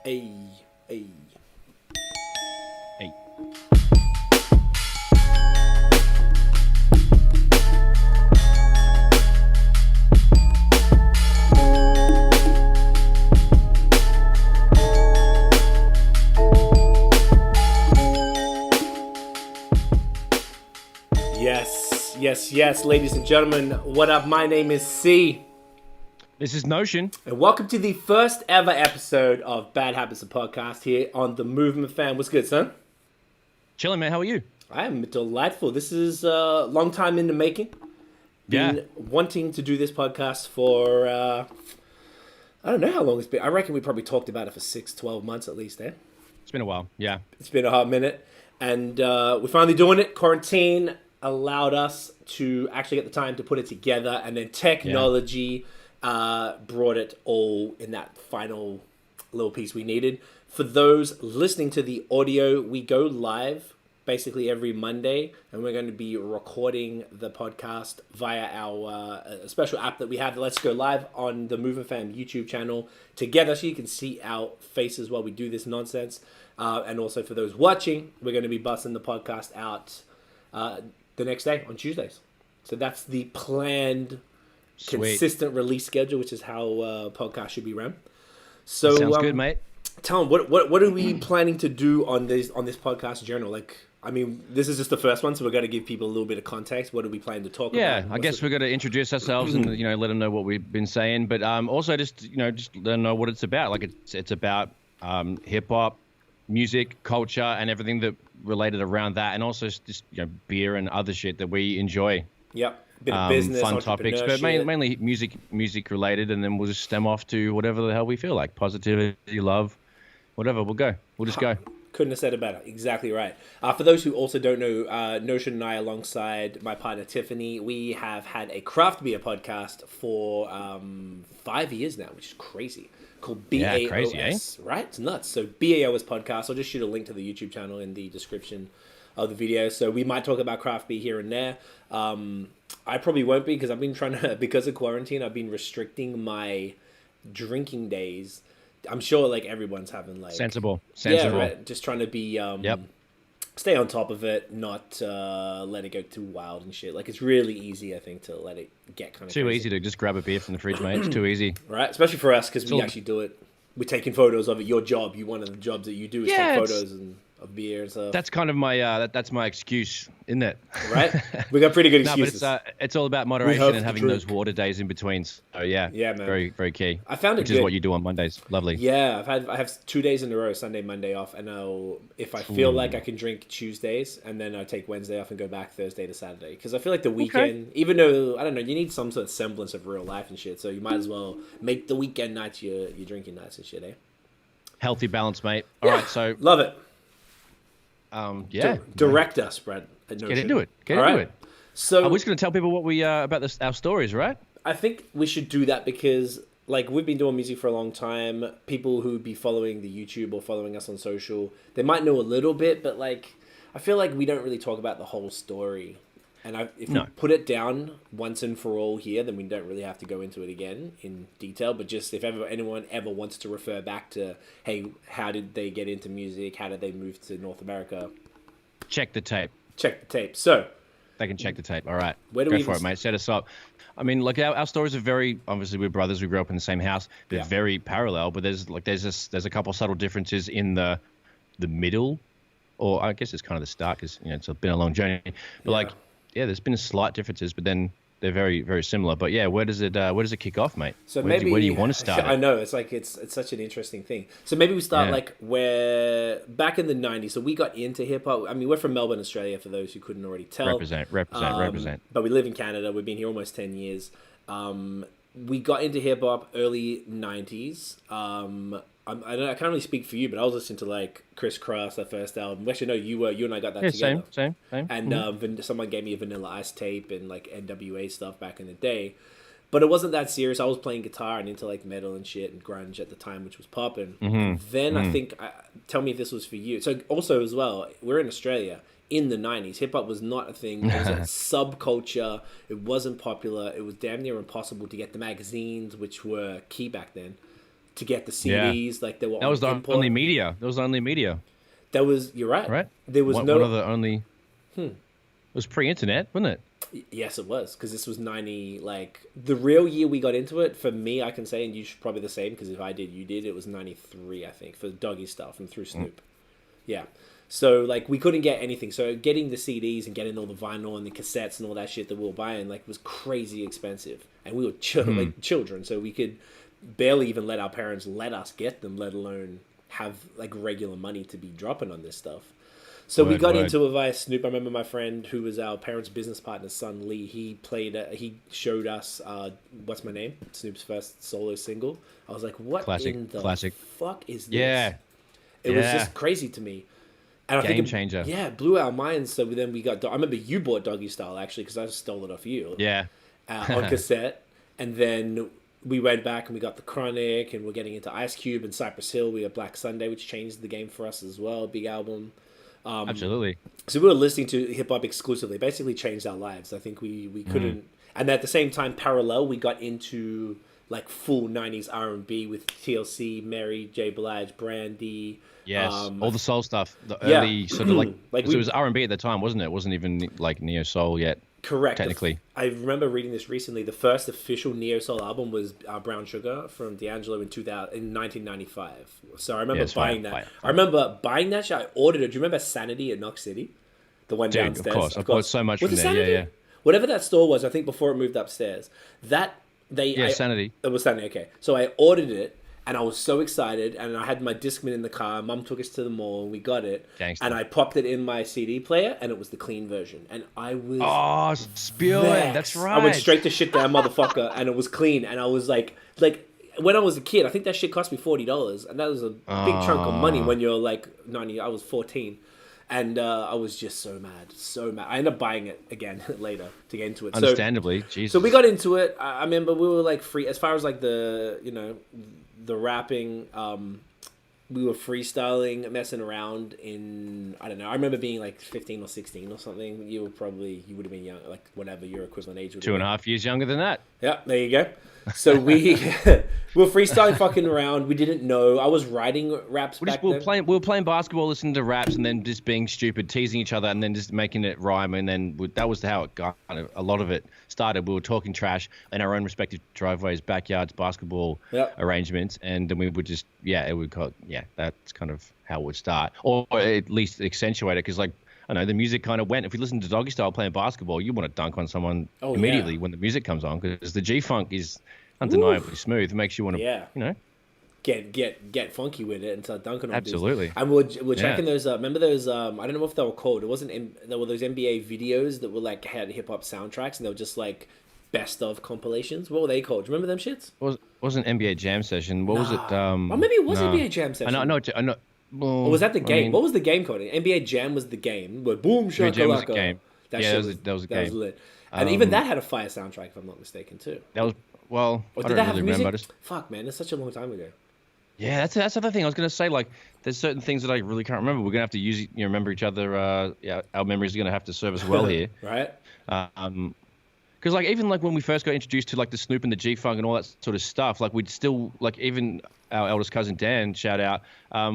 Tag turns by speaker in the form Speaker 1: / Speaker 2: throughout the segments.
Speaker 1: Hey, hey.
Speaker 2: Hey.
Speaker 1: Yes, ladies and gentlemen. What up? My name is Cee.
Speaker 2: This is Notion.
Speaker 1: And welcome to the first ever episode of Bad Habits of Podcast here on the Movement Fam. What's good, son?
Speaker 2: Chilling, man. How are you?
Speaker 1: I am delightful. This is a long time in the making. Been wanting to do this podcast for, I don't know how long it's been. I reckon we probably talked about it for 6-12 months at least, eh?
Speaker 2: It's been a while, yeah.
Speaker 1: It's been a hot minute. And we're finally doing it. Quarantine allowed us to actually get the time to put it together. And then technology... brought it all in that final little piece we needed. For those listening to the audio, we go live basically every Monday, and we're going to be recording the podcast via our special app that we have. Let's go live on the Movement Fam YouTube channel together, so you can see our faces while we do this nonsense. And also for those watching, we're going to be busting the podcast out the next day on Tuesdays. So that's the planned consistent release schedule, which is how podcast should be run. So
Speaker 2: sounds good, mate.
Speaker 1: Tell them what are we planning to do on this podcast journal? Like, I mean, this is just the first one, so we're going to give people a little bit of context. What are we planning to talk about?
Speaker 2: Yeah, I guess we're going to introduce ourselves and let them know what we've been saying, but also just let them know what it's about. Like it's about hip hop, music, culture, and everything that related around that, and also just beer and other shit that we enjoy.
Speaker 1: Yep. Bit of business,
Speaker 2: fun topics, but mainly music related, and then we'll just stem off to whatever the hell we feel like. Positivity, love, whatever. We'll just go.
Speaker 1: Couldn't have said it better. Exactly right. For those who also don't know, Notion and I, alongside my partner Tiffany, we have had a craft beer podcast for 5 years now, which is crazy. Called BAOS,
Speaker 2: yeah, crazy, eh?
Speaker 1: Right? It's nuts. So BAOS Podcast. I'll just shoot a link to the YouTube channel in the description of the video. So we might talk about craft beer here and there. I probably won't be, because I've been trying to, because of quarantine, I've been restricting my drinking days. I'm sure like everyone's having like
Speaker 2: sensible.
Speaker 1: Yeah, right. Just trying to be stay on top of it, not let it go too wild and shit. Like, it's really easy, I think, to let it get kind of
Speaker 2: too
Speaker 1: crazy.
Speaker 2: Easy to just grab a beer from the fridge, mate. It's too easy,
Speaker 1: right? Especially for us, because we actually do it. We're taking photos of it. Your job, one of the jobs that you do is take photos of beer and stuff.
Speaker 2: That's kind of my that's my excuse, isn't it?
Speaker 1: Right? We got pretty good excuses.
Speaker 2: No, but it's all about moderation and having those water days in between. So yeah, man. Very, very key.
Speaker 1: I found it
Speaker 2: which
Speaker 1: good.
Speaker 2: is what you do on Mondays. Lovely.
Speaker 1: Yeah, I have 2 days in a row, Sunday, Monday off, and if I feel like I can drink Tuesdays, and then I take Wednesday off and go back Thursday to Saturday, because I feel like the weekend, even though I don't know, you need some sort of semblance of real life and shit, so you might as well make the weekend nights your drinking nights and shit, eh?
Speaker 2: Healthy balance, mate. All right, so
Speaker 1: love it. Direct us, Brad.
Speaker 2: Get into it. Get into it.
Speaker 1: So
Speaker 2: we're just going to tell people what we about our stories, right?
Speaker 1: I think we should do that, because like, we've been doing music for a long time. People who be following the YouTube or following us on social, they might know a little bit, but like, I feel like we don't really talk about the whole story. And if we put it down once and for all here, then we don't really have to go into it again in detail. But just if anyone ever wants to refer back to, hey, how did they get into music? How did they move to North America?
Speaker 2: Check the tape.
Speaker 1: So
Speaker 2: they can check the tape. All right.
Speaker 1: Where do
Speaker 2: go
Speaker 1: we
Speaker 2: for it, mate. Set us up. I mean, like, our stories are very, obviously we're brothers. We grew up in the same house. They're very parallel, but there's a couple subtle differences in the middle, or I guess it's kind of the start, because it's been a long journey. But there's been slight differences, but then they're very, very similar. But yeah, where does it kick off, mate?
Speaker 1: So
Speaker 2: where do you want to start?
Speaker 1: I know, it's like it's such an interesting thing. So maybe we start like where back in the 90s. So we got into hip hop. I mean, we're from Melbourne, Australia, for those who couldn't already tell.
Speaker 2: Represent.
Speaker 1: But we live in Canada. We've been here almost 10 years. We got into hip hop early 90s. I can't really speak for you, but I was listening to like Chris Cross, that first album. Actually, no, you and I got that together.
Speaker 2: Same.
Speaker 1: And someone gave me a Vanilla Ice tape and like NWA stuff back in the day. But it wasn't that serious. I was playing guitar and into like metal and shit and grunge at the time, which was popping. Then I think, tell me if this was for you. So also as well, we're in Australia. In the 90s, hip hop was not a thing. It was a subculture. It wasn't popular. It was damn near impossible to get the magazines, which were key back then, to get the CDs. Like they were
Speaker 2: that was the
Speaker 1: import.
Speaker 2: only media. That was the only media.
Speaker 1: That was, you're right.
Speaker 2: Right.
Speaker 1: There was
Speaker 2: one of the only. It was pre-internet, wasn't it?
Speaker 1: Yes, it was, because this was 90, like, the real year we got into it, for me, I can say, and you should probably the same, because if I did, you did, it was 93, I think, for Doggy Stuff and through Snoop. Yeah. So, like, we couldn't get anything. So, getting the CDs and getting all the vinyl and the cassettes and all that shit that we were buying, like, was crazy expensive. And we were like children, so we could barely even let our parents let us get them, let alone have, like, regular money to be dropping on this stuff. So we got into it via Snoop. I remember my friend, who was our parents' business partner's son, Lee. He showed us "What's My Name," Snoop's first solo single. I was like, "What in the fuck is this?"
Speaker 2: Yeah,
Speaker 1: it was just crazy to me. And I
Speaker 2: Game
Speaker 1: think
Speaker 2: changer.
Speaker 1: Yeah, it blew our minds. So then we got. I remember you bought Doggy Style actually, because I stole it off you.
Speaker 2: Yeah,
Speaker 1: on cassette, and then we went back and we got The Chronic, and we're getting into Ice Cube and Cypress Hill. We got Black Sunday, which changed the game for us as well. Big album.
Speaker 2: Absolutely.
Speaker 1: So we were listening to hip hop exclusively. Basically, changed our lives. I think we couldn't. And at the same time, parallel, we got into like full '90s R&B with TLC, Mary J. Blige, Brandy.
Speaker 2: Yes, all the soul stuff. The early sort of like it was R&B at the time, wasn't it? It wasn't even like neo soul yet.
Speaker 1: Correct.
Speaker 2: Technically.
Speaker 1: I remember reading this recently. The first official neo soul album was Brown Sugar from D'Angelo in 1995. So I remember buying that. I remember buying that shit. I ordered it. Do you remember Sanity at Knox City? The one downstairs.
Speaker 2: Of course. I bought so much from there.
Speaker 1: Sanity?
Speaker 2: Yeah.
Speaker 1: Whatever that store was, I think before it moved upstairs.
Speaker 2: Sanity.
Speaker 1: It was Sanity, okay. So I ordered it. And I was so excited, and I had my Discman in the car. Mum took us to the mall, and we got it.
Speaker 2: Gangster.
Speaker 1: And I popped it in my CD player, and it was the clean version. And I was
Speaker 2: spewing. That's right.
Speaker 1: I went straight to shit down, motherfucker, and it was clean. And I was like when I was a kid, I think that shit cost me $40, and that was a big chunk of money when you're like 90. I was 14, and I was just so mad. I ended up buying it again later to get into it.
Speaker 2: Understandably, Jesus.
Speaker 1: So we got into it. I remember we were like free as far as like the the rapping, we were freestyling, messing around in, I don't know, I remember being like 15 or 16 or something. You would have been young, like whatever your equivalent age would be.
Speaker 2: 2.5 years younger than that.
Speaker 1: Yeah, there you go. So we were freestyling, fucking around. We didn't know. I was writing raps back then.
Speaker 2: We were playing basketball, listening to raps, and then just being stupid, teasing each other, and then just making it rhyme. And then that was how it got. A lot of it started. We were talking trash in our own respective driveways, backyards, basketball arrangements, and then we would just that's kind of how it would start, or at least accentuate it, because like, I don't know, the music kind of went. If we listen to Doggy Style playing basketball, you want to dunk on someone immediately when the music comes on, because the G-Funk is undeniably smooth. It makes you want to,
Speaker 1: get funky with it and start dunking on
Speaker 2: absolutely.
Speaker 1: And we're checking those. Remember those? I don't know if they were called. It wasn't. There were those NBA videos that were like had hip hop soundtracks, and they were just like best of compilations. What were they called? Do you remember them shits?
Speaker 2: Wasn't NBA Jam Session? What was it?
Speaker 1: Or maybe it was NBA Jam Session.
Speaker 2: I know. Well,
Speaker 1: or was that the game? What was the game called? NBA Jam was the game. Where boom shakalaka.
Speaker 2: Jam was a game.
Speaker 1: That was a game.
Speaker 2: That was
Speaker 1: lit. And even that had a fire soundtrack, if I'm not mistaken, too.
Speaker 2: That was
Speaker 1: or
Speaker 2: I don't really remember.
Speaker 1: Fuck, man, it's such a long time ago.
Speaker 2: Yeah, that's the other thing. I was gonna say, like, there's certain things that I really can't remember. We're gonna have to remember each other. Our memories are gonna have to serve us well here,
Speaker 1: right?
Speaker 2: Because like even like when we first got introduced to like the Snoop and the G-Funk and all that sort of stuff, like we'd still like even our eldest cousin Dan, shout out,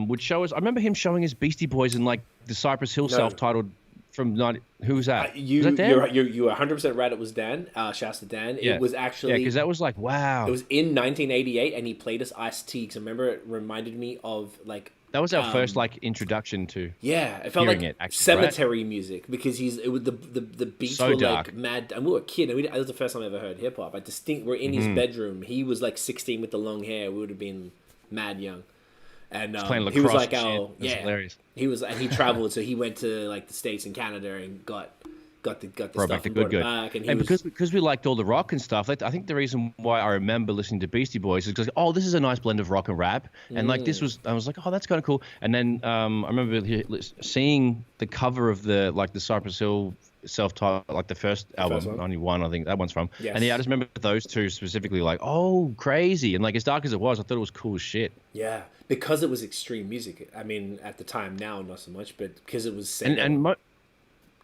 Speaker 2: would show us. I remember him showing us Beastie Boys and like the Cypress Hill self-titled from 90. Who was that? Was that Dan?
Speaker 1: You're 100% right. It was Dan. Shouts to Dan.
Speaker 2: Yeah.
Speaker 1: It was actually
Speaker 2: because that was like wow.
Speaker 1: It was in 1988, and he played us Ice-T. Because I remember it reminded me of like.
Speaker 2: That was our first like introduction to.
Speaker 1: Yeah, it felt like cemetery music, because the beats
Speaker 2: so
Speaker 1: were
Speaker 2: dark.
Speaker 1: like mad, and we were a kid. And that was the first time I ever heard hip hop. We're in his bedroom. He was like 16 with the long hair. We would have been mad young, and
Speaker 2: playing
Speaker 1: he was
Speaker 2: lacrosse
Speaker 1: like
Speaker 2: hilarious.
Speaker 1: He was, and he traveled, so he went to like the States and Canada and got the stuff
Speaker 2: back
Speaker 1: and
Speaker 2: good.
Speaker 1: back. And
Speaker 2: because we liked all the rock and stuff, like, I think the reason why I remember listening to Beastie Boys is because, this is a nice blend of rock and rap. And like I was like, that's kind of cool. And then I remember seeing the cover of the Cypress Hill self-titled, like the first album, only one, I think that one's from. Yes. And I just remember those two specifically, like, crazy. And like as dark as it was, I thought it was cool as shit.
Speaker 1: Yeah, because it was extreme music. I mean, at the time, now not so much, but because it was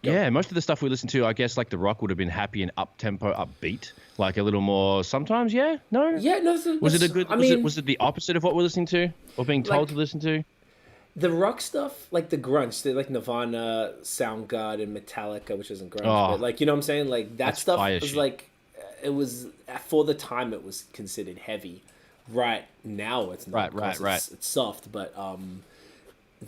Speaker 2: Yeah, most of the stuff we listened to, I guess, like the rock would have been happy and up tempo, upbeat, like a little more. Sometimes, no.
Speaker 1: Yeah, no.
Speaker 2: Was it a good? Was it the opposite of what we're listening to or being told to listen to?
Speaker 1: The rock stuff, like the grunge, like Nirvana, Soundgarden, Metallica, which isn't grunge, but like, you know what I'm saying? Like that stuff was like, it was for the time it was considered heavy. Right now it's not. Right. It's soft, but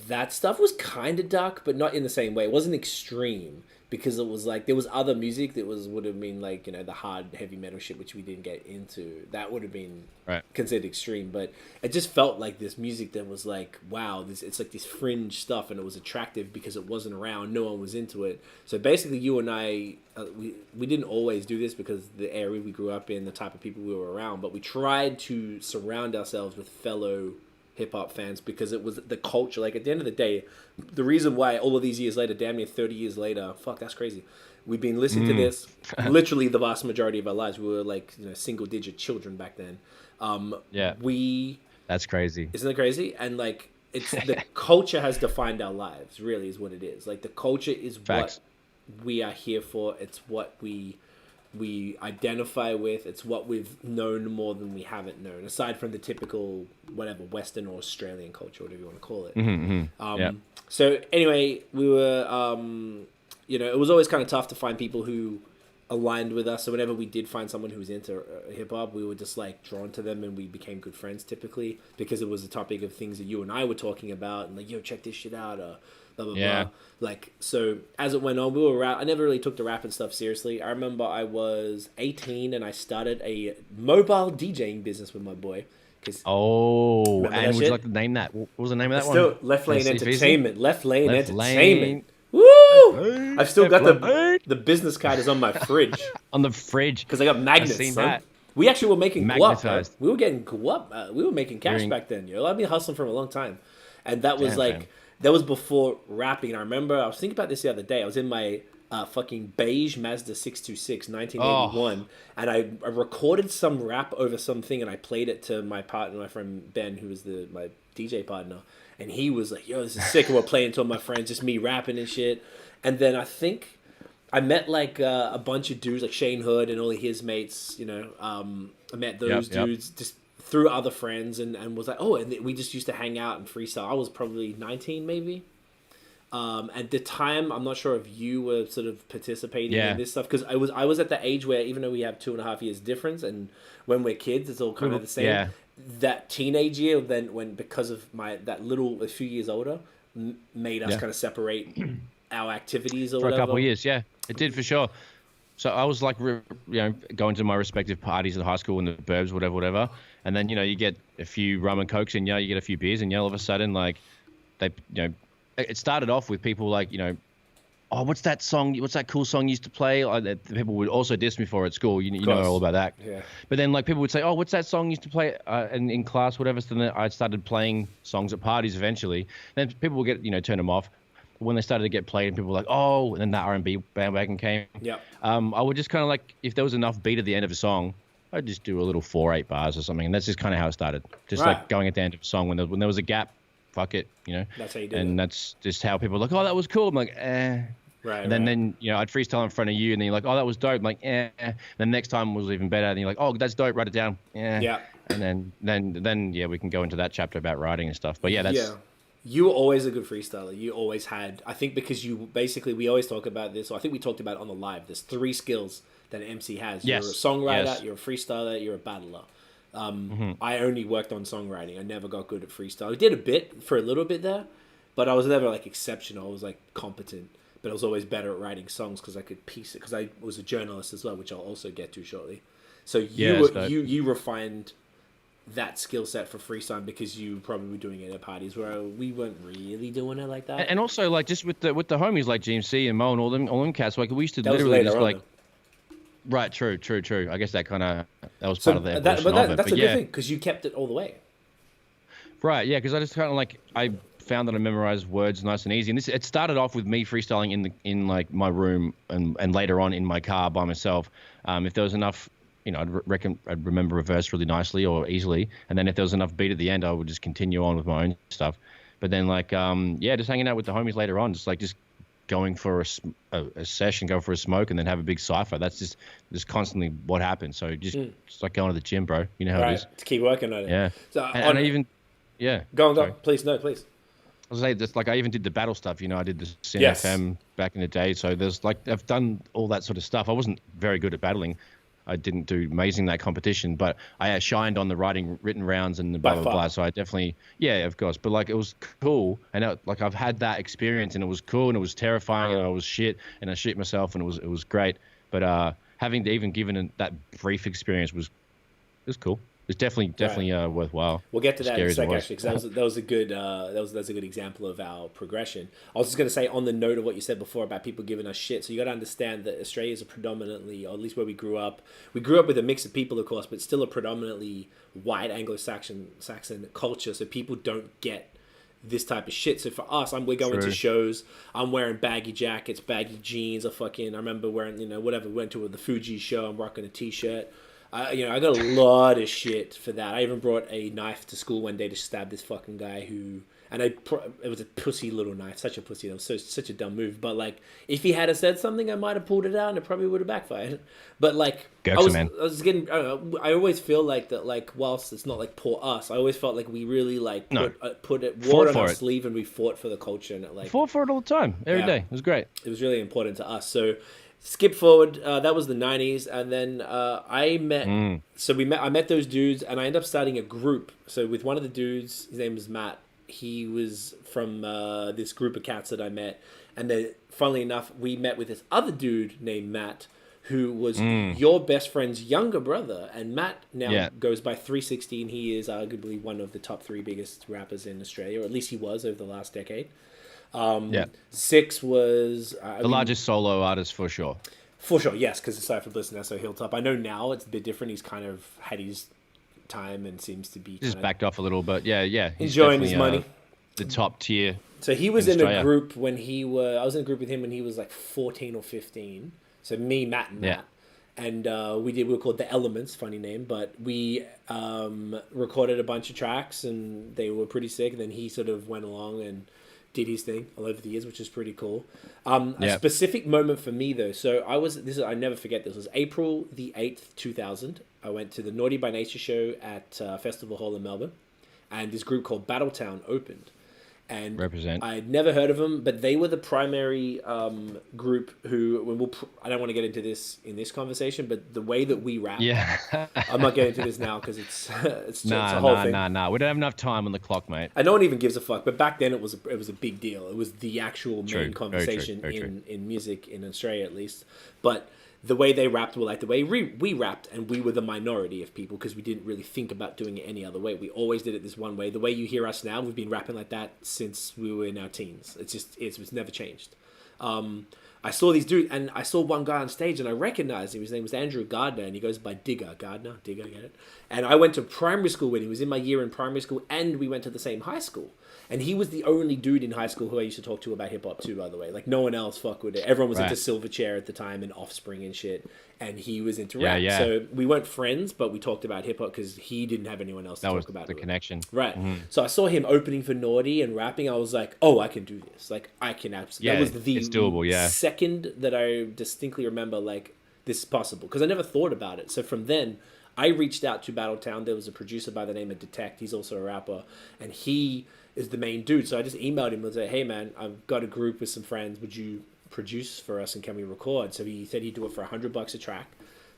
Speaker 1: that stuff was kind of dark, but not in the same way. It wasn't extreme because it was like there was other music that would have been like, you know, the hard heavy metal shit, which we didn't get into. That would have been considered extreme, but it just felt like this music that was like, wow, it's like this fringe stuff, and it was attractive because it wasn't around, no one was into it. So basically, you and I, we didn't always do this because the area we grew up in, the type of people we were around, but we tried to surround ourselves with fellow hip-hop fans because it was the culture. Like at the end of the day, the reason why all of these years later, damn near 30 years later, fuck, that's crazy, we've been listening to this literally the vast majority of our lives. We were like, you know, single-digit children back then.
Speaker 2: That's crazy.
Speaker 1: Isn't it crazy? And like, it's the culture has defined our lives, really, is what it is. Like the culture is what we are here for. It's what we identify with. It's what we've known more than we haven't known, aside from the typical whatever Western or Australian culture, whatever you want to call it. So anyway, we were you know, it was always kind of tough to find people who aligned with us. So whenever we did find someone who was into hip hop, we were just like drawn to them, and we became good friends typically because it was a topic of things that you and I were talking about, and like, yo, check this shit out, or blah blah blah. Like, so as it went on, we were I never really took the rap and stuff seriously. I remember I was 18 and I started a mobile DJing business with my boy.
Speaker 2: And would you like to name that? What was the name of that one?
Speaker 1: Left Lane Entertainment. Left Lane Entertainment. Woo! I've still got the business card is on my fridge.
Speaker 2: On the fridge.
Speaker 1: Because I got magnets, son. That. We actually were making guap. Right? We were getting guap. We were making cash back then, yo. I've been hustling for a long time. And that was that was before rapping. And I remember, I was thinking about this the other day. I was in my fucking beige Mazda 626, 1981. And I recorded some rap over something, and I played it to my partner, my friend Ben, who was my DJ partner. And he was like, yo, this is sick. And we're playing to all my friends, just me rapping and shit. And then I think I met like a bunch of dudes, like Shane Hood and all of his mates, you know. I met those dudes just through other friends, and was like, oh, and we just used to hang out and freestyle. I was probably 19 maybe. At the time, I'm not sure if you were sort of participating in this stuff, because I was at the age where, even though we have 2.5 years difference, and when we're kids, it's all kind of the same. Yeah. That teenage year, then when because of a few years older, made us kind of separate our activities or
Speaker 2: for
Speaker 1: whatever.
Speaker 2: A couple of years. Yeah, it did for sure. So I was like, you know, going to my respective parties at high school in the burbs, whatever. And then, you know, you get a few rum and cokes in, you get a few beers, and all of a sudden, like, they, you know, it started off with people like, you know, oh, what's that song? What's that cool song you used to play? People would also diss me for at school. You know all about that. Yeah. But then like people would say, oh, what's that song you used to play in class, whatever. So then I started playing songs at parties eventually. Then people would get, you know, turn them off. But when they started to get played, and people were like, oh, and then that R&B bandwagon came. Yeah. I would just kind of like, if there was enough beat at the end of a song, I'd just do a little 4/8 bars or something. And that's just kind of how it started. Just like going at the end of a song when there was a gap, fuck it, you know. That's how you do it. And that's just how people are like, oh, that was cool. I'm like, eh. Right. And then you know, I'd freestyle in front of you, and then you're like, oh, that was dope. I'm like, eh. And the next time was even better, and you're like, oh, that's dope. Write it down. Yeah. And then we can go into that chapter about writing and stuff. But yeah, that's. Yeah.
Speaker 1: You were always a good freestyler. You always had. I think because we always talk about this. Or I think we talked about it on the live. There's 3 skills that an MC has. Yes. You're a songwriter. You're a freestyler. You're a battler. I only worked on songwriting. I never got good at freestyle. I did a bit for a little bit there, but I was never like exceptional. I was like competent. But I was always better at writing songs because I could piece it. Because I was a journalist as well, which I'll also get to shortly. So you refined that skill set for freestyle because you probably were doing it at parties where we weren't really doing it like that.
Speaker 2: And also like just with the homies like GMC and Mo and all them cats, like we used to literally just like. Right, true. I guess that was part of their
Speaker 1: that's a good thing because you kept it all the way.
Speaker 2: Right, yeah, because I just kind of like I found that I memorized words nice and easy, and it started off with me freestyling in like my room and later on in my car by myself. If there was enough, you know, I'd remember a verse really nicely or easily, and then if there was enough beat at the end, I would just continue on with my own stuff. But then like just hanging out with the homies later on, just going for a session, go for a smoke, and then have a big cipher. That's just constantly what happens. So just like going to the gym, bro. You know how it is.
Speaker 1: To keep working on it.
Speaker 2: Yeah.
Speaker 1: So
Speaker 2: and I even, yeah.
Speaker 1: Go on. Please.
Speaker 2: I was saying, just like I even did the battle stuff. You know, I did the CNFM back in the day. So there's like I've done all that sort of stuff. I wasn't very good at battling. I didn't do amazing in that competition, but I shined on the written rounds and the blah blah blah. So I definitely, yeah, of course. But like it was cool, and like I've had that experience, and it was cool, and it was terrifying, and I was shit, and I shit myself, and it was great. But having to even given that brief experience was cool. It's definitely worthwhile.
Speaker 1: We'll get to that in a sec, actually, because that was a good example of our progression. I was just going to say, on the note of what you said before about people giving us shit, so you got to understand that Australia is a predominantly, or at least where we grew up with a mix of people, of course, but still a predominantly white Anglo-Saxon culture, so people don't get this type of shit. So for us, we're going to shows, I'm wearing baggy jackets, baggy jeans, I remember wearing, whatever, we went to the Fuji show, I'm rocking a t-shirt. I got a lot of shit for that. I even brought a knife to school one day to stab this fucking guy it was a pussy little knife, such a pussy. That was such a dumb move. But like, if he had said something, I might have pulled it out, and it probably would have backfired. But like, I was getting. I don't know, I always feel like that. Like, whilst it's not like poor us, I always felt like we really like put it wore on our sleeve, and we fought for the culture, and fought
Speaker 2: for it all the time, every day. It was great.
Speaker 1: It was really important to us. So. Skip forward, that was the 90s, and then I met. So I met those dudes, and I ended up starting a group. So with one of the dudes, his name was Matt. He was from this group of cats that I met, and then, funnily enough, we met with this other dude named Matt, who was your best friend's younger brother. And Matt now goes by 316. He is arguably one of the top 3 biggest rappers in Australia, or at least he was over the last decade. Six was
Speaker 2: the largest solo artist for sure.
Speaker 1: For sure, yes, because aside from Bliss and SO Hilltop, I know now it's a bit different. He's kind of had his time and seems to be
Speaker 2: just backed off a little, but he's
Speaker 1: enjoying his money.
Speaker 2: The top tier.
Speaker 1: So he was in a group I was in a group with him when he was like 14 or 15. So me, Matt, and Matt. And we were called The Elements, funny name, but we recorded a bunch of tracks and they were pretty sick. And then he sort of went along and did his thing all over the years, which is pretty cool. A specific moment for me though. So I never forget this. It was April the 8th, 2000. I went to the Naughty by Nature show at Festival Hall in Melbourne, and this group called Battletown opened. And
Speaker 2: Represent.
Speaker 1: I had never heard of them, but they were the primary group who, I don't want to get into this in this conversation, but the way that we rap, I'm not getting into this now because it's a whole thing.
Speaker 2: Nah. We don't have enough time on the clock, mate.
Speaker 1: And no one even gives a fuck, but back then it was a big deal. It was the actual main conversation in music, in Australia at least. But the way they rapped were like the way we rapped, and we were the minority of people because we didn't really think about doing it any other way. We always did it this one way. The way you hear us now, we've been rapping like that since we were in our teens. It's never changed. I saw these dudes, and I saw one guy on stage, and I recognized him. His name was Andrew Gardner, and he goes by Digger, get it? And I went to primary school with him. He was in my year in primary school, and we went to the same high school. And he was the only dude in high school who I used to talk to about hip-hop too, by the way. Like, no one else fuck with it. Everyone was into Silverchair at the time and Offspring and shit. And he was into rap. Yeah. So we weren't friends, but we talked about hip-hop because he didn't have anyone else to talk about.
Speaker 2: That was the connection.
Speaker 1: Right. Mm-hmm. So I saw him opening for Naughty and rapping. I was like, oh, I can do this. Like, I can absolutely... that was the it's doable, second that I distinctly remember, like, this is possible. Because I never thought about it. So from then, I reached out to Battletown. There was a producer by the name of Detect. He's also a rapper. And he is the main dude. So I just emailed him and said, hey man, I've got a group with some friends. Would you produce for us and can we record? So he said he'd do it for $100 a track.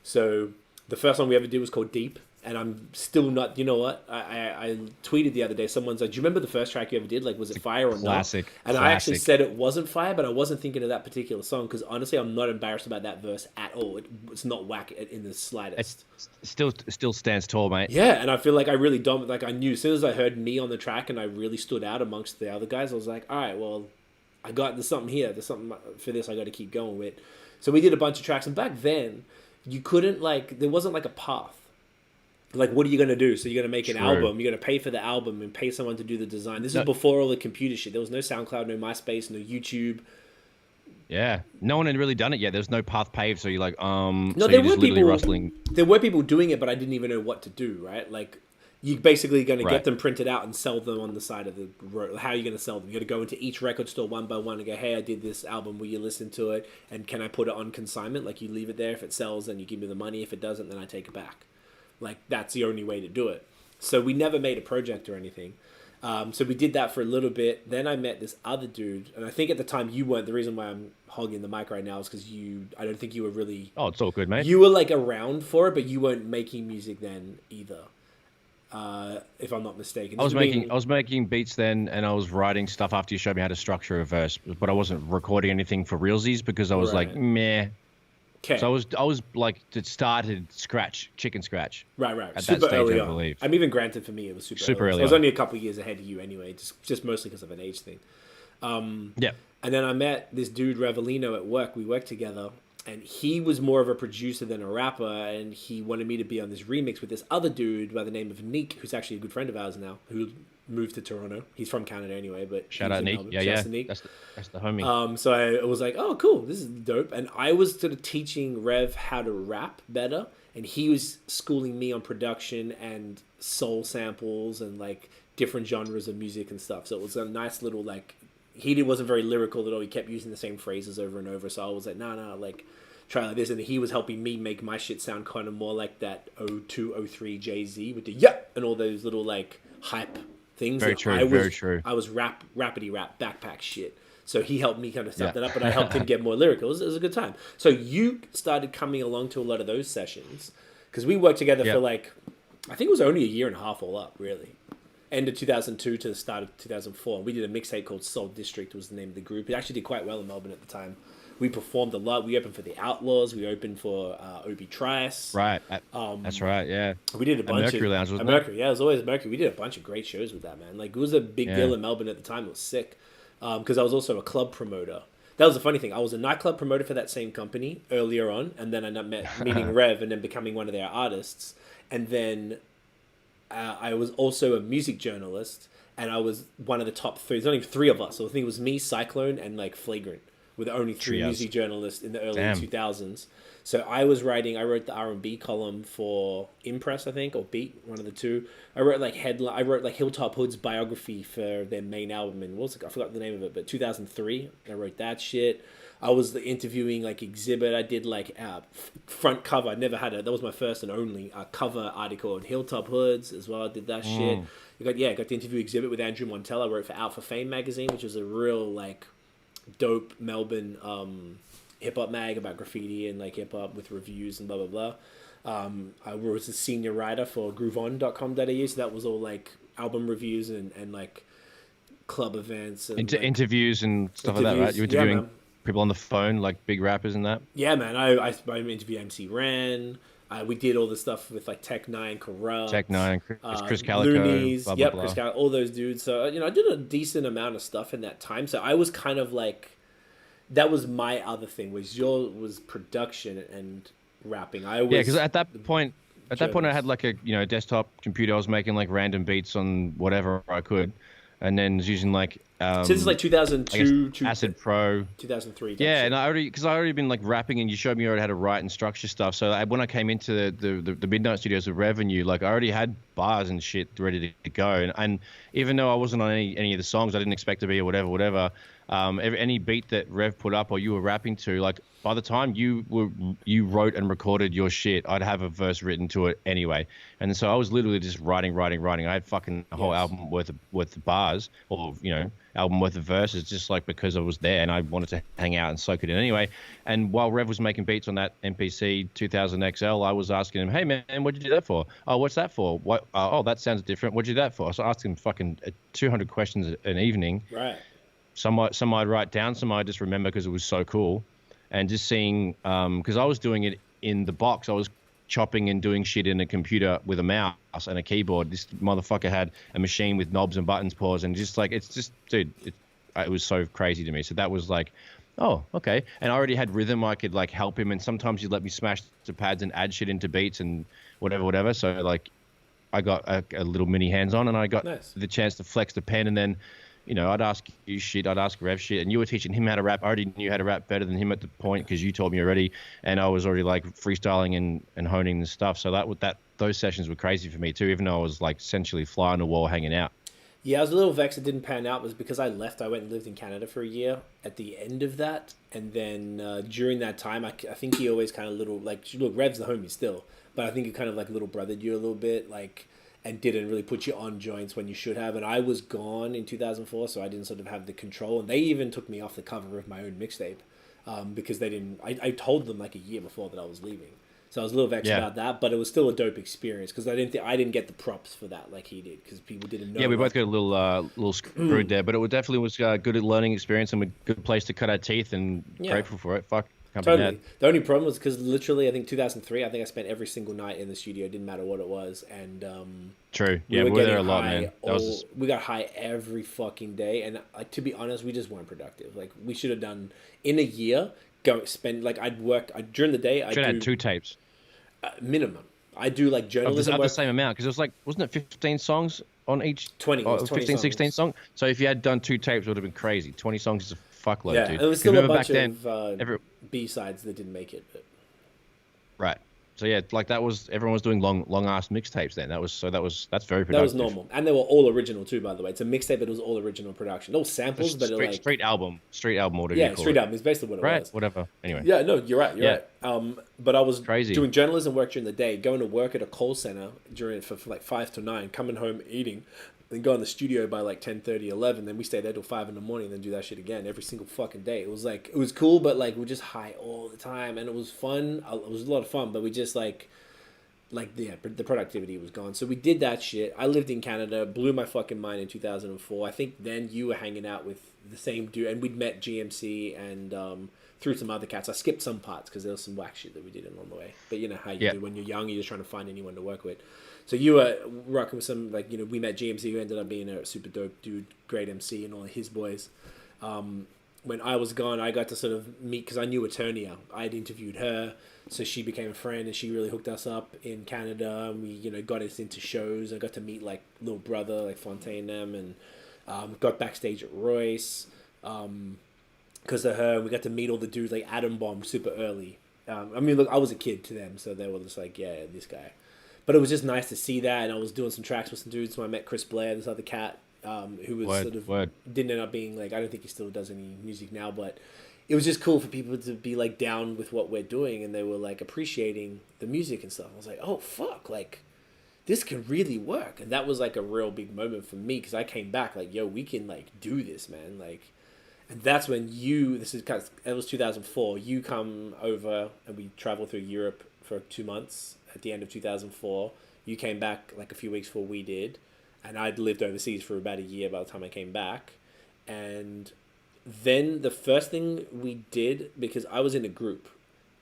Speaker 1: So the first one we ever did was called Deep. And I'm still not, you know what? I tweeted the other day, someone's like, do you remember the first track you ever did? Like, was it fire or not? And I actually said it wasn't fire, but I wasn't thinking of that particular song because honestly, I'm not embarrassed about that verse at all. It's not whack in the slightest.
Speaker 2: It still stands tall, mate.
Speaker 1: Yeah, and I feel like I really don't, like I knew as soon as I heard me on the track and I really stood out amongst the other guys, I was like, all right, well, there's something here. There's something for this I got to keep going with. So we did a bunch of tracks, and back then, you couldn't there wasn't like a path. Like, what are you going to do? So you're going to make an album. You're going to pay for the album and pay someone to do the design. This is before all the computer shit. There was no SoundCloud, no MySpace, no YouTube.
Speaker 2: Yeah. No one had really done it yet. There's no path paved. So you're like,
Speaker 1: No, so there were people rustling. There were people doing it, but I didn't even know what to do, right? Like, You're basically going to
Speaker 2: Right.
Speaker 1: get them printed out and sell them on the side of the road. How are you going to sell them? You're going to go into each record store one by one and go, hey, I did this album. Will you listen to it? And can I put it on consignment? Like, you leave it there. If it sells, then you give me the money. If it doesn't, then I take it back. Like, that's the only way to do it. So we never made a project or anything. So we did that for a little bit. Then I met this other dude. And I think at the time you weren't. The reason why I'm hogging the mic right now is because I don't think you were really...
Speaker 2: Oh, it's all good, mate.
Speaker 1: You were, like, around for it, but you weren't making music then either. If I'm not mistaken.
Speaker 2: I was making beats then, and I was writing stuff after you showed me how to structure a verse, but I wasn't recording anything for realsies because I was like, meh.
Speaker 1: Okay.
Speaker 2: So I was like, it started chicken scratch.
Speaker 1: Right.
Speaker 2: At
Speaker 1: Super
Speaker 2: that stage,
Speaker 1: early
Speaker 2: I
Speaker 1: on.
Speaker 2: believe.
Speaker 1: I mean, even granted for me, it was super early. So I was only a couple of years ahead of you anyway, just mostly because of an age thing.
Speaker 2: Yeah.
Speaker 1: And then I met this dude, Revelino, at work. We worked together. And he was more of a producer than a rapper, and he wanted me to be on this remix with this other dude by the name of Neek, who's actually a good friend of ours now, who moved to Toronto. He's from Canada anyway, but
Speaker 2: shout out Neek. Yeah. That's the homie.
Speaker 1: So I was like, oh, cool, this is dope. And I was sort of teaching Rev how to rap better, and he was schooling me on production and soul samples and like different genres of music and stuff. So it was a nice little like. He wasn't very lyrical at all. He kept using the same phrases over and over. So I was like, no, like, try like this. And he was helping me make my shit sound kind of more like that 02, 03 Jay-Z with the yep and all those little, like, hype things.
Speaker 2: Very true.
Speaker 1: I was rappity rap backpack shit. So he helped me kind of set that up, but I helped him get more lyrical. It was a good time. So you started coming along to a lot of those sessions because we worked together for, like, I think it was only a year and a half all up, really. End of 2002 to the start of 2004. We did a mixtape called Soul District was the name of the group. It actually did quite well in Melbourne at the time. We performed a lot. We opened for the Outlaws. We opened for Obi Trice.
Speaker 2: Right. That's right, yeah.
Speaker 1: We did a bunch
Speaker 2: Mercury
Speaker 1: of...
Speaker 2: Lounge, wasn't
Speaker 1: Mercury, yeah. It was always Mercury. We did a bunch of great shows with that, man. Like, it was a big deal in Melbourne at the time. It was sick. Because I was also a club promoter. That was the funny thing. I was a nightclub promoter for that same company earlier on. And then I met meeting Rev and then becoming one of their artists. And then I was also a music journalist. And I was one of the top three. There's only three of us. So I think it was me, Cyclone, and like Flagrant. Were the only three music journalists in the early 2000s. So I wrote the R&B column for Impress, I think, or Beat, one of the two. I wrote like Hilltop Hood's biography for their main album, and I forgot the name of it, but 2003. I wrote that shit. I was interviewing like Exhibit. I did like front cover. I never had that was my first and only cover article on Hilltop Hoods as well. I did that shit. I got to interview Exhibit with Andrew Montella. I wrote for Out for Fame magazine, which was a real like dope Melbourne hip hop mag about graffiti and like hip hop with reviews and blah blah blah. I was a senior writer for groovon.com.au, so that was all like album reviews and like club events and
Speaker 2: interviews and stuff like that, right? You were interviewing people on the phone, like big rappers and that.
Speaker 1: Yeah, man. I interviewed MC Ren. We did all the stuff with like Tech Nine, Corrupt,
Speaker 2: Chris Calico,
Speaker 1: Loonies,
Speaker 2: blah, blah, blah.
Speaker 1: Chris Calico, all those dudes. So I did a decent amount of stuff in that time. So I was kind of like, that was my other thing. Was production and rapping.
Speaker 2: Because at that point, I had like a desktop computer. I was making like random beats on whatever I could, and then was using like.
Speaker 1: So this is like 2002,
Speaker 2: Acid Pro,
Speaker 1: 2003.
Speaker 2: Yeah, and I already been like rapping, and you showed me already how to write and structure stuff. So when I came into the IllNote Studios with Revenue, like I already had bars and shit ready to go. And even though I wasn't on any of the songs, I didn't expect to be or whatever. Any beat that Rev put up or you were rapping to, like by the time you wrote and recorded your shit, I'd have a verse written to it anyway. And so I was literally just writing. I had fucking a whole album worth of bars, or album worth of verses, just like because I was there and I wanted to hang out and soak it in anyway. And while Rev was making beats on that MPC 2000 XL, I was asking him, "Hey man, what'd you do that for? Oh, what's that for? What? Oh, that sounds different. What'd you do that for?" So I asked him fucking 200 questions an evening.
Speaker 1: Right.
Speaker 2: Some I'd write down, some I just remember because it was so cool. And just seeing, because I was doing it in the box, I was chopping and doing shit in a computer with a mouse and a keyboard. This motherfucker had a machine with knobs and buttons, pause, and just like, it's just, dude, it was so crazy to me. So that was like, oh, okay. And I already had rhythm. I could like help him. And sometimes he'd let me smash the pads and add shit into beats and whatever. So like, I got a little mini hands on, and I got the chance to flex the pen. And then, I'd ask you shit, I'd ask Rev shit, and you were teaching him how to rap. I already knew how to rap better than him at the point because you told me already, and I was already like freestyling and honing the stuff. So those sessions were crazy for me too, even though I was like essentially fly on the wall hanging out.
Speaker 1: Yeah, I was a little vexed it didn't pan out. Was because I left. I went and lived in Canada for a year at the end of that. And then during that time, I think he always kind of little, like, look, Rev's the homie still. But I think he kind of like little brothered you a little bit, like, and didn't really put you on joints when you should have. And I was gone in 2004, so I didn't sort of have the control. And they even took me off the cover of my own mixtape because they didn't, I told them like a year before that I was leaving. So I was a little vexed about that, but it was still a dope experience because I didn't get the props for that like he did because people didn't know.
Speaker 2: Yeah, we both got a little screwed there, but it definitely was a good learning experience and a good place to cut our teeth and grateful for it. Fuck.
Speaker 1: Totally. The only problem was because literally, I think 2003, I think I spent every single night in the studio. It didn't matter what it was, and
Speaker 2: true. Yeah, we were there a lot, man.
Speaker 1: We got high every fucking day, and like to be honest, we just weren't productive. Like we should have done in a year. I'd work during the day.
Speaker 2: Should have had 2 tapes.
Speaker 1: Minimum. I do like journalism.
Speaker 2: Of the same amount because it was like, wasn't it 15 songs on each?
Speaker 1: 20.
Speaker 2: 15, 16 songs. So if you had done 2 tapes, it would have been crazy. 20 songs is a fuckload, dude.
Speaker 1: It was still a bunch of B-sides that didn't make it. But...
Speaker 2: Right. So yeah, like everyone was doing long ass mixtapes then. That's very productive.
Speaker 1: That was normal, and they were all original too. By the way, it's a mixtape, but it was all original production. All samples, but
Speaker 2: street album. Whatever.
Speaker 1: Yeah, street album is basically what it was.
Speaker 2: Whatever. Anyway.
Speaker 1: Yeah, no, you're right. You're right. But I was
Speaker 2: crazy
Speaker 1: doing journalism work during the day, going to work at a call center for like 5 to 9, coming home eating, then go in the studio by like 10:30, 11. Then we stay there till 5 in the morning, then do that shit again every single fucking day. It was cool, but like we're just high all the time, and it was fun. It was a lot of fun, but we just the productivity was gone. So we did that shit. I lived in Canada, blew my fucking mind in 2004. I think then you were hanging out with the same dude, and we'd met GMC and through some other cats. I skipped some parts because there was some whack shit that we did along the way. But you know how you do when you're young, you're just trying to find anyone to work with. So you were rocking with some, like, you know, we met GMC, who ended up being a super dope dude, great MC, and all of his boys. When I was gone, I got to sort of meet, because I knew Eternia. I'd interviewed her, so she became a friend, and she really hooked us up in Canada. And we, you know, got us into shows. I got to meet, like, little brother, like Fontaine them, and got backstage at Royce. Because of her, we got to meet all the dudes, like Atom Bomb, super early. I mean, look, I was a kid to them, so they were just like, yeah, this guy. But it was just nice to see that, and I was doing some tracks with some dudes. So I met Chris Blair, this other cat, who was didn't end up being like, I don't think he still does any music now, but it was just cool for people to be like down with what we're doing, and they were like appreciating the music and stuff. I was like, oh fuck, like this can really work, and that was like a real big moment for me because I came back like, yo, we can like do this, man, like. And that's when it was 2004. You come over and we traveled through Europe for 2 months at the end of 2004. You came back like a few weeks before we did. And I'd lived overseas for about a year by the time I came back. And then the first thing we did, because I was in a group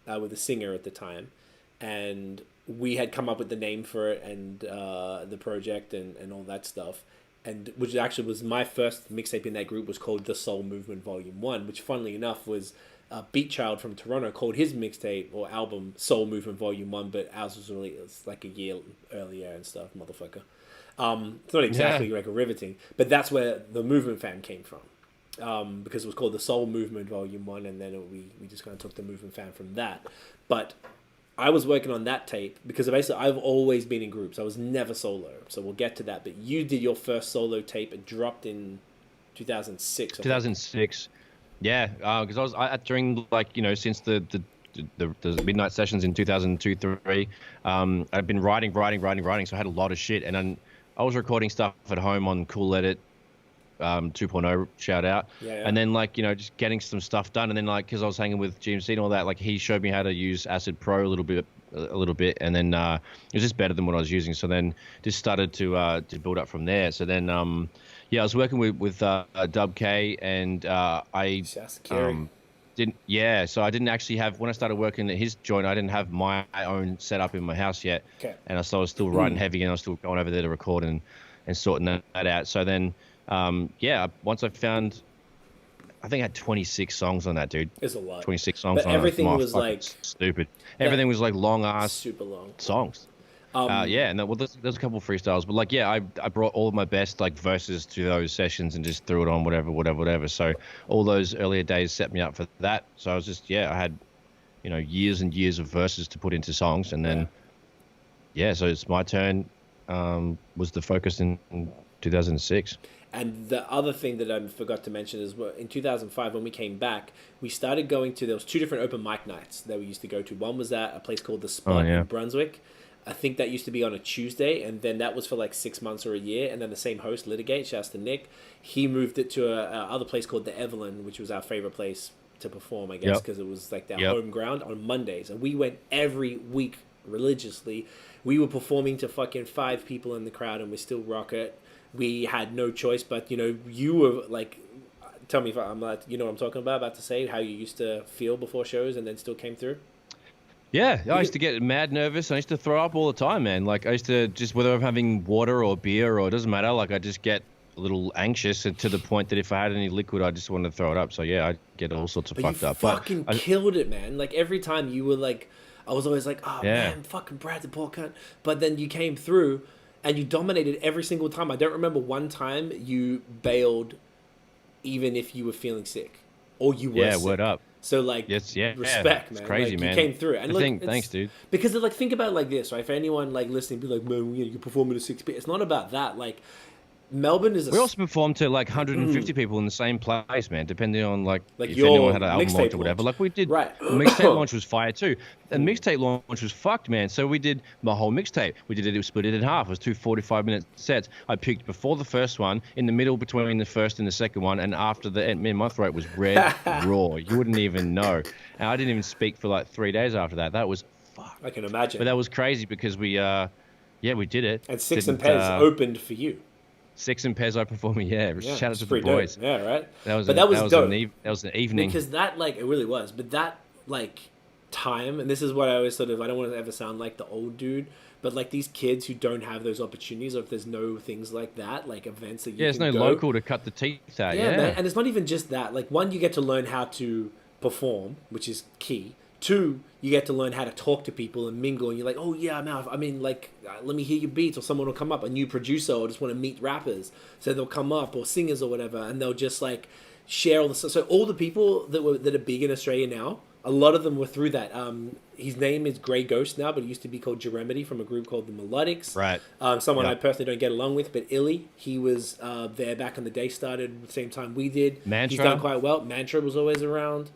Speaker 1: with a singer at the time, and we had come up with the name for it and the project and all that stuff. And which actually was my first mixtape in that group, was called The Soul Movement Volume 1, which funnily enough was Beat Child from Toronto called his mixtape or album Soul Movement Volume 1, but ours was released like a year earlier and stuff, motherfucker. It's not exactly like a riveting, but that's where the movement fam came from, because it was called The Soul Movement Volume 1, and then we just kind of took the movement fam from that. But I was working on that tape because basically I've always been in groups. I was never solo, so we'll get to that. But you did your first solo tape. It dropped in 2006.
Speaker 2: 2006, yeah. Because I was during, like, you know, since the midnight sessions in 2002, 3. I've been writing. So I had a lot of shit, and then I was recording stuff at home on Cool Edit. 2.0 shout out. And then, like, you know, just getting some stuff done, and then, like, because I was hanging with GMC and all that, like, he showed me how to use Acid Pro a little bit, and then it was just better than what I was using. So then just started to build up from there. So then I was working with Dub K, and I didn't. Yeah, so I didn't actually have, when I started working at his joint, I didn't have my own setup in my house yet.
Speaker 1: Okay.
Speaker 2: And I was still writing heavy, and I was still going over there to record and sorting that out. So then. Once I found, I think I had 26 songs on that, dude.
Speaker 1: It's a lot.
Speaker 2: 26 songs
Speaker 1: but
Speaker 2: on
Speaker 1: everything
Speaker 2: it.
Speaker 1: was like
Speaker 2: stupid. Everything was like long ass,
Speaker 1: super long
Speaker 2: songs. And there's a couple of freestyles, but like, I brought all of my best like verses to those sessions and just threw it on whatever. So all those earlier days set me up for that. So I was just, I had, you know, years and years of verses to put into songs, and then yeah, so it's my turn. Was the focus in 2006.
Speaker 1: And the other thing that I forgot to mention is in 2005 when we came back, we started going to, there was two different open mic nights that we used to go to. One was at a place called The Spot in Brunswick. I think that used to be on a Tuesday, and then that was for like 6 months or a year. And then the same host, Litigate, shouts to Nick, he moved it to a other place called the Evelyn, which was our favorite place to perform, I guess, because it was like their home ground on Mondays. And we went every week religiously. We were performing to fucking 5 people in the crowd, and we still rock it. We had no choice, but you were like, tell me if I'm like, you know what I'm talking about to say how you used to feel before shows and then still came through.
Speaker 2: Yeah, I used to get mad nervous. I used to throw up all the time, man. Like I used to just, whether I'm having water or beer or it doesn't matter, like I just get a little anxious and to the point that if I had any liquid, I just wanted to throw it up. So yeah, I get all sorts of fucked up.
Speaker 1: Fucking killed it, man. Like every time you were like, I was always like, oh man, fucking Brad's a poor cunt. But then you came through. And you dominated every single time. I don't remember one time you bailed, even if you were feeling sick, or you were sick.
Speaker 2: Word up.
Speaker 1: So like, respect, man.
Speaker 2: It's crazy,
Speaker 1: like,
Speaker 2: man.
Speaker 1: You came through, and look,
Speaker 2: thanks, dude.
Speaker 1: Because like, think about it like this, right? For anyone like listening, be like, man, you perform at a 6 p. It's not about that. Like, Melbourne is.
Speaker 2: We also performed to like 150 people in the same place, man. Depending on like if
Speaker 1: your
Speaker 2: anyone had an album launch or whatever. Like we did.
Speaker 1: Right.
Speaker 2: The mixtape launch was fire too. And mixtape launch was fucked, man. So we did my whole mixtape. We did it. We split it in half. It was 2 45-minute sets. I picked before the first one, in the middle between the first and the second one, and after the end. Man, my throat was red raw. You wouldn't even know. And I didn't even speak for like 3 days after that. That was fucked.
Speaker 1: I can imagine.
Speaker 2: But that was crazy because we did it.
Speaker 1: And Six and Pez opened for you.
Speaker 2: Six and Pez performing, shout out to the boys.
Speaker 1: Dope. Yeah, right.
Speaker 2: That was
Speaker 1: dope.
Speaker 2: That was an evening
Speaker 1: because that like it really was. But that like time, and this is what I always I don't want to ever sound like the old dude, but like these kids who don't have those opportunities, or if there's no things like that, like events that you
Speaker 2: there's no local to cut the teeth out. Yeah,
Speaker 1: man. And it's not even just that. Like one, you get to learn how to perform, which is key. 2, you get to learn how to talk to people and mingle, and you're like, oh yeah, man, I mean, like, let me hear your beats, or someone will come up, a new producer, or just want to meet rappers, so they'll come up, or singers or whatever, and they'll just like share all the stuff. So all the people that are big in Australia now, a lot of them were through that. His name is Grey Ghost now, but it used to be called Jeremedy from a group called the Melodics.
Speaker 2: Right.
Speaker 1: Someone I personally don't get along with, but Illy, he was there back in the day, started at the same time we did.
Speaker 2: Mantra.
Speaker 1: He's done quite well. Mantra was always around.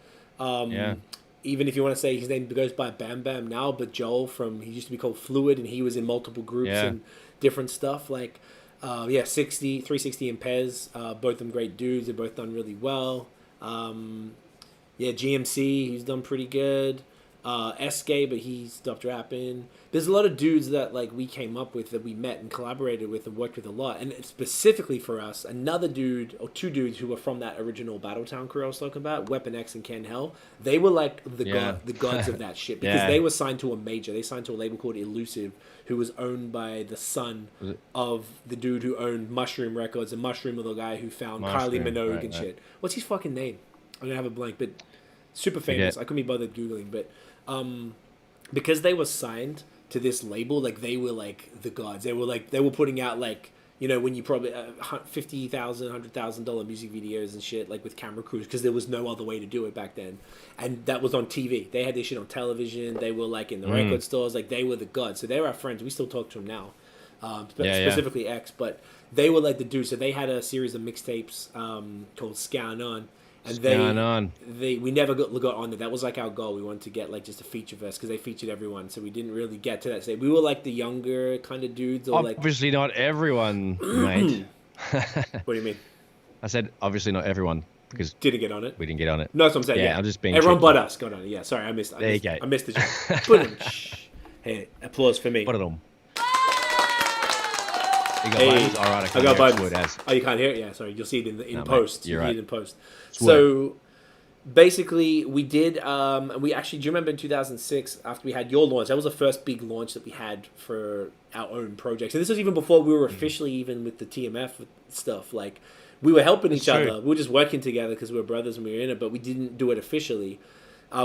Speaker 1: Even if you want to say his name goes by Bam Bam now, but Joel he used to be called Fluid, and he was in multiple groups and different stuff. Like, 360 and Pez, both of them great dudes. They've both done really well. GMC, he's done pretty good. SK, but he stopped rapping. There's a lot of dudes that like we came up with that we met and collaborated with and worked with a lot. And specifically for us, another dude or 2 dudes who were from that original Battletown crew I was talking about, Weapon X and Ken Hell, they were like the gods of that shit because they were signed to a major. They signed to a label called Elusive, who was owned by the son of the dude who owned Mushroom Records, and Mushroom was the guy who found Kylie Minogue and shit. What's his fucking name? I'm gonna have a blank, but super famous. I couldn't be bothered googling, but because they were signed to this label, like they were like the gods. They were putting out like, when you probably $50,000, $100,000 music videos and shit, like with camera crews, because there was no other way to do it back then. And that was on TV. They had this shit on television. They were like in the record stores. Like they were the gods. So they were our friends. We still talk to them now, specifically X. But they were like the dudes. So they had a series of mixtapes called Scan On. And we never got on there. That was like our goal. We wanted to get like just a feature verse because they featured everyone. So we didn't really get to that stage. We were like the younger kind of dudes. Or
Speaker 2: obviously not everyone, mate.
Speaker 1: What do you mean?
Speaker 2: I said obviously not everyone because
Speaker 1: didn't get on it.
Speaker 2: We didn't get on it.
Speaker 1: No, that's what I'm saying. Yeah,
Speaker 2: I'm just being
Speaker 1: everyone
Speaker 2: tricky.
Speaker 1: but us got on it. Yeah, sorry, I missed the joke. Boom. Hey, applause for me.
Speaker 2: Put it on. You got buttons? All right,
Speaker 1: I got buttons. Oh, you can't hear it? Yeah, sorry. You'll see it in post.
Speaker 2: You're right.
Speaker 1: See it in post. So basically, we did. We actually, do you remember in 2006 after we had your launch? That was the first big launch that we had for our own projects. And this was even before we were officially even with the TMF stuff. Like we were helping each other. We were just working together because we were brothers and we were in it, but we didn't do it officially.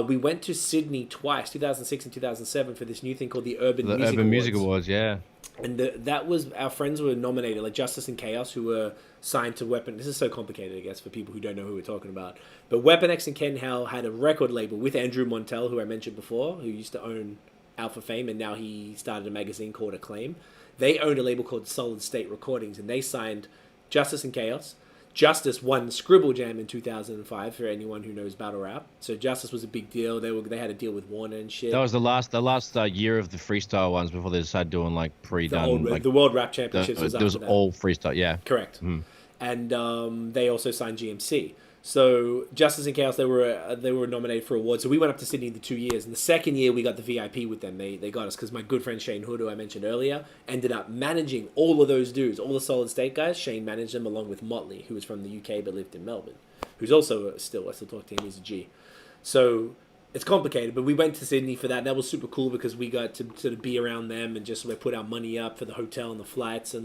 Speaker 1: We went to Sydney twice, 2006 and 2007, for this new thing called the Urban Music Awards.
Speaker 2: Yeah.
Speaker 1: And that was, our friends were nominated, like Justice and Chaos, who were signed to Weapon. This is so complicated, I guess, for people who don't know who we're talking about. But Weapon X and Ken Hell had a record label with Andrew Montel, who I mentioned before, who used to own Alpha fame, and now he started a magazine called Acclaim. They owned a label called Solid State Recordings, and they signed Justice and Chaos. Justice won Scribble Jam in 2005 for anyone who knows battle rap. So Justice was a big deal. They had a deal with Warner and shit.
Speaker 2: That was the last year of the freestyle ones before they decided doing like
Speaker 1: the World Rap Championships.
Speaker 2: It was all freestyle, yeah.
Speaker 1: Correct. And they also signed GMC. So Justice and Chaos, they were nominated for awards. So we went up to Sydney the 2 years. And the second year, we got the VIP with them. They got us because my good friend Shane Hood, who I mentioned earlier, ended up managing all of those dudes, all the Solid State guys. Shane managed them along with Motley, who was from the UK but lived in Melbourne, who's also I still talk to him. He's a G. So it's complicated, but we went to Sydney for that. And that was super cool because we got to sort of be around them and just put our money up for the hotel and the flights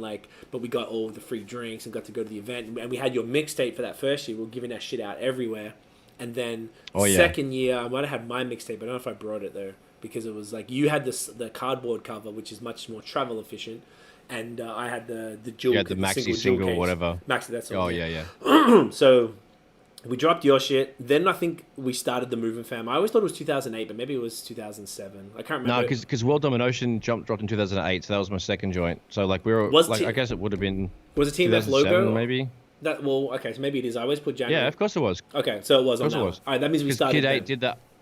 Speaker 1: but we got all the free drinks and got to go to the event. And we had your mixtape for that first year. We were giving that shit out everywhere. And then second year, I might have had my mixtape. I don't know if I brought it though because it was like you had the cardboard cover, which is much more travel efficient. And I had the jewel.
Speaker 2: Yeah, the maxi single whatever.
Speaker 1: Maxi, that's all.
Speaker 2: Oh, yeah.
Speaker 1: So we dropped your shit. Then I think we started the Movement Fam. I always thought it was 2008, but maybe it was 2007. I can't remember.
Speaker 2: No, because World Domination dropped in 2008, so that was my second joint. So like I guess it would have been.
Speaker 1: Was it TMF logo?
Speaker 2: Maybe.
Speaker 1: Okay, so maybe it is. I always put January.
Speaker 2: Yeah, of course it was.
Speaker 1: Okay, so it was. Of course
Speaker 2: it was.
Speaker 1: All right, that means we started.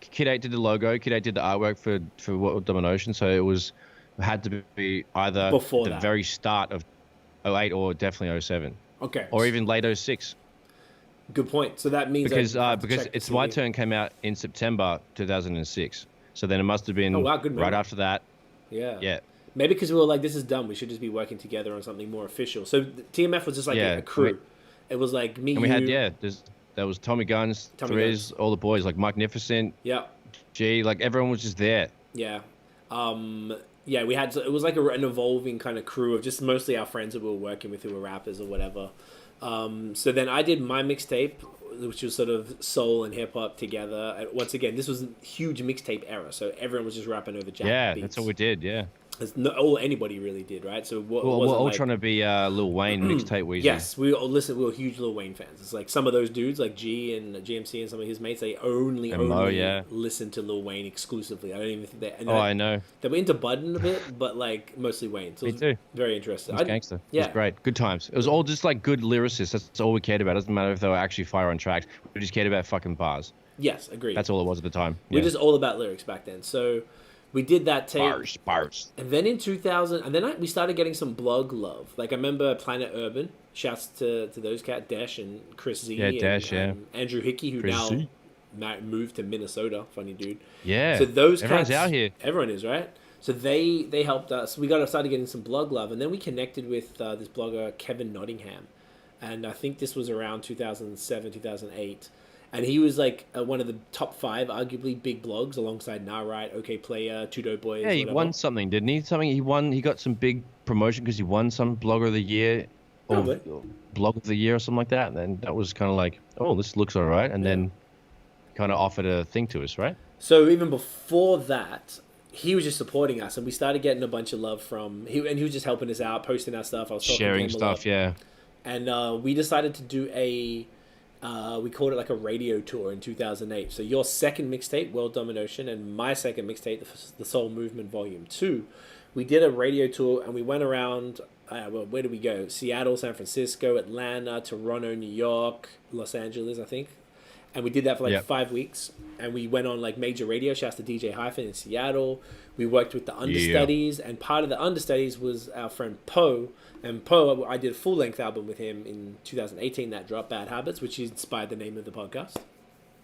Speaker 2: Kid 8 did the logo. Kid 8 did the artwork for World Domination. So it had to be either
Speaker 1: before
Speaker 2: the very start of 08 or definitely 07.
Speaker 1: Okay.
Speaker 2: Or even late 06.
Speaker 1: Good point. So that means
Speaker 2: because It's My Turn came out in September 2006. So then it must have been right after that.
Speaker 1: Yeah.
Speaker 2: Yeah.
Speaker 1: Maybe because we were like, this is dumb. We should just be working together on something more official. So TMF was just like a crew. It was like me,
Speaker 2: and we had there was Tommy Guns, Thriz, all the boys like Magnificent.
Speaker 1: Yeah.
Speaker 2: G, like everyone was just there.
Speaker 1: Yeah. We had it was like an evolving kind of crew of just mostly our friends that we were working with who were rappers or whatever. So then I did my mixtape, which was sort of soul and hip hop together. And once again, this was a huge mixtape era, so everyone was just rapping over Jack beats.
Speaker 2: That's all we did. Yeah.
Speaker 1: That's not all anybody really did, right? So
Speaker 2: we're all trying to be Lil Wayne mixtape Weezy.
Speaker 1: Yes, we were huge Lil Wayne fans. It's like some of those dudes, like G and GMC and some of his mates, they only listen to Lil Wayne exclusively. I don't even think they.
Speaker 2: I know.
Speaker 1: They were into Budden a bit, but like mostly Wayne. So
Speaker 2: Me too.
Speaker 1: Very interesting.
Speaker 2: It was gangster. Yeah, it was great. Good times. It was all just like good lyricists. That's all we cared about. It doesn't matter if they were actually fire on tracks. We just cared about fucking bars.
Speaker 1: Yes, agreed.
Speaker 2: That's all it was at the time.
Speaker 1: We're just all about lyrics back then. So. We did that tape.
Speaker 2: Bars.
Speaker 1: And then in 2000, and then we started getting some blog love. Like I remember Planet Urban. Shouts to those cats, Dash and Chris Z.
Speaker 2: Yeah, Dash,
Speaker 1: Andrew Hickey, who now moved to Minnesota. Funny dude.
Speaker 2: Yeah.
Speaker 1: So those
Speaker 2: everyone's
Speaker 1: cats,
Speaker 2: out here.
Speaker 1: Everyone is, right? So they helped us. We started getting some blog love. And then we connected with this blogger, Kevin Nottingham. And I think this was around 2007, 2008. And he was like one of the top 5, arguably, big blogs alongside Nah Right, OK Player, Two Dope Boys.
Speaker 2: Yeah, he won something, didn't he? He got some big promotion because he won some Blogger of the Year or Blog of the Year or something like that. And then that was kind of like, oh, this looks all right. And then kind of offered a thing to us, right?
Speaker 1: So even before that, he was just supporting us. And we started getting a bunch of love from... He was just helping us out, posting our stuff. I was
Speaker 2: sharing stuff, yeah.
Speaker 1: And we decided to do we called it like a radio tour in 2008. So your second mixtape, World Domination, and my second mixtape, The Soul Movement Volume 2, we did a radio tour and we went around, where did we go? Seattle, San Francisco, Atlanta, Toronto, New York, Los Angeles, I think. And we did that for 5 weeks. And we went on like major radio shows to DJ Hyphen in Seattle. We worked with the understudies. And part of the understudies was our friend Poe. And Poe, I did a full-length album with him in 2018 that dropped, Bad Habits, which inspired the name of the podcast.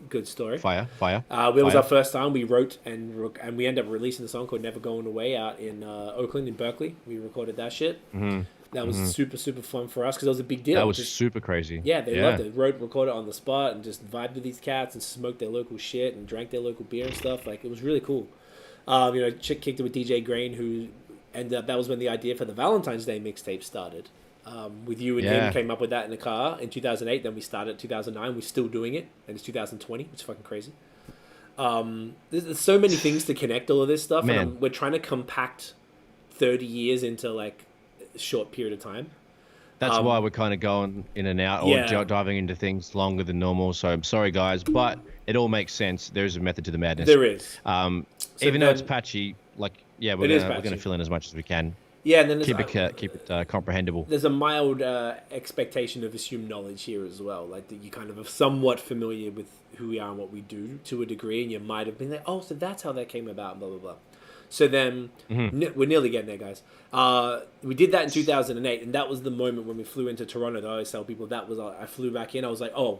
Speaker 1: Good story.
Speaker 2: Fire.
Speaker 1: It was our first time. We wrote and we ended up releasing a song called Never Going Away out in Oakland, in Berkeley. We recorded that shit. Mm-hmm. That was super, super fun for us because it was a big deal.
Speaker 2: That was super crazy.
Speaker 1: Yeah, they loved it. Recorded on the spot and just vibed with these cats and smoked their local shit and drank their local beer and stuff. Like, it was really cool. Chick kicked it with DJ Grain, who ended up, that was when the idea for the Valentine's Day mixtape started. With you and him came up with that in the car in 2008. Then we started 2009. We're still doing it, and it's 2020. It's fucking crazy. There's so many things to connect all of this stuff, and we're trying to compact 30 years into like a short period of time.
Speaker 2: That's why we're kind of going in and out or diving into things longer than normal. So I'm sorry, guys, but it all makes sense. There's a method to the madness.
Speaker 1: There is.
Speaker 2: Even though it's patchy, like, yeah, we're gonna fill in as much as we can.
Speaker 1: Yeah, and then
Speaker 2: keep it comprehensible.
Speaker 1: There's a mild expectation of assumed knowledge here as well, like that you kind of are somewhat familiar with who we are and what we do to a degree, and you might have been like, oh, so that's how that came about, blah blah blah. So then we're nearly getting there, guys. We did that in 2008, and that was the moment when we flew into Toronto. I always tell people that was I flew back in. I was like, oh,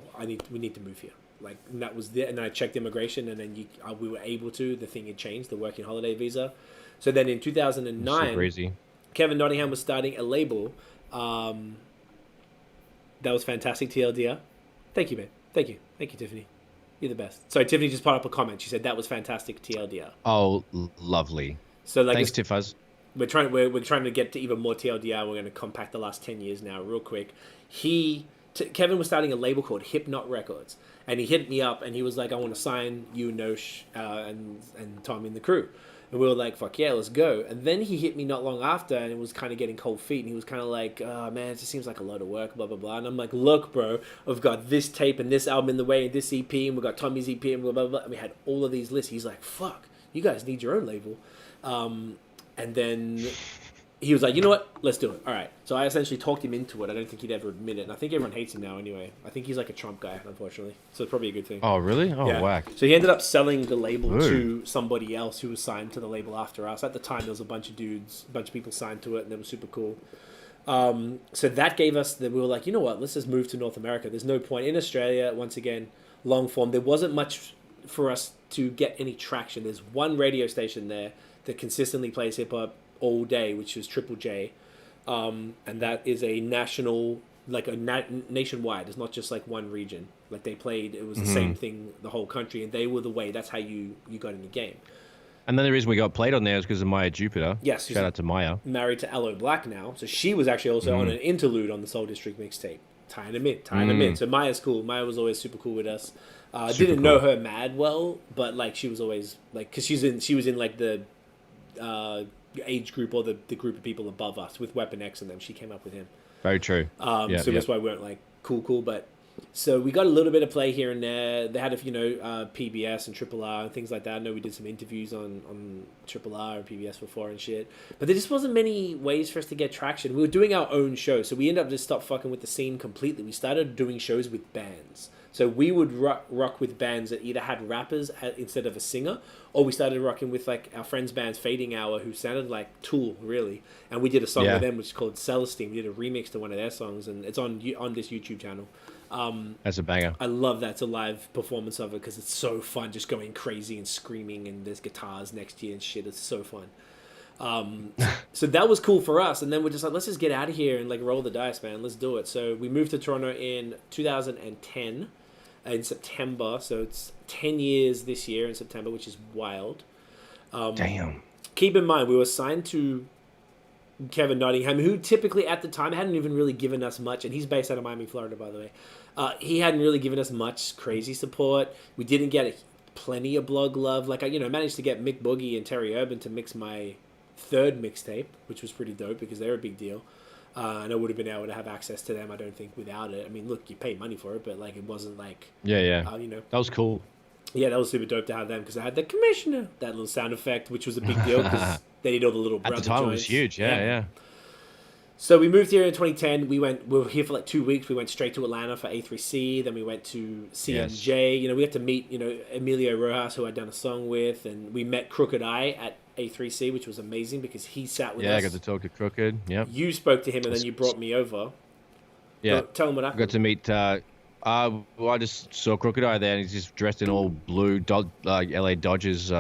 Speaker 1: we need to move here. Like, and that was it. And I checked immigration, and then we were able to. The thing had changed, the working holiday visa. So then in 2009,
Speaker 2: so crazy.
Speaker 1: Kevin Nottingham was starting a label. That was fantastic, TLDR. Thank you, man. Thank you, Tiffany. You're the best. Sorry, Tiffany just put up a comment. She said that was fantastic, TLDR.
Speaker 2: Oh, lovely.
Speaker 1: So like,
Speaker 2: thanks, Tiffaz.
Speaker 1: We're trying to get to even more TLDR. We're going to compact the last 10 years now, real quick. Kevin was starting a label called Hypnot Records, and he hit me up and he was like, "I want to sign you, Nosh, and Tommy and the crew." And we were like, fuck yeah, let's go. And then he hit me not long after, and it was kind of getting cold feet. And he was kind of like, oh, man, it just seems like a lot of work, blah, blah, blah. And I'm like, look, bro, I've got this tape and this album in the way, and this EP, and we've got Tommy's EP, and blah, blah, blah. And we had all of these lists. He's like, fuck, you guys need your own label. And then he was like, you know what? Let's do it. All right. So I essentially talked him into it. I don't think he'd ever admit it. And I think everyone hates him now anyway. I think he's like a Trump guy, unfortunately. So it's probably a good thing.
Speaker 2: Oh, really? Oh, yeah. Whack.
Speaker 1: So he ended up selling the label to somebody else who was signed to the label after us. At the time, there was a bunch of people signed to it, and they were super cool. So that gave us, we were like, you know what? Let's just move to North America. There's no point. In Australia, once again, long form, there wasn't much for us to get any traction. There's one radio station there that consistently plays hip-hop all day, which is Triple J. And that is a national, like nationwide. It's not just like one region. Like they played, it was the same thing the whole country, and they were the way. That's how you got in the game.
Speaker 2: And then the reason we got played on there is because of Maya Jupiter.
Speaker 1: Yes,
Speaker 2: shout out to Maya.
Speaker 1: Married to Aloe Black now, so she was actually also on an interlude on the Soul District mixtape. Tying them in. So Maya's cool. Maya was always super cool with us. Didn't know her mad well, but like she was always like, because she was in like the age group or the group of people above us with Weapon X and them. She came up with him.
Speaker 2: Very true.
Speaker 1: So that's why we weren't like cool, but so we got a little bit of play here and there. They had PBS and Triple R and things like that. I know we did some interviews on Triple R and PBS before and shit, but there just wasn't many ways for us to get traction. We were doing our own show, so we ended up just stopped fucking with the scene completely. We started doing shows with bands. So we would rock with bands that either had rappers instead of a singer, or we started rocking with like our friends' band's Fading Hour, who sounded like Tool, really. And we did a song with them, which is called Celestine. We did a remix to one of their songs, and it's on this YouTube channel.
Speaker 2: That's a banger.
Speaker 1: I love that. It's a live performance of it because it's so fun, just going crazy and screaming, and there's guitars next to you and shit. It's so fun. So that was cool for us, and then we're just like, let's just get out of here and like roll the dice, man. Let's do it. So we moved to Toronto in 2010 in September. So it's 10 years this year in September, which is wild.
Speaker 2: Damn.
Speaker 1: Keep in mind, we were signed to Kevin Nottingham, who typically at the time hadn't even really given us much, and he's based out of Miami, Florida, by the way. He hadn't really given us much crazy support. We didn't get plenty of blog love. Like, I managed to get Mick Boogie and Terry Urban to mix my third mixtape, which was pretty dope because they're a big deal. And I would have been able to have access to them, I don't think, without it. I mean, look, you pay money for it, but like it wasn't like...
Speaker 2: Yeah. That was cool.
Speaker 1: Yeah, that was super dope to have them because I had the commissioner, that little sound effect, which was a big deal because they did all the little brother
Speaker 2: At the time,
Speaker 1: joints.
Speaker 2: it was huge, yeah.
Speaker 1: So we moved here in 2010. We were here for like 2 weeks. We went straight to Atlanta for A3C. Then we went to Cee and J. We had to meet, Emilio Rojas, who I'd done a song with, and we met Crooked Eye at A3C, which was amazing because he sat with us.
Speaker 2: Yeah, I got to talk to Crooked. Yep.
Speaker 1: You spoke to him, and then you brought me over.
Speaker 2: Yeah.
Speaker 1: Tell him what happened.
Speaker 2: I got to meet. I just saw Crooked Eye there, and he's just dressed in all blue LA Dodgers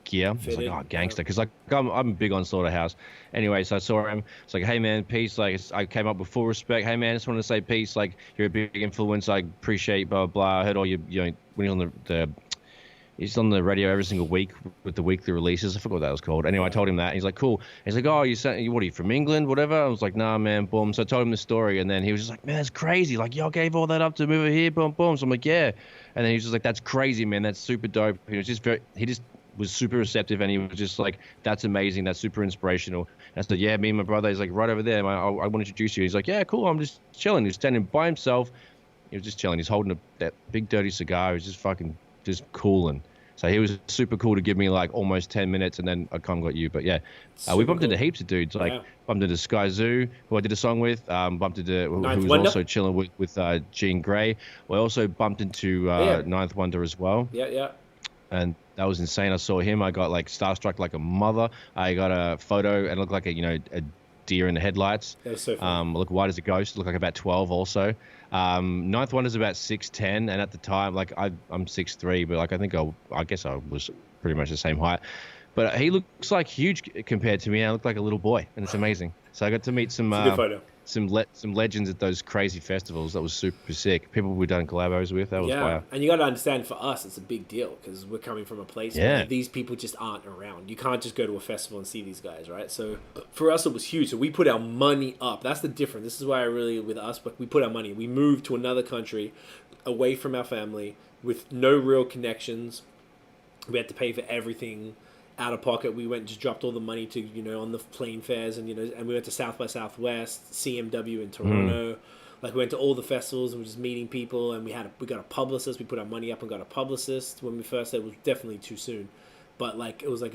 Speaker 2: gear. I was like, oh, gangster, because like I'm big on Slaughterhouse. Anyway, so I saw him. It's like, hey man, peace. Like I came up with full respect. Hey man, I just wanted to say peace. Like you're a big influence. I appreciate blah blah. I heard all your when he's on he's on the radio every single week with the weekly releases. I forgot what that was called. Anyway, I told him that. He's like, cool. He's like, oh, what are you from England? Whatever. I was like, nah, man, boom. So I told him the story, and then he was just like, man, that's crazy. Like, y'all gave all that up to move over here, boom, boom. So I'm like, yeah. And then he was just like, that's crazy, man. That's super dope. He just was super receptive, and he was just like, that's amazing. That's super inspirational. And I said, yeah, me and my brother. He's like, right over there. I want to introduce you. He's like, yeah, cool. I'm just chilling. He's standing by himself. He was just chilling. He's holding that big dirty cigar. He was just fucking just cooling. So he was super cool to give me like almost 10 minutes, and then I come got you. But yeah, we
Speaker 1: Super
Speaker 2: bumped
Speaker 1: cool.
Speaker 2: into heaps of dudes. Like bumped into Sky Zoo, who I did a song with. Bumped into who was
Speaker 1: Wonder.
Speaker 2: also chilling with Jean Grey. We also bumped into Ninth Wonder as well.
Speaker 1: Yeah.
Speaker 2: And that was insane. I saw him. I got like starstruck like a mother. I got a photo and it looked like a deer in the headlights.
Speaker 1: That was so fun.
Speaker 2: Look white as a ghost. Looked like about 12 also. Ninth Wonder's about 6'10", and at the time, like I'm 6'3", but like I guess I was pretty much the same height. But he looks like huge compared to me. And I look like a little boy, and it's amazing. So I got to meet some some legends at those crazy festivals. That was super sick. People we've done collabos with. That was fire.
Speaker 1: And you got to understand, for us, it's a big deal because we're coming from a place where these people just aren't around. You can't just go to a festival and see these guys, right? So for us, it was huge. So we put our money up. That's the difference. This is why I really, with us, but we put our money. We moved to another country, away from our family, with no real connections. We had to pay for everything out of pocket. We went and just dropped all the money to, on the plane fares, and and we went to South by Southwest, CMW in Toronto. Like we went to all the festivals and we're just meeting people, and we got a publicist. We put our money up and got a publicist. When we first said it was definitely too soon, but like it was like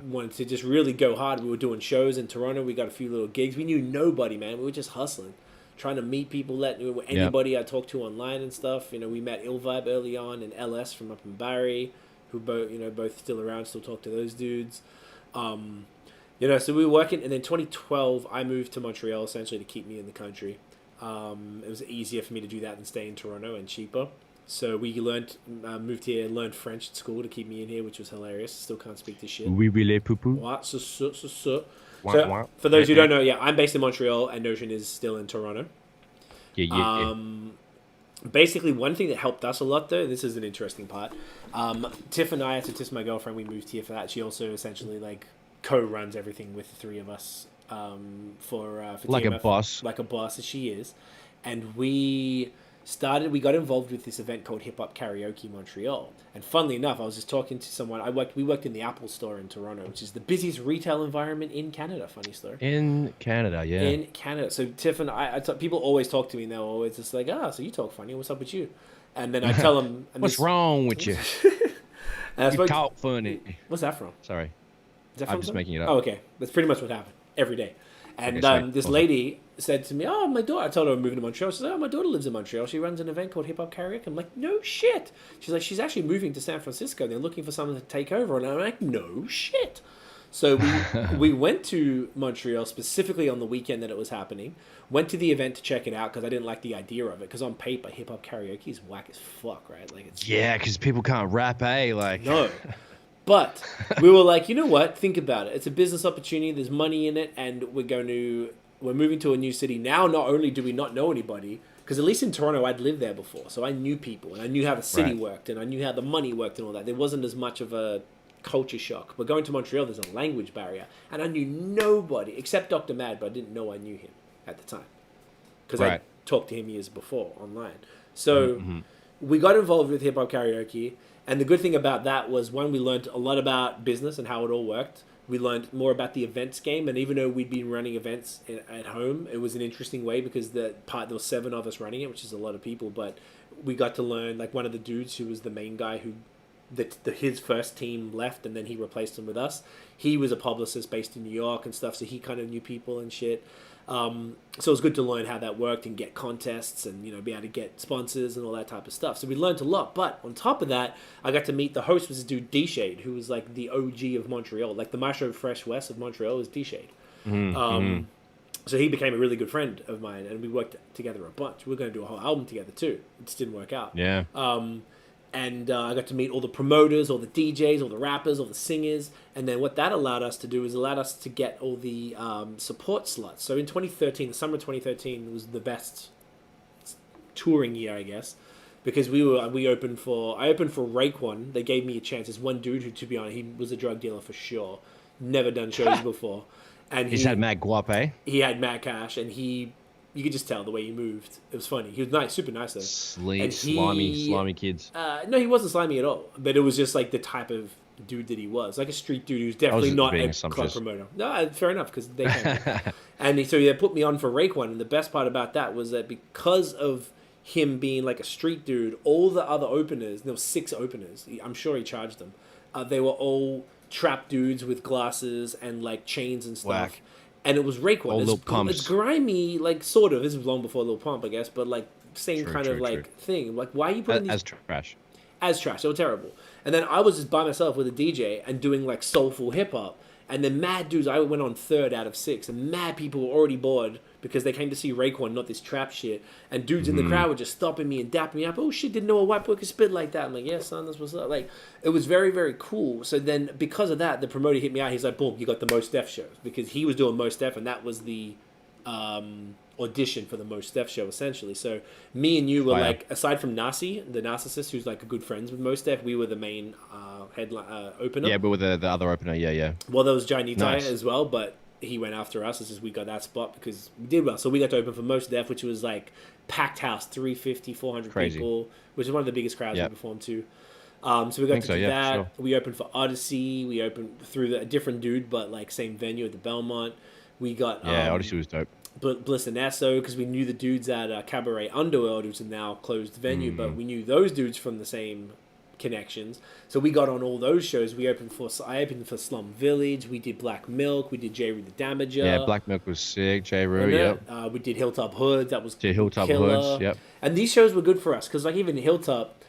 Speaker 1: wanted to just really go hard. We were doing shows in Toronto. We got a few little gigs. We knew nobody, man. We were just hustling, trying to meet people, anybody I talked to online and stuff. We met Ill Vibe early on and LS from up in Barrie, who both still around, still talk to those dudes. So we were working, and then 2012, I moved to Montreal essentially to keep me in the country. It was easier for me to do that than stay in Toronto, and cheaper. So we moved here and learned French at school to keep me in here, which was hilarious. Still can't speak this shit.
Speaker 2: Oui, oui, les poupous.
Speaker 1: So for those who don't know, I'm based in Montreal, and Notion is still in Toronto.
Speaker 2: Yeah.
Speaker 1: Basically, one thing that helped us a lot, though, this is an interesting part. Tiff and I, Tiff's my girlfriend, we moved here for that. She also essentially co-runs everything with the three of us for
Speaker 2: like
Speaker 1: TMF,
Speaker 2: a boss,
Speaker 1: as she is. And we got involved with this event called Hip Hop Karaoke Montreal. And funnily enough, I was just talking to someone. We worked in the Apple Store in Toronto, which is the busiest retail environment in Canada. Funny story.
Speaker 2: In Canada, yeah.
Speaker 1: In Canada. So Tiff and people always talk to me, and they're always just like, so you talk funny. What's up with you? And then I tell them,
Speaker 2: what's wrong with you? You talk funny.
Speaker 1: What's that from?
Speaker 2: Sorry.
Speaker 1: Is that
Speaker 2: I'm just making it up.
Speaker 1: Oh, okay. That's pretty much what happened every day. And this lady said to me, my daughter, I told her I'm moving to Montreal. She said, my daughter lives in Montreal. She runs an event called Hip Hop Karaoke. I'm like, no shit. She's like, she's actually moving to San Francisco. They're looking for someone to take over. And I'm like, no shit. So we went to Montreal specifically on the weekend that it was happening. Went to the event to check it out because I didn't like the idea of it. Because on paper, Hip Hop Karaoke is whack as fuck, right?
Speaker 2: Because people can't rap,
Speaker 1: No. But we were like, you know what? Think about it. It's a business opportunity. There's money in it, and we're moving to a new city. Now, not only do we not know anybody, because at least in Toronto, I'd lived there before. So I knew people, and I knew how the city worked, and I knew how the money worked and all that. There wasn't as much of a culture shock. But going to Montreal, there's a language barrier, and I knew nobody, except Dr. Mad, but I didn't know I knew him at the time. Because I talked to him years before online. So we got involved with Hip Hop Karaoke. And the good thing about that was, one, we learned a lot about business and how it all worked. We learned more about the events game. And even though we'd been running events at home, it was an interesting way because there were 7 of us running it, which is a lot of people. But we got to learn, one of the dudes who was the main guy his first team left, and then he replaced him with us. He was a publicist based in New York and stuff, so he kind of knew people and shit. So it was good to learn how that worked and get contests and be able to get sponsors and all that type of stuff. So we learned a lot. But on top of that, I got to meet the host, was this dude D-Shade, who was the OG of Montreal, the Maestro Fresh West of Montreal was D-Shade. So he became a really good friend of mine, and we worked together a bunch. We were going to do a whole album together too. It just didn't work out.
Speaker 2: Yeah.
Speaker 1: And I got to meet all the promoters, all the DJs, all the rappers, all the singers. And then what that allowed us to do is allowed us to get all the support slots. So in 2013, the summer of 2013 was the best touring year, I guess, because I opened for Raekwon. They gave me a chance. There's one dude who, to be honest, he was a drug dealer for sure. Never done shows before. And
Speaker 2: he's had mad guap, eh?
Speaker 1: He had mad cash, and you could just tell the way he moved. It was funny. He was nice, super nice though.
Speaker 2: Slimy kids.
Speaker 1: No, he wasn't slimy at all. But it was just the type of dude that he was, a street dude who's definitely not a club promoter. No, fair enough, because they can. And so they put me on for Raekwon, and the best part about that was that because of him being like a street dude, all the other openers, there were 6 openers. I'm sure he charged them. They were all trap dudes with glasses and like chains and stuff.
Speaker 2: Whack.
Speaker 1: And it was Raekwon.
Speaker 2: Lil Pumps.
Speaker 1: It's grimy, like sort of. This was long before Lil Pump, I guess, but like same kind of like thing. Like, why are you putting these
Speaker 2: as trash?
Speaker 1: As trash. They were terrible. And then I was just by myself with a DJ and doing like soulful hip hop. And then mad dudes, I went on 3rd out of 6, and mad people were already bored because they came to see Raekwon, not this trap shit. And dudes in the crowd were just stopping me and dapping me up. Oh shit, didn't know a white boy could spit like that. I'm like, yeah, son, that's what's up. Like, it was very, very cool. So then because of that, the promoter hit me out. He's like, boom, you got the Mos Def shows. Because he was doing Mos Def, and that was the audition for the Mos Def show, essentially. So me and you were like, aside from Nasi, the narcissist, who's like good friends with Mos Def, we were the main headline opener.
Speaker 2: Yeah, but with the other opener, yeah.
Speaker 1: Well, there was Jai Nitai as well, but he went after us. It's just we got that spot because we did well. So we got to open for Mos Def, which was like packed house, 350, 400
Speaker 2: Crazy.
Speaker 1: People, which is one of the biggest crowds we performed to. So we got to do that. Sure. We opened for Odyssey. We opened through a different dude, but like same venue at the Belmont. We got
Speaker 2: Odyssey was dope.
Speaker 1: Bliss and Esso, because we knew the dudes at Cabaret Underworld, which is now closed venue, but we knew those dudes from the same connections. So we got on all those shows. I opened for Slum Village. We did Black Milk. We did J. Rue the Damager.
Speaker 2: Yeah, Black Milk was sick. J. Rue, yep.
Speaker 1: We did Hilltop Hoods. That was
Speaker 2: Hilltop
Speaker 1: killer.
Speaker 2: Hoods, yep.
Speaker 1: And these shows were good for us because like even Hilltop,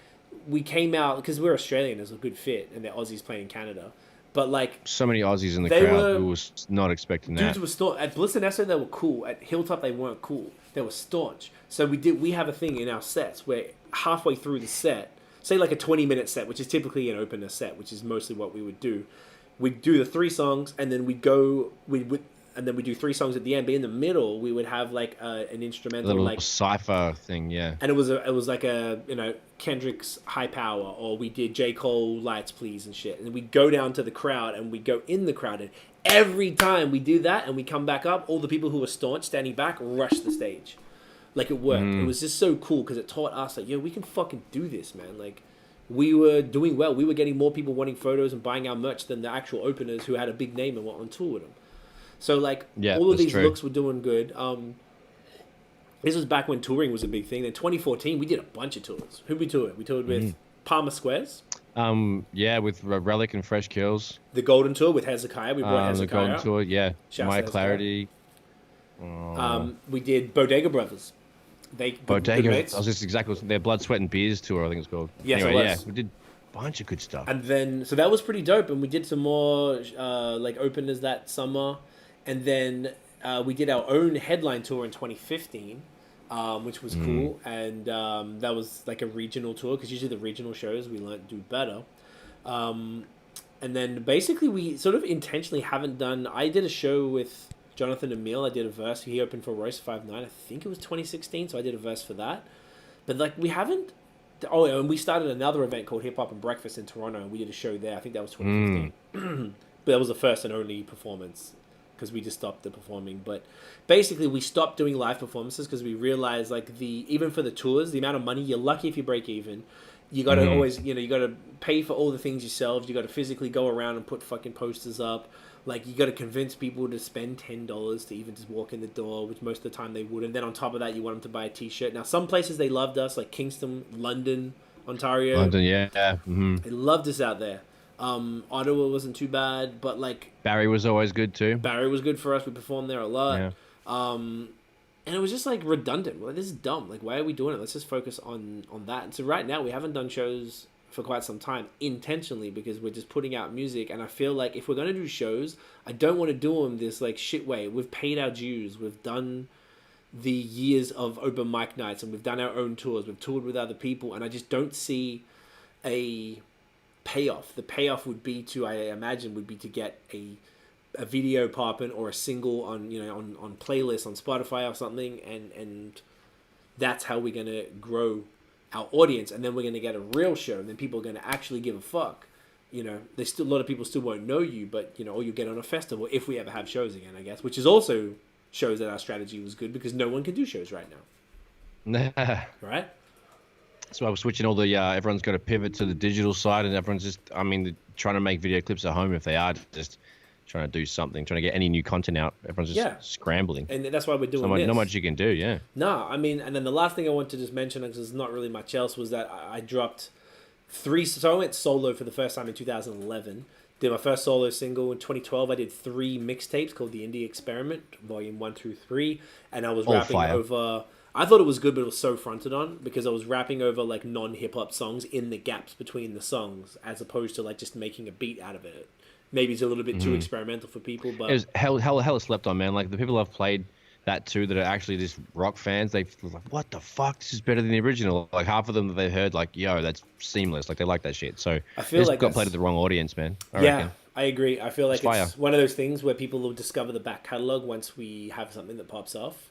Speaker 1: we came out because we're Australian. It was a good fit, and the Aussies playing in Canada. But like
Speaker 2: so many Aussies in the crowd who was not expecting that.
Speaker 1: Dudes were staunch. At Bliss and Esso, they were cool. At Hilltop, they weren't cool. They were staunch. So we have a thing in our sets where halfway through the set, say like a 20-minute set, which is typically an opener set, which is mostly what we would do. We'd do the 3 songs, and then we do 3 songs at the end. But in the middle, we would have like an instrumental,
Speaker 2: a little
Speaker 1: like
Speaker 2: cipher thing, yeah.
Speaker 1: And it was like a Kendrick's High Power, or we did J. Cole Lights Please and shit. And we go down to the crowd, and we go in the crowd, and every time we do that, and we come back up, all the people who were staunch standing back rush the stage. Like it worked. It was just so cool because it taught us like, yo, we can fucking do this, man. Like we were doing well. We were getting more people wanting photos and buying our merch than the actual openers who had a big name and were on tour with them. So like all of these looks were doing good. This was back when touring was a big thing. In 2014, we did a bunch of tours. Who we toured? We toured with Palmer Squares.
Speaker 2: With Relic and Fresh Kills.
Speaker 1: The Golden Tour with Hezekiah. We brought Hezekiah.
Speaker 2: The Golden Tour, yeah. My Clarity.
Speaker 1: We did Bodega Brothers.
Speaker 2: Bodega. I was just exactly their Blood, Sweat, and Beers tour, I think it's called.
Speaker 1: Yes,
Speaker 2: anyway,
Speaker 1: it was.
Speaker 2: We did a bunch of good stuff.
Speaker 1: And then, so that was pretty dope. And we did some more like openers that summer. And then we did our own headline tour in 2015, which was cool. And that was like a regional tour because usually the regional shows we learned to do better. And then basically we sort of intentionally haven't done. I did a show with Jonathan Emile. I did a verse. He opened for Royce 5'9". I think it was 2016. So I did a verse for that. But like we haven't. Oh, and we started another event called Hip Hop and Breakfast in Toronto, and we did a show there. I think that was 2015. But that was the first and only performance because we just stopped the performing. But basically, we stopped doing live performances because we realized, like, even for the tours, the amount of money, you're lucky if you break even. You got to always, you got to pay for all the things yourself. You got to physically go around and put fucking posters up. Like, you got to convince people to spend $10 to even just walk in the door, which most of the time they would. And then on top of that, you want them to buy a T-shirt. Now, some places they loved us, like Kingston, London, Ontario.
Speaker 2: London, yeah. Mm-hmm.
Speaker 1: They loved us out there. Ottawa wasn't too bad, but like...
Speaker 2: Barrie was always good too.
Speaker 1: Barrie was good for us. We performed there a lot.
Speaker 2: Yeah.
Speaker 1: And it was just like redundant. Well, this is dumb. Like, why are we doing it? Let's just focus on that. And so right now, we haven't done shows for quite some time intentionally because we're just putting out music. And I feel like if we're going to do shows, I don't want to do them this like shit way. We've paid our dues. We've done the years of open mic nights and we've done our own tours. We've toured with other people. And I just don't see a payoff. The payoff would be to, I imagine, would be to get a video popping or a single on, on playlists on Spotify or something. And that's how we're going to grow our audience, and then we're going to get a real show, and then people are going to actually give a fuck. There's still a lot of people still won't know you, but or you get on a festival if we ever have shows again, I guess, which is also shows that our strategy was good because no one can do shows right now. Right?
Speaker 2: So I was switching all the everyone's got to pivot to the digital side, and everyone's just trying to make video clips at home if they are just trying to do something, trying to get any new content out. Everyone's just scrambling.
Speaker 1: And that's why we're doing this.
Speaker 2: Not much you can do, yeah.
Speaker 1: No, I mean, and then the last thing I want to just mention, because there's not really much else, was that I dropped 3. So I went solo for the first time in 2011. Did my first solo single in 2012. I did 3 mixtapes called The Indie Experiment, Volume 1 through 3, and I was rapping over. I thought it was good, but it was so fronted on because I was rapping over like non-hip hop songs in the gaps between the songs, as opposed to like just making a beat out of it. Maybe it's a little bit too experimental for people, but
Speaker 2: it was hella slept on, man. Like the people I've played that too that are actually just rock fans, they feel like, what the fuck? This is better than the original. Like half of them that they heard, like, yo, that's seamless. Like they like that shit. So
Speaker 1: I feel like
Speaker 2: got played to the wrong audience, man. I reckon.
Speaker 1: I agree. I feel like it's one of those things where people will discover the back catalog once we have something that pops off.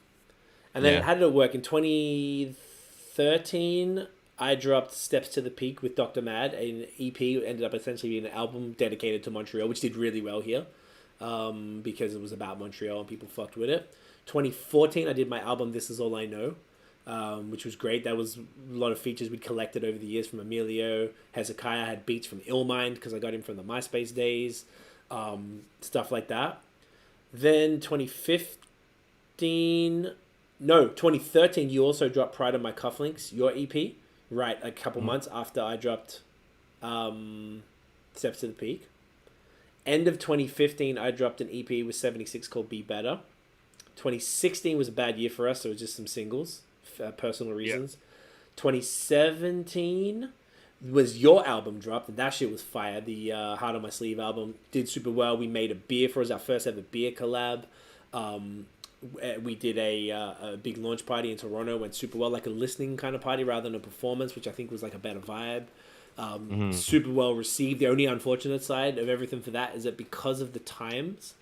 Speaker 1: And then how did it work? In 2013, I dropped Steps to the Peak with Dr. Mad, an EP. Ended up essentially being an album dedicated to Montreal, which did really well here because it was about Montreal and people fucked with it. 2014, I did my album This Is All I Know, which was great. That was a lot of features we'd collected over the years from Emilio. Hezekiah had beats from Illmind because I got him from the MySpace days, stuff like that. Then 2013, you also dropped Pride on My Cufflinks, your EP, right, a couple months after I dropped Steps to the Peak. End of 2015, I dropped an EP with 76 called Be Better. 2016 was a bad year for us, so it was just some singles, personal reasons. 2017 was your album dropped, and that shit was fire. The Heart on My Sleeve album did super well. We made a beer for us, our first ever beer collab. We did a big launch party in Toronto, went super well, like a listening kind of party rather than a performance, which I think was like a better vibe. Super well received. The only unfortunate side of everything for that is that because of the times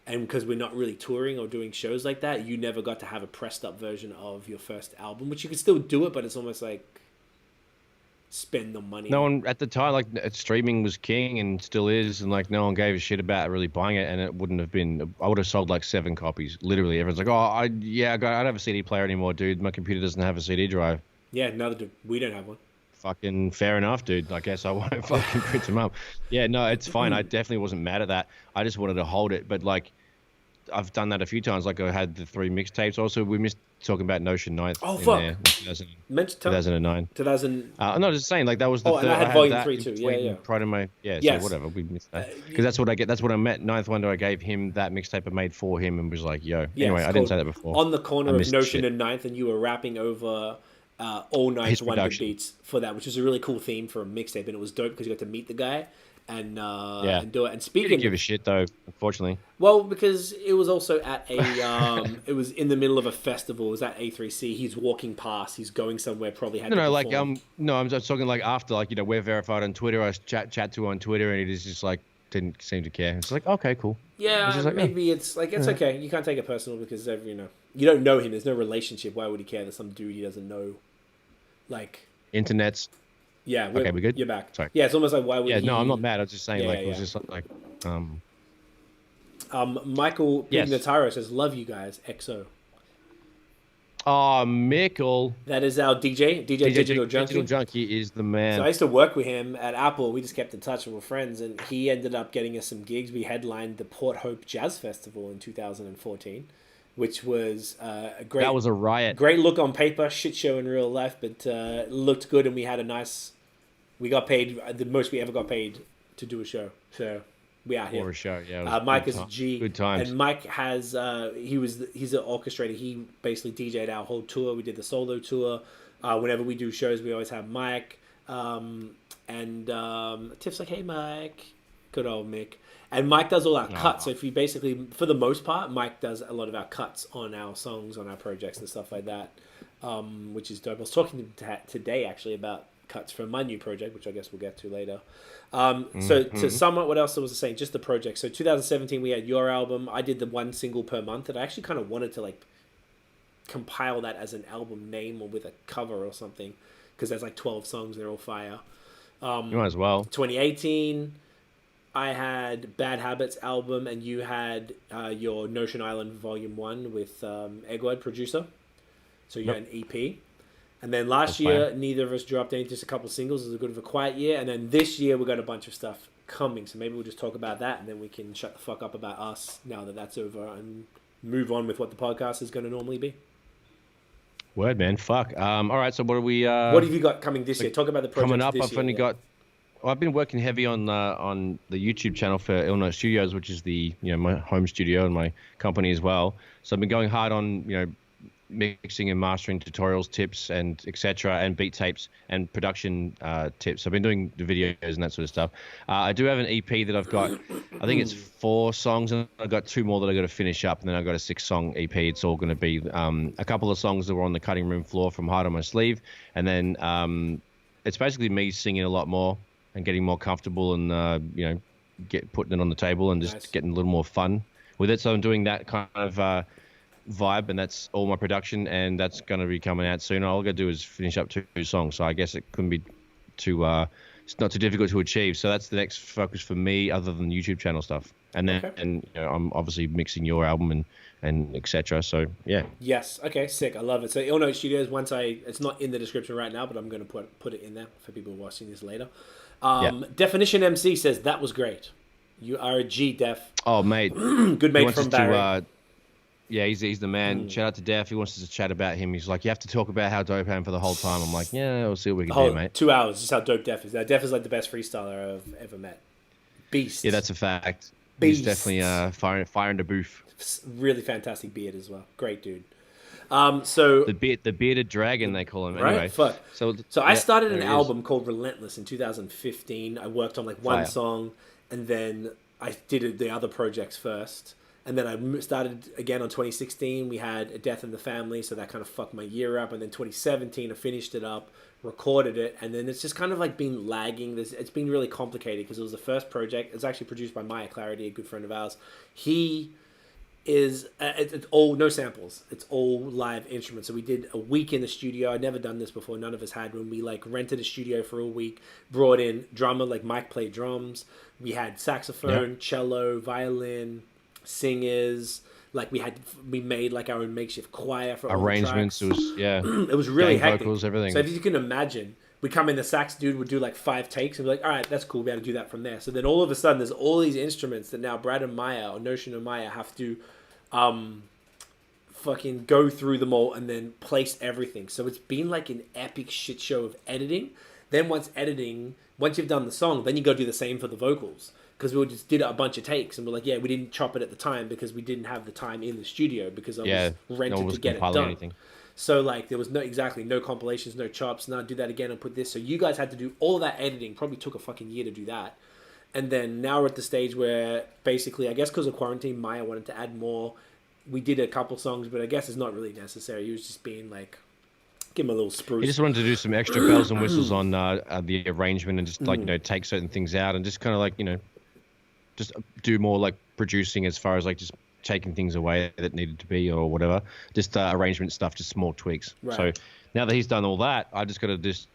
Speaker 1: and because we're not really touring or doing shows like that, you never got to have a pressed up version of your first album, which you could still do it, but it's almost like spend the money.
Speaker 2: No one at the time, like streaming was king and still is, and like no one gave a shit about really buying it, and it wouldn't have been. I would have sold like 7 copies. Literally, everyone's like, "Oh, I don't have a CD player anymore, dude. My computer doesn't have a CD drive."
Speaker 1: Yeah, neither do we. Don't have one.
Speaker 2: Fucking fair enough, dude. I guess I won't fucking print them up. Yeah, no, it's fine. I definitely wasn't mad at that. I just wanted to hold it, but like, I've done that a few times. Like I had the 3 mixtapes. Also, we missed talking about Notion 9th.
Speaker 1: Oh fuck!
Speaker 2: There, 2009.
Speaker 1: 2000.
Speaker 2: I'm not just saying. Like that was the.
Speaker 1: Oh,
Speaker 2: third,
Speaker 1: and I had Volume 3 too. Yeah.
Speaker 2: Pride in my So whatever, we missed that because that's what I get. That's what I met. 9th Wonder. I gave him that mixtape I made for him and was like, "Yo." Anyway, I didn't say that before.
Speaker 1: On the corner of Notion and 9th, and you were rapping over all 9th Wonder beats for that, which is a really cool theme for a mixtape, and it was dope because you got to meet the guy and do it. And speaking,
Speaker 2: didn't give a shit though, unfortunately.
Speaker 1: Well, because it was also at a, it was in the middle of a festival. It was at A3C. He's walking past. He's going somewhere. Probably had
Speaker 2: I'm just talking like after, like, you know, we're verified on Twitter. I chat to on Twitter, and it is just like didn't seem to care. It's like, okay, cool.
Speaker 1: Yeah,
Speaker 2: it's like,
Speaker 1: maybe it's like it's okay. You can't take it personal because you don't know him. There's no relationship. Why would he care that some dude he doesn't know, like
Speaker 2: internet's.
Speaker 1: Yeah.
Speaker 2: Okay, we're good.
Speaker 1: You're back.
Speaker 2: Sorry.
Speaker 1: Yeah, it's almost like why would he...
Speaker 2: Yeah, no, I'm not mad. I was just saying, it was just like...
Speaker 1: Michael Pignataro says, love you guys, XO.
Speaker 2: Oh, Mickle.
Speaker 1: That is our DJ Digital Junkie.
Speaker 2: Digital Junkie is the man.
Speaker 1: So I used to work with him at Apple. We just kept in touch and we're friends. And he ended up getting us some gigs. We headlined the Port Hope Jazz Festival in 2014, which was a great...
Speaker 2: That was a riot.
Speaker 1: Great look on paper, shit show in real life, but looked good, and we had a nice... We got paid, the most we ever got paid to do a show. So we out here.
Speaker 2: For a show, yeah.
Speaker 1: Mike is G.
Speaker 2: Good times.
Speaker 1: And Mike has, he's an orchestrator. He basically DJ'd our whole tour. We did the solo tour. Whenever we do shows, we always have Mike. Tiff's like, hey, Mike. Good old Mick. And Mike does all our cuts. So if you basically, for the most part, Mike does a lot of our cuts on our songs, on our projects and stuff like that, which is dope. I was talking to him today, actually, about cuts from my new project, which I guess we'll get to later. To sum up what else I was saying, just the project. So 2017, we had your album. I did the 1 single per month, and I actually kind of wanted to like compile that as an album name or with a cover or something, because there's like 12 songs, they're all fire.
Speaker 2: You might as well.
Speaker 1: 2018, I had Bad Habits album, and you had your Notion Island Volume 1 with Egward, producer. So you had an EP. And then last year, neither of us dropped any, just a couple singles. It was a good of a quiet year. And then this year, we got a bunch of stuff coming. So maybe we'll just talk about that, and then we can shut the fuck up about us now that that's over and move on with what the podcast is going to normally be.
Speaker 2: Word, man. Fuck. All right. So what are we?
Speaker 1: What have you got coming this year? Talk about the project
Speaker 2: coming up.
Speaker 1: This
Speaker 2: I've
Speaker 1: year,
Speaker 2: only got. Well, I've been working heavy on the YouTube channel for IllNote Studios, which is the my home studio and my company as well. So I've been going hard on mixing and mastering tutorials, tips, and etc. and beat tapes and production tips. I've been doing the videos and that sort of stuff. I do have an EP that I've got. I think it's 4 songs, and I've got 2 more that I've got to finish up, and then I've got a 6-song EP. It's all going to be a couple of songs that were on the cutting room floor from Hard on My Sleeve, and then it's basically me singing a lot more and getting more comfortable and putting it on the table and just getting a little more fun with it. So I'm doing that kind of vibe, and that's all my production, and that's going to be coming out soon. All I got to do is finish up 2 songs, so I guess it couldn't be too it's not too difficult to achieve. So that's the next focus for me, other than the YouTube channel stuff. And then I'm obviously mixing your album and etc. So yeah.
Speaker 1: Yes. Okay. Sick. I love it. So IllNote Studios. It's not in the description right now, but I'm going to put it in there for people watching this later. Definition MC says that was great. You are a G, Def.
Speaker 2: Oh mate,
Speaker 1: good mate from Barry.
Speaker 2: Yeah, he's the man. Shout out to Def. He wants us to chat about him. He's like, you have to talk about how dope I am for the whole time. I'm like, yeah, we'll see what we can do, mate.
Speaker 1: 2 hours. Just how dope Def is. Now, Def is like the best freestyler I've ever met. Beast.
Speaker 2: Yeah, that's a fact.
Speaker 1: Beast.
Speaker 2: He's definitely fire in the booth.
Speaker 1: Really fantastic beard as well. Great dude. So
Speaker 2: the bearded dragon, they call him.
Speaker 1: Right?
Speaker 2: Anyway,
Speaker 1: fuck. So I started an album called Relentless in 2015. I worked on like one song, and then I did the other projects first. And then I started again on 2016. We had A Death in the Family, so that kind of fucked my year up. And then 2017, I finished it up, recorded it, and then it's just kind of like been lagging. It's been really complicated because it was the first project. It's actually produced by Maya Clarity, a good friend of ours. He is it's all no samples. It's all live instruments. So we did a week in the studio. I'd never done this before. None of us had. When we like rented a studio for a week, brought in drummer, like Mike played drums. We had saxophone, cello, violin, singers. Like we made like our own makeshift choir for
Speaker 2: arrangements.
Speaker 1: All the tracks.
Speaker 2: It was
Speaker 1: it was really hectic.
Speaker 2: Vocals, everything.
Speaker 1: So if you can imagine, we come in, the sax dude would do like 5 takes and be like, all right, that's cool, we got to do that from there. So then all of a sudden there's all these instruments that now Brad and Maya, or Notion and Maya, have to fucking go through them all and then place everything. So it's been like an epic shit show of editing. Then once you've done the song, then you go do the same for the vocals. Because we just did a bunch of takes and we're like, yeah, we didn't chop it at the time because we didn't have the time in the studio because I was rented to get it done. Anything. So like there was no compilations, no chops, no do that again and put this. So you guys had to do all of that editing. Probably took a fucking year to do that. And then now we're at the stage where basically, I guess because of quarantine, Maya wanted to add more. We did a couple songs, but I guess it's not really necessary. He was just being like, give him a little spruce.
Speaker 2: He just wanted to do some extra bells and whistles on the arrangement and just like, take certain things out and just kind of like, just do more like producing as far as like just taking things away that needed to be or whatever. Just arrangement stuff, just small tweaks. Right. So now that he's done all that, I just got to just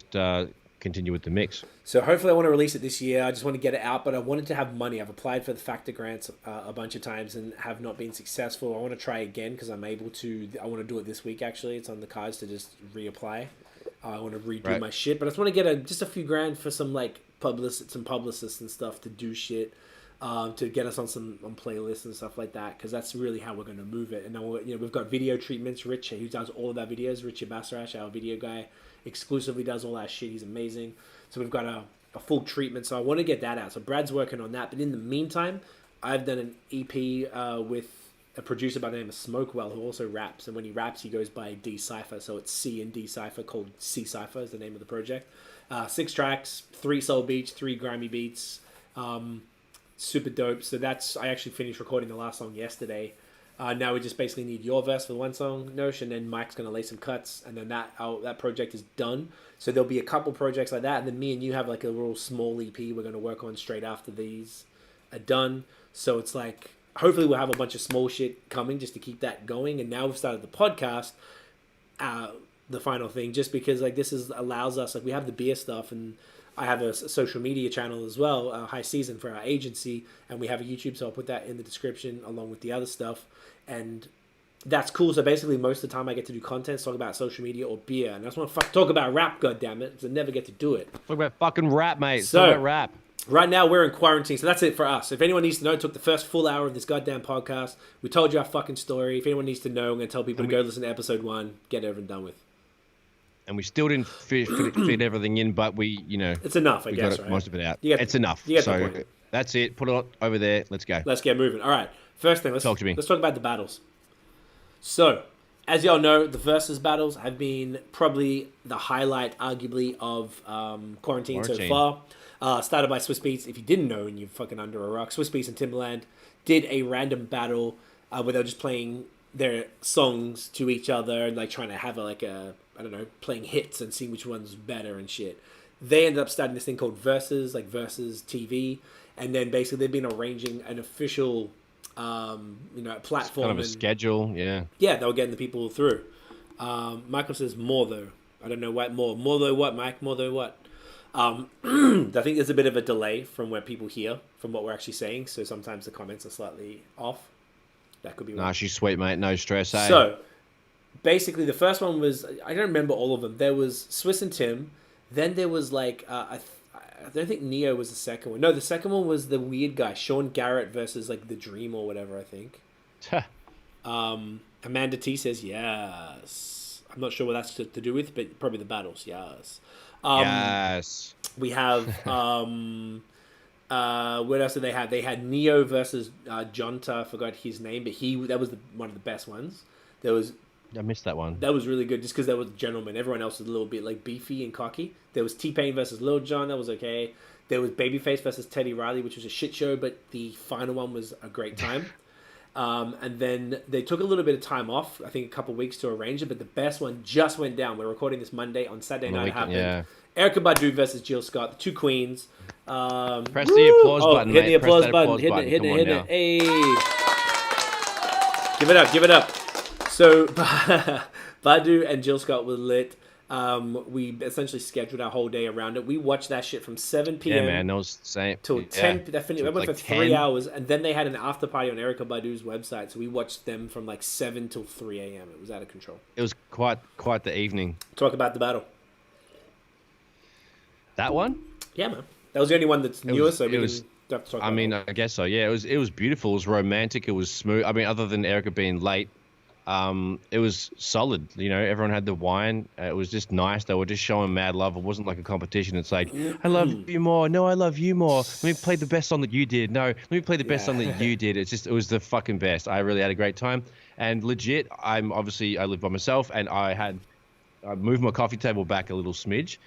Speaker 2: continue with the mix.
Speaker 1: So hopefully I want to release it this year. I just want to get it out, but I wanted to have money. I've applied for the Factor grants a bunch of times and have not been successful. I want to try again because I'm able to. I want to do it this week actually. It's on the cards to just reapply. I want to redo my shit, but I just want to get just a few grand for some like publicists and stuff to do shit. To get us on playlists and stuff like that, because that's really how we're going to move it. And now we've got video treatments. Rich, who does all of our videos, Richie Basarash, our video guy, exclusively does all that shit. He's amazing. So we've got a full treatment. So I want to get that out. So Brad's working on that. But in the meantime, I've done an EP with a producer by the name of Smokewell, who also raps. And when he raps, he goes by D Cypher. So it's C and D Cypher, called C Cypher is the name of the project. 6 tracks, 3 soul beats, 3 grimy beats. Super dope. So I actually finished recording the last song yesterday. Now we just basically need your verse for the one song, Notion, and then Mike's going to lay some cuts, and then that project is done. So there'll be a couple projects like that, and then me and you have like a real small EP we're going to work on straight after these are done. So it's like, hopefully we'll have a bunch of small shit coming just to keep that going. And now we've started the podcast, the final thing, just because like this allows us, like we have the beer stuff, and I have a social media channel as well, High Season, for our agency, and we have a YouTube, so I'll put that in the description along with the other stuff, and that's cool. So basically, most of the time I get to do content, talk about social media or beer, and I just want to talk about rap, goddammit, because I never get to do it.
Speaker 2: Talk about fucking rap, mate.
Speaker 1: So,
Speaker 2: talk about rap.
Speaker 1: Right now, we're in quarantine, so that's it for us. If anyone needs to know, it took the first full hour of this goddamn podcast. We told you our fucking story. If anyone needs to know, I'm going to tell people to go listen to episode 1, get it over and done with.
Speaker 2: And we still didn't fit everything in, but we,
Speaker 1: it's enough, I guess,
Speaker 2: got
Speaker 1: right?
Speaker 2: most of it out. It's enough. So that's it. Put it over there. Let's go.
Speaker 1: Let's get moving. All right. First thing, let's
Speaker 2: talk
Speaker 1: about the battles. So, as y'all know, the Verzuz battles have been probably the highlight, arguably, of quarantine so far. Started by Swiss Beats. If you didn't know and you're fucking under a rock, Swiss Beats and Timbaland did a random battle where they were just playing their songs to each other and like trying to have playing hits and seeing which one's better and shit. They ended up starting this thing called Verzuz, like Verzuz TV, and then basically they've been arranging an official, platform.
Speaker 2: Kind of a schedule, yeah.
Speaker 1: Yeah, they were getting the people through. Michael says more though. I don't know what more. More though what, Mike? More though what? I think there's a bit of a delay from where people hear from what we're actually saying, so sometimes the comments are slightly off. That could be.
Speaker 2: Nah, she's sweet, mate. No stress. Eh?
Speaker 1: So, basically, the first one was I don't remember all of them. There was Swiss and Tim. Then there was like I don't think Neo was the second one. No, the second one was the weird guy, Sean Garrett versus like the Dream or whatever. I think. Amanda T says yes. I'm not sure what that's to do with, but probably the battles. Yes.
Speaker 2: Yes.
Speaker 1: We have what else did they have? They had Neo versus Jonta. I forgot his name, but that was one of the best ones.
Speaker 2: I missed that one.
Speaker 1: That was really good just because there was gentlemen. Everyone else was a little bit like beefy and cocky. There was T-Pain versus Lil Jon. That was okay. There was Babyface versus Teddy Riley, which was a shit show, but the final one was a great time. And then they took a little bit of time off, I think a couple of weeks to arrange it, but the best one just went down. We're recording this Monday. On Saturday night it happened. Yeah. Erykah Badu versus Jill Scott, the two queens.
Speaker 2: Press the applause button,
Speaker 1: hit the applause button. Hit it. Hey. Give it up. So, Badu and Jill Scott were lit. We essentially scheduled our whole day around it. We watched that shit from 7 p.m.
Speaker 2: Yeah, man, that was the same.
Speaker 1: Till 10. That finished. We went for 3 hours, and then they had an after party on Erykah Badu's website. So we watched them from like 7 till 3 a.m. It was out of control.
Speaker 2: It was quite the evening.
Speaker 1: Talk about the battle.
Speaker 2: That one?
Speaker 1: Yeah, man. That was the only one that's newer, so we have to talk about it.
Speaker 2: I mean, I guess so. Yeah, it was beautiful. It was romantic. It was smooth. I mean, other than Erykah being late. It was solid. Everyone had the wine. It was just nice. They were just showing mad love. It wasn't like a competition. It's like, I love you more. No, I love you more. Let me play the best song that you did. No, let me play the best song that you did. It was the fucking best. I really had a great time. And legit, I live by myself, and I moved my coffee table back a little smidge.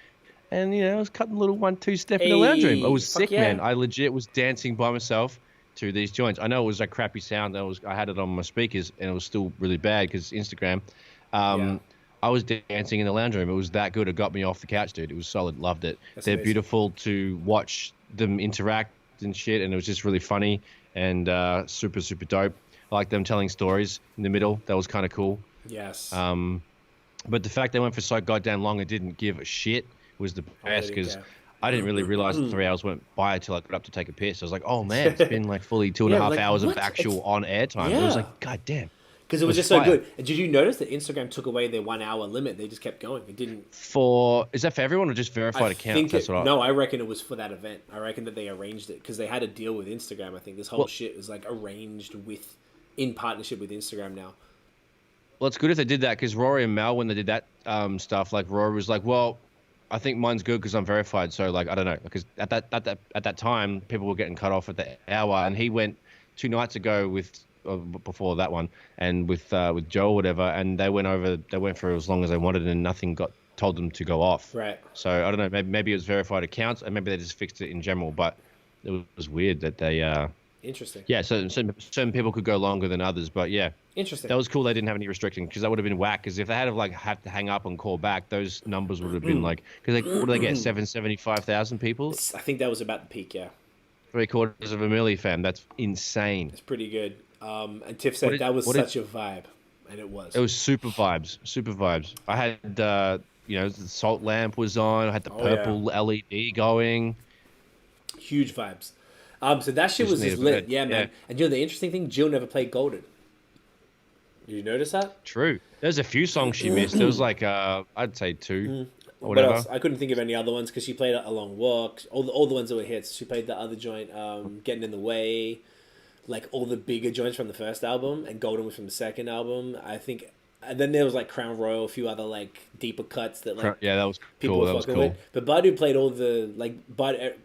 Speaker 2: And, I was cutting a little 1-2 step in the lounge room. It was sick, man. I legit was dancing by myself to these joints. I know it was a crappy sound. I had it on my speakers, and it was still really bad because Instagram. I was dancing in the lounge room. It was that good. It got me off the couch, dude. It was solid. Loved it. They're amazing. Beautiful to watch them interact and shit, and it was just really funny and super, super dope. I like them telling stories in the middle. That was kind of cool.
Speaker 1: Yes.
Speaker 2: But the fact they went for so goddamn long and didn't give a shit was the best because I didn't really realize that 3 hours went by until I got up to take a piss. I was like, oh man, it's been like fully 2.5 hours of actual on-air time. Yeah. It was like, god damn.
Speaker 1: Because it was just so good. And did you notice that Instagram took away their 1 hour limit? They just kept going. It didn't.
Speaker 2: Is that for everyone or just verified accounts?
Speaker 1: No, I reckon it was for that event. I reckon that they arranged it because they had a deal with Instagram. I think this whole shit was like arranged in partnership with Instagram now.
Speaker 2: Well, it's good if they did that because Rory and Mel, when they did that stuff, like Rory was like, well, I think mine's good because I'm verified. So like, I don't know, because at that time, people were getting cut off at the hour, and he went 2 nights ago before that one, and with Joe or whatever, and they went for as long as they wanted, and nothing told them to go off.
Speaker 1: Right.
Speaker 2: So I don't know, maybe it was verified accounts, and maybe they just fixed it in general, but it was weird that they.
Speaker 1: Interesting.
Speaker 2: Yeah, so certain people could go longer than others, but yeah.
Speaker 1: Interesting.
Speaker 2: That was cool. They didn't have any restrictions because that would have been whack. Because if they had to hang up and call back, those numbers would have been like. Because what do they get? 775,000 people.
Speaker 1: I think that was about the peak. Yeah.
Speaker 2: 750,000, fam. That's insane.
Speaker 1: It's pretty good. And Tiff said that was such a vibe, and it was.
Speaker 2: It was super vibes. Super vibes. I had the salt lamp was on. I had the purple LED going.
Speaker 1: Huge vibes. So that shit was just lit. Yeah, man. Yeah. And the interesting thing, Jill never played Golden. Did you notice that?
Speaker 2: True. There's a few songs she missed. There was like, I'd say 2. or
Speaker 1: what
Speaker 2: whatever.
Speaker 1: else? I couldn't think of any other ones because she played A Long Walk. All the ones that were hits. She played the other joint, Getting in the Way, like all the bigger joints from the first album, and Golden was from the second album. I think. And then there was like Crown Royal, a few other like deeper cuts that like
Speaker 2: Yeah, that was
Speaker 1: people
Speaker 2: cool.
Speaker 1: were
Speaker 2: That was
Speaker 1: fucking
Speaker 2: cool.
Speaker 1: with. But Badu played all the like.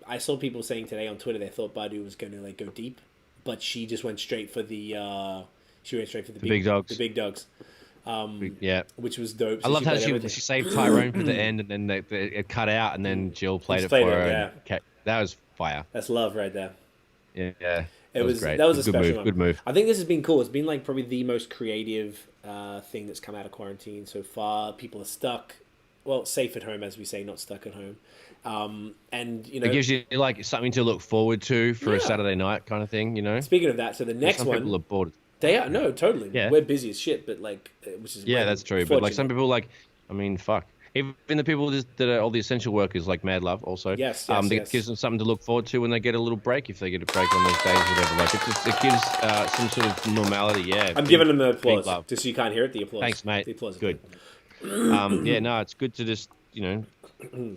Speaker 1: I saw people saying today on Twitter they thought Badu was going to like go deep, but she just went straight for the. She went straight for the
Speaker 2: big dogs.
Speaker 1: The big dogs.
Speaker 2: Yeah,
Speaker 1: which was dope.
Speaker 2: I
Speaker 1: So
Speaker 2: loved how
Speaker 1: played
Speaker 2: she
Speaker 1: everything.
Speaker 2: saved Tyrone for the end, and then it cut out, and then Jill played it for
Speaker 1: played it,
Speaker 2: her.
Speaker 1: yeah.
Speaker 2: And that was fire.
Speaker 1: That's love right there.
Speaker 2: Yeah,
Speaker 1: It was
Speaker 2: great.
Speaker 1: that was a
Speaker 2: good
Speaker 1: special
Speaker 2: move.
Speaker 1: one.
Speaker 2: Good move.
Speaker 1: I think this has been cool. It's been like probably the most creative thing that's come out of quarantine so far. People are stuck, well, safe at home as we say, not stuck at home. And you know,
Speaker 2: It gives you like something to look forward to for
Speaker 1: Yeah.
Speaker 2: a Saturday night kind of thing, you know.
Speaker 1: speaking of that, so the next
Speaker 2: Some people are
Speaker 1: one,
Speaker 2: bored.
Speaker 1: they are no totally.
Speaker 2: Yeah.
Speaker 1: We're busy as shit, but like, which is
Speaker 2: Yeah, that's true. But like some
Speaker 1: fortunate.
Speaker 2: people, like, I mean, fuck. Even the people that are all the essential workers, like Mad Love, also.
Speaker 1: Yes,
Speaker 2: It
Speaker 1: yes.
Speaker 2: gives them something to look forward to when they get a little break, if they get a break on those days, whatever. Like it gives some sort of normality. Yeah.
Speaker 1: I'm giving them the applause,
Speaker 2: love.
Speaker 1: just so you can't hear it. The applause.
Speaker 2: Thanks, mate.
Speaker 1: The applause. is
Speaker 2: Good. Yeah, no, it's good to just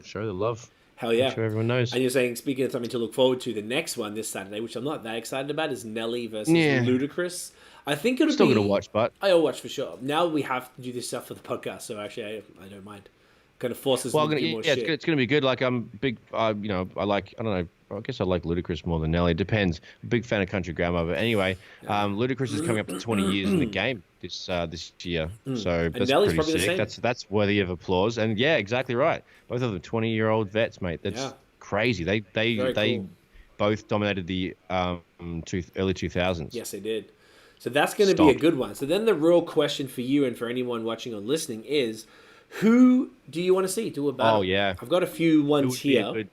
Speaker 2: show the love.
Speaker 1: Hell yeah.
Speaker 2: Make sure everyone knows.
Speaker 1: And you're saying, speaking of something to look forward to, the next one this Saturday, which I'm not that excited about, is Nelly versus
Speaker 2: Yeah.
Speaker 1: Ludacris. I think it'll
Speaker 2: Still
Speaker 1: be.
Speaker 2: gonna watch, but
Speaker 1: I'll watch for sure. Now we have to do this stuff for the podcast, so actually, I don't mind. Kind of forces me to do more shit.
Speaker 2: it's gonna be good. Like I'm big. I like. I don't know. I guess I like Ludacris more than Nelly. It depends. I'm a big fan of Country Grammar, but anyway, Ludacris is coming up to 20 years in the game this year, so that's
Speaker 1: Nelly's
Speaker 2: pretty
Speaker 1: probably the
Speaker 2: sick.
Speaker 1: same.
Speaker 2: That's worthy of applause. And yeah, exactly right. Both of them 20-year-old vets, mate. That's
Speaker 1: Yeah.
Speaker 2: crazy. They
Speaker 1: Very cool.
Speaker 2: both dominated the early 2000s.
Speaker 1: Yes, they did. So that's going to be a good one. So then the real question for you and for anyone watching or listening is, who do you want to see do a battle?
Speaker 2: Oh, yeah.
Speaker 1: I've got a few
Speaker 2: It
Speaker 1: ones
Speaker 2: would be a
Speaker 1: here.
Speaker 2: good-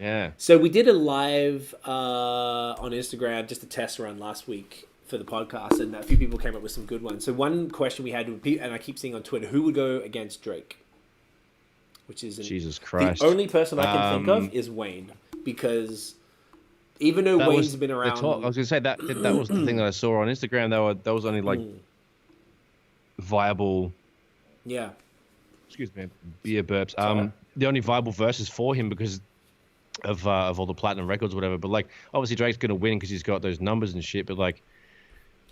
Speaker 2: yeah.
Speaker 1: So we did a live on Instagram, just a test run last week for the podcast, and a few people came up with some good ones. So one question we had would be, and I keep seeing on Twitter, who would go against Drake? Which is
Speaker 2: Jesus Christ.
Speaker 1: the only person I can think of is Wayne, because even though Wayne's been
Speaker 2: the
Speaker 1: around,
Speaker 2: talk. I was gonna say that was the thing that I saw on Instagram. That was only like viable.
Speaker 1: yeah,
Speaker 2: Excuse me, beer burps. The only viable verses for him because of all the platinum records, or whatever. But like, obviously Drake's gonna win because he's got those numbers and shit. But like,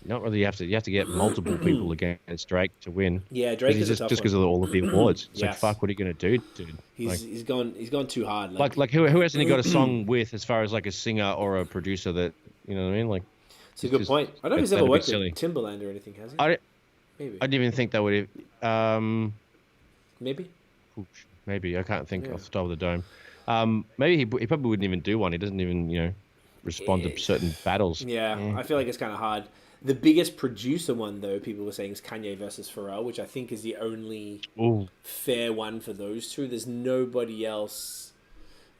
Speaker 2: you don't really have to. You have to get multiple people against Drake to win.
Speaker 1: yeah, Drake is
Speaker 2: just
Speaker 1: a tough
Speaker 2: because
Speaker 1: one.
Speaker 2: of all of the awards. It's
Speaker 1: Yes.
Speaker 2: like, fuck, what are you gonna do, dude?
Speaker 1: He's gone too hard.
Speaker 2: Like who hasn't he got a song with as far as like a singer or a producer that, you know what I mean? Like,
Speaker 1: it's a good
Speaker 2: just-
Speaker 1: point. I don't know if he's
Speaker 2: that'd
Speaker 1: ever
Speaker 2: be
Speaker 1: worked
Speaker 2: silly.
Speaker 1: with Timberland or anything, has he?
Speaker 2: I
Speaker 1: Maybe.
Speaker 2: didn't even think that would have.
Speaker 1: Maybe.
Speaker 2: Maybe I can't think off the top of the dome. Maybe he probably wouldn't even do one. He doesn't even respond to certain battles.
Speaker 1: Yeah, I feel like it's kind of hard. The biggest producer one, though, people were saying is Kanye versus Pharrell, which I think is the only
Speaker 2: Ooh.
Speaker 1: fair one for those two. There's nobody else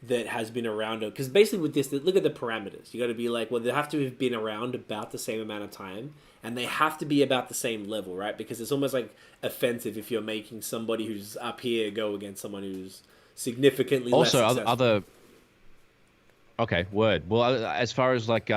Speaker 1: that has been around it. Because basically with this, look at the parameters. You got to be like, well, they have to have been around about the same amount of time, and they have to be about the same level, right? Because it's almost like offensive if you're making somebody who's up here go against someone who's significantly
Speaker 2: Also,
Speaker 1: less successful.
Speaker 2: other. Okay, word. Well, as far as like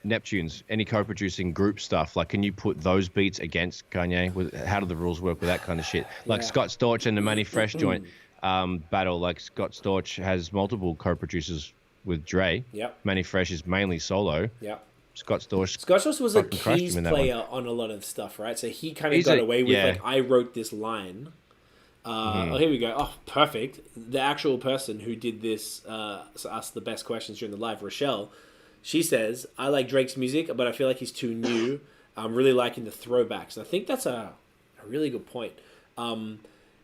Speaker 2: Neptune's, any co-producing group stuff, like, can you put those beats against Kanye? How do the rules work with that kind of shit? Like
Speaker 1: Yeah.
Speaker 2: Scott Storch and the Manny Fresh joint battle. Like Scott Storch has multiple co-producers with Dre.
Speaker 1: Yep.
Speaker 2: Manny Fresh is mainly solo.
Speaker 1: Yeah.
Speaker 2: Scott Storch.
Speaker 1: Scott was a
Speaker 2: fucking crushed
Speaker 1: keys
Speaker 2: him in that
Speaker 1: player on a lot of stuff, right? So he kind of
Speaker 2: He's
Speaker 1: got
Speaker 2: a-
Speaker 1: away with,
Speaker 2: yeah.
Speaker 1: like, I wrote this line. Oh, here we go. Oh, perfect. The actual person who did this, asked the best questions during the live, Rochelle, she says, I like Drake's music, but I feel like he's too new. I'm really liking the throwbacks. And I think that's a really good point.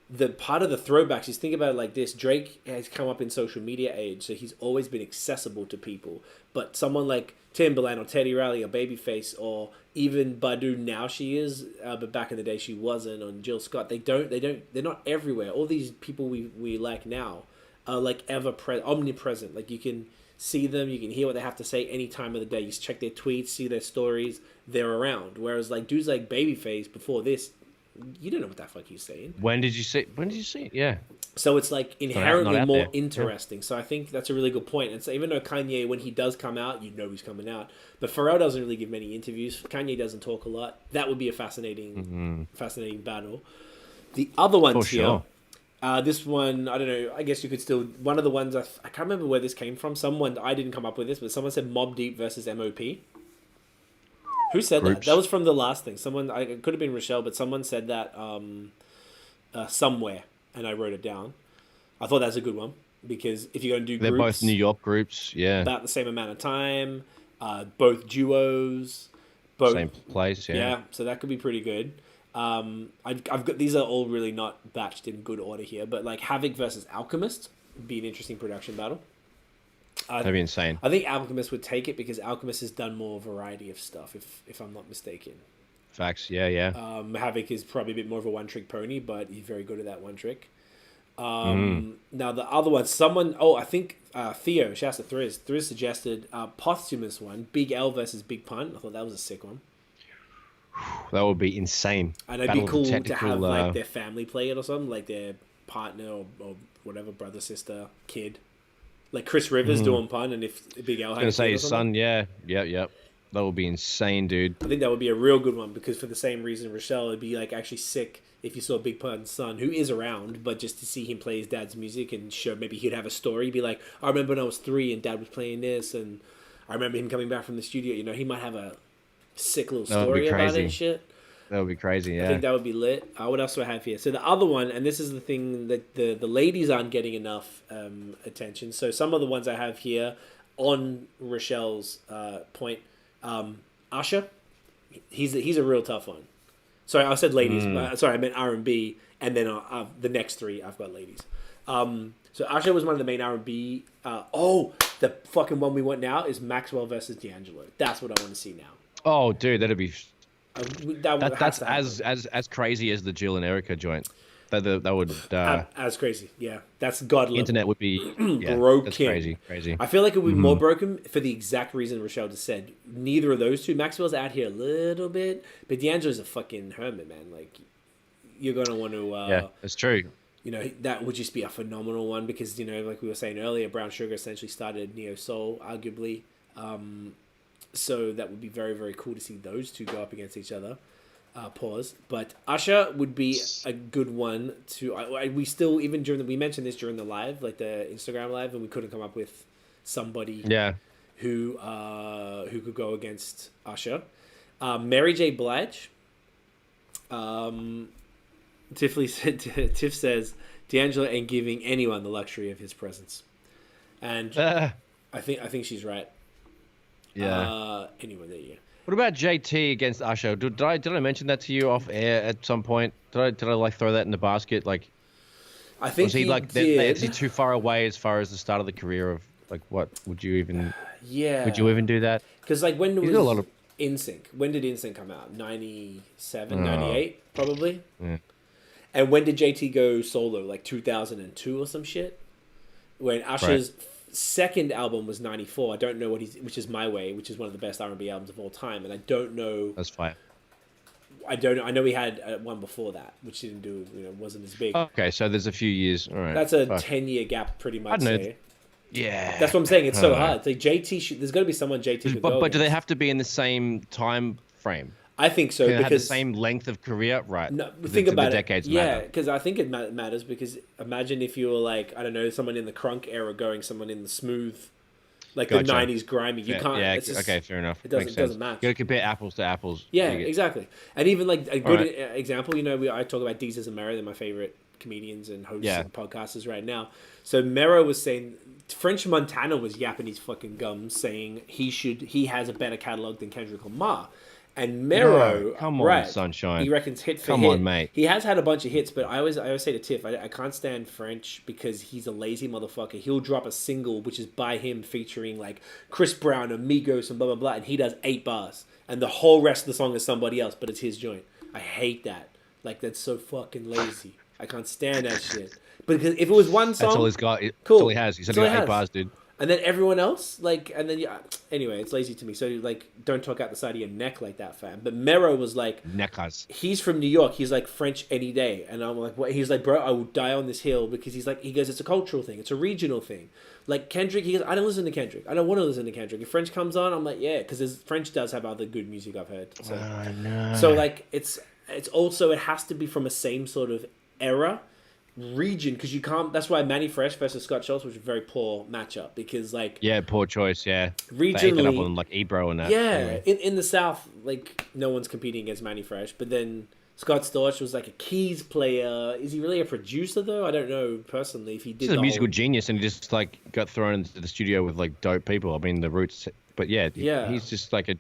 Speaker 1: The part of the throwbacks is, think about it like this. Drake has come up in social media age, so he's always been accessible to people. But someone like Timbaland or Teddy Riley or Babyface or even Badu, now she is, but back in the day she wasn't, or Jill Scott, they're not everywhere. All these people we like now are like omnipresent. Like, you can see them, you can hear what they have to say any time of the day. You check their tweets, see their stories, they're around. Whereas like dudes like Babyface before this, you don't know what the fuck he's saying.
Speaker 2: When did you see it? Yeah.
Speaker 1: So it's like inherently
Speaker 2: not out
Speaker 1: more
Speaker 2: there.
Speaker 1: interesting. So I think that's a really good point. And so even though Kanye, when he does come out, you know he's coming out. But Pharrell doesn't really give many interviews. Kanye doesn't talk a lot. That would be a fascinating battle. The other ones
Speaker 2: For sure.
Speaker 1: This one, I don't know. I guess you could still. One of the ones I can't remember where this came from. Someone I didn't come up with this, but someone said Mobb Deep versus MOP. Who said that? That was from the last thing. It could have been Rochelle, but someone said that somewhere, and I wrote it down. I thought that's a good one because if you're going to do
Speaker 2: they're
Speaker 1: groups,
Speaker 2: both New York groups, yeah,
Speaker 1: about the same amount of time, both duos, both
Speaker 2: same place,
Speaker 1: yeah. So that could be pretty good. I've got these are all really not batched in good order here, but like Havoc versus Alchemist would be an interesting production battle.
Speaker 2: That'd be insane.
Speaker 1: I think Alchemist would take it because Alchemist has done more variety of stuff, if I'm not mistaken.
Speaker 2: Facts, yeah.
Speaker 1: Havoc is probably a bit more of a one-trick pony, but he's very good at that one trick. Now the other one, I think Theo, shouts to Thriz suggested posthumous one, Big L versus Big Pun. I thought that was a sick one.
Speaker 2: That would be insane.
Speaker 1: And it'd be cool to have like their family play it or something, like their partner or whatever, brother, sister, kid. Like Chris Rivers doing Pun, and if Big L had
Speaker 2: I was going to say his son, yeah. That would be insane, dude.
Speaker 1: I think that would be a real good one because for the same reason, Rochelle, it'd be like actually sick if you saw Big Pun's son, who is around, but just to see him play his dad's music and show maybe he'd have a story, be like, I remember when I was 3 and dad was playing this, and I remember him coming back from the studio. You know, he might have a sick little story about it and shit.
Speaker 2: That would be crazy, yeah.
Speaker 1: I think that would be lit. What else do I have here? So the other one, and this is the thing that the ladies aren't getting enough attention. So some of the ones I have here on Rochelle's point, Usher, he's a real tough one. Sorry, I said ladies. Sorry, I meant R&B, and then the next 3 I've got ladies. So Usher was one of the main R&B. The fucking one we want now is Maxwell versus D'Angelo. That's what I want to see now.
Speaker 2: Oh, dude, that'd be...
Speaker 1: That's
Speaker 2: as crazy as the Jill and Erica joint. That would
Speaker 1: as crazy. Yeah, that's god level.
Speaker 2: Internet would be
Speaker 1: broken.
Speaker 2: That's crazy.
Speaker 1: I feel like it would be more broken for the exact reason Rochelle just said. Neither of those two. Maxwell's out here a little bit, but D'Angelo's a fucking hermit, man. Like you're gonna want to.
Speaker 2: Yeah, that's true.
Speaker 1: You know, that would just be a phenomenal one because you know, like we were saying earlier, Brown Sugar essentially started neo soul, arguably. So that would be very, very cool to see those two go up against each other. But Usher would be a good one to. We still even we mentioned this during the live, like the Instagram live, and we couldn't come up with somebody. Who could go against Usher. Mary J. Blige. Tiff says D'Angelo ain't giving anyone the luxury of his presence, and I think she's right.
Speaker 2: Yeah.
Speaker 1: Anyway, there you go.
Speaker 2: What about JT against Usher? Did I mention that to you off air at some point? Did I like throw that in the basket? Like,
Speaker 1: I think
Speaker 2: was he like did. Is he too far away as far as the start of the career of like what would you even?
Speaker 1: Yeah.
Speaker 2: Would you even do that?
Speaker 1: Because like when was NSYNC? When did NSYNC come out? 97, 98 probably.
Speaker 2: Yeah.
Speaker 1: And when did JT go solo? Like 2002 or some shit. When Usher's second album was 94. I don't know which is My Way, which is one of the best R&B albums of all time, and I don't know.
Speaker 2: That's fine.
Speaker 1: I don't know. I know he had one before that, which didn't do. Wasn't as big.
Speaker 2: Okay, so there's a few years. All right.
Speaker 1: That's a 10-year gap, pretty much.
Speaker 2: I don't know. Yeah.
Speaker 1: That's what I'm saying. It's so hard. It's like JT. There's got to be someone JT could go
Speaker 2: But do they have to be in the same time frame?
Speaker 1: I think so.
Speaker 2: Can they
Speaker 1: because
Speaker 2: have the same length of career, right?
Speaker 1: No, think about it.
Speaker 2: Decades
Speaker 1: yeah, because I think it matters. Because imagine if you were like, I don't know, someone in the crunk era going someone in the smooth, like the '90s grimy. You can't.
Speaker 2: Yeah.
Speaker 1: Just,
Speaker 2: okay. Fair enough.
Speaker 1: It doesn't match.
Speaker 2: You got to compare apples to apples.
Speaker 1: Yeah, exactly. And even like a good example, I talk about Deezus and Mero. They're my favorite comedians and hosts and podcasters right now. So Mero was saying French Montana was yapping his fucking gums, saying he has a better catalog than Kendrick Lamar. And Mero,
Speaker 2: come on, sunshine.
Speaker 1: He reckons hit for
Speaker 2: come
Speaker 1: hit.
Speaker 2: On, mate.
Speaker 1: He has had a bunch of hits, but I always say to Tiff, I can't stand French because he's a lazy motherfucker. He'll drop a single which is by him featuring like Chris Brown, Amigos, and blah blah blah, and he does 8 bars, and the whole rest of the song is somebody else, but it's his joint. I hate that. Like that's so fucking lazy. I can't stand that shit. Because if it was one song,
Speaker 2: that's all he's got.
Speaker 1: Cool.
Speaker 2: That's all he has. He's only got 8 bars, dude.
Speaker 1: And then everyone else, anyway, it's lazy to me. So, like, don't talk out the side of your neck like that, fam. But Mero was like,
Speaker 2: Neckers.
Speaker 1: He's from New York. He's like French any day. And I'm like, what? He's like, bro, I will die on this hill because he goes, it's a cultural thing. It's a regional thing. Like Kendrick, he goes, I don't listen to Kendrick. I don't want to listen to Kendrick. If French comes on, I'm like, yeah, because French does have other good music I've heard. So,
Speaker 2: no.
Speaker 1: So like, it's also, it has to be from a same sort of era. region, because you can't. That's why Manny Fresh versus Scott Schultz was a very poor matchup, because like
Speaker 2: poor choice. Yeah,
Speaker 1: regionally,
Speaker 2: they ate that up on like Ebro and that.
Speaker 1: Yeah,
Speaker 2: anyway.
Speaker 1: in the South, like no one's competing against Manny Fresh, but then Scott Storch was like a keys player. Is he really a producer though? I don't know personally if he did.
Speaker 2: He's a musical genius, and he just like got thrown into the studio with like dope people. I mean, the Roots, but he's just like a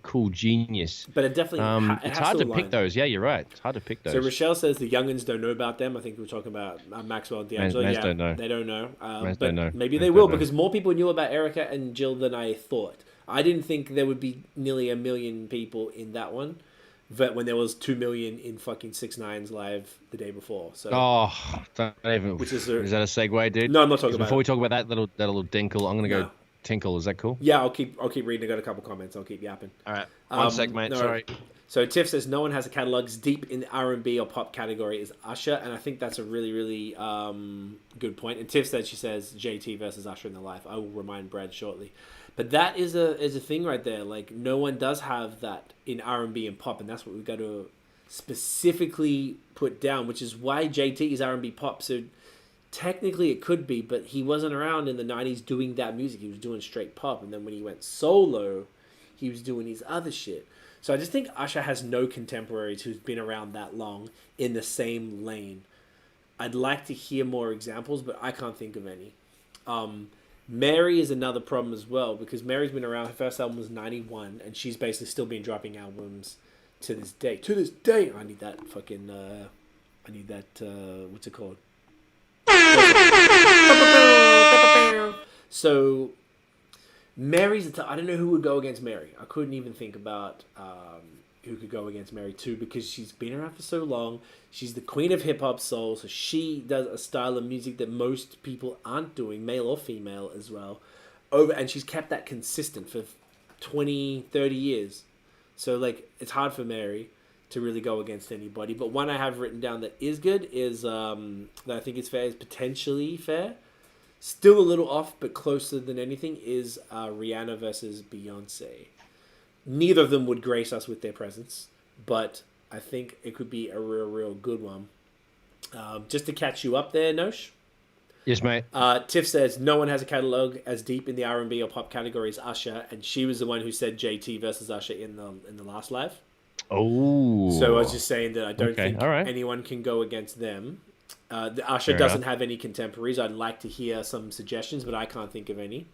Speaker 2: cool genius.
Speaker 1: But it definitely
Speaker 2: it's hard to pick those. Yeah, you're right. It's hard to pick those.
Speaker 1: So Rochelle says the youngins don't know about them. I think we were talking about Maxwell and D'Angelo.
Speaker 2: Mans don't know.
Speaker 1: They don't know.
Speaker 2: Mans
Speaker 1: but
Speaker 2: don't know.
Speaker 1: Maybe they will, because more people knew about Erica and Jill than I thought. I didn't think there would be nearly 1 million people in that one. But when there was 2 million in fucking 6ix9ine's live the day before, so
Speaker 2: don't even.
Speaker 1: Which is
Speaker 2: that a segue, dude?
Speaker 1: No, I'm not talking about.
Speaker 2: Before we talk about that little dinkle, I'm gonna go tinkle. Is that cool?
Speaker 1: Yeah, I'll keep reading. I got a couple comments. I'll keep yapping.
Speaker 2: All right, one sec, mate. No. Sorry.
Speaker 1: So Tiff says no one has a catalog as deep in the R&B or pop category as Usher, and I think that's a really, really good point. And Tiff said, she says JT versus Usher in the life. I will remind Brad shortly. But that is a thing right there. Like, no one does have that in R&B and pop, and that's what we've got to specifically put down, which is why JT is R&B pop. So technically it could be, but he wasn't around in the 90s doing that music. He was doing straight pop, and then when he went solo, he was doing his other shit. So I just think Usher has no contemporaries who's been around that long in the same lane. I'd like to hear more examples, but I can't think of any. Mary is another problem as well, because Mary's been around. Her first album was 91, and she's basically still been dropping albums to this day. To this day, I need that fucking. I need that. What's it called? So, Mary's. I don't know who would go against Mary. I couldn't even think about who could go against Mary too, because she's been around for so long. She's the queen of hip hop soul, so she does a style of music that most people aren't doing, male or female as well. And she's kept that consistent for 20, 30 years. So like, it's hard for Mary to really go against anybody. But one I have written down that is good is that I think is fair, is potentially fair. Still a little off, but closer than anything, is Rihanna versus Beyonce. Neither of them would grace us with their presence, but I think it could be a real good one. Just to catch you up there, Nosh.
Speaker 2: Yes, mate.
Speaker 1: Tiff says no one has a catalog as deep in the R&B or pop category as Usher, and she was the one who said JT versus Usher in the last live.
Speaker 2: Oh.
Speaker 1: So I was just saying that I don't think anyone can go against them. Usher doesn't have any contemporaries. I'd like to hear some suggestions, but I can't think of any.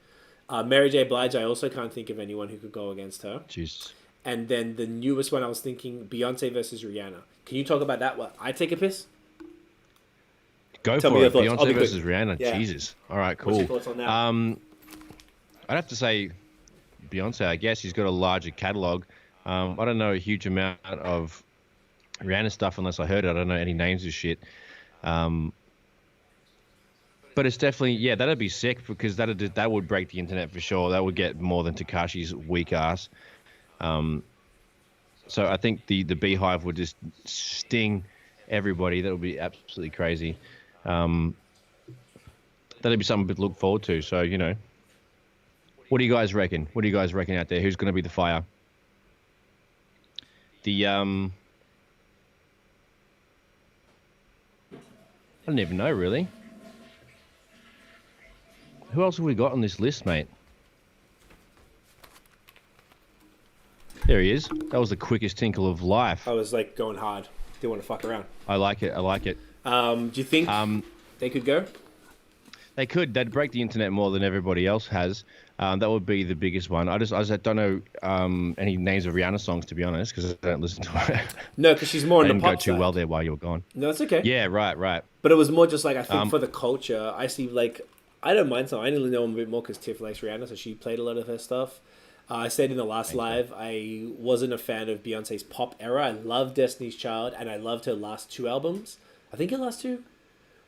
Speaker 1: Mary J. Blige, I also can't think of anyone who could go against her.
Speaker 2: Jeez.
Speaker 1: And then the newest one, I was thinking Beyonce versus Rihanna. Can you talk about that? What, I take a piss?
Speaker 2: Go
Speaker 1: Tell
Speaker 2: for it. Beyonce versus Rihanna. Yeah. Jesus. All right, cool.
Speaker 1: What's your thoughts on that?
Speaker 2: I'd have to say Beyonce, I guess. She's got a larger catalog. I don't know a huge amount of Rihanna stuff unless I heard it. I don't know any names of shit. But it's definitely, that'd be sick, because that would break the internet for sure. That would get more than Tekashi's weak ass. So I think the Beehive would just sting everybody. That would be absolutely crazy. That'd be something to look forward to. So, what do you guys reckon? What do you guys reckon out there? Who's going to be the fire? I don't even know, really. Who else have we got on this list, mate? There he is. That was the quickest tinkle of life.
Speaker 1: I was like going hard. Didn't want to fuck around.
Speaker 2: I like it.
Speaker 1: Do you think they could go?
Speaker 2: They could. They'd break the internet more than everybody else has. That would be the biggest one. I just don't know any names of Rihanna songs, to be honest, because I don't listen to her.
Speaker 1: No, because she's more in the pop side.
Speaker 2: I didn't go too well there while you were gone.
Speaker 1: No, it's okay.
Speaker 2: Yeah, right.
Speaker 1: But it was more just like, I think for the culture, I see like, I don't mind some. I only know him a bit more because Tiff likes Rihanna, so she played a lot of her stuff. I said in the last live, I wasn't a fan of Beyonce's pop era. I loved Destiny's Child, and I loved her last 2 albums. I think her last 2,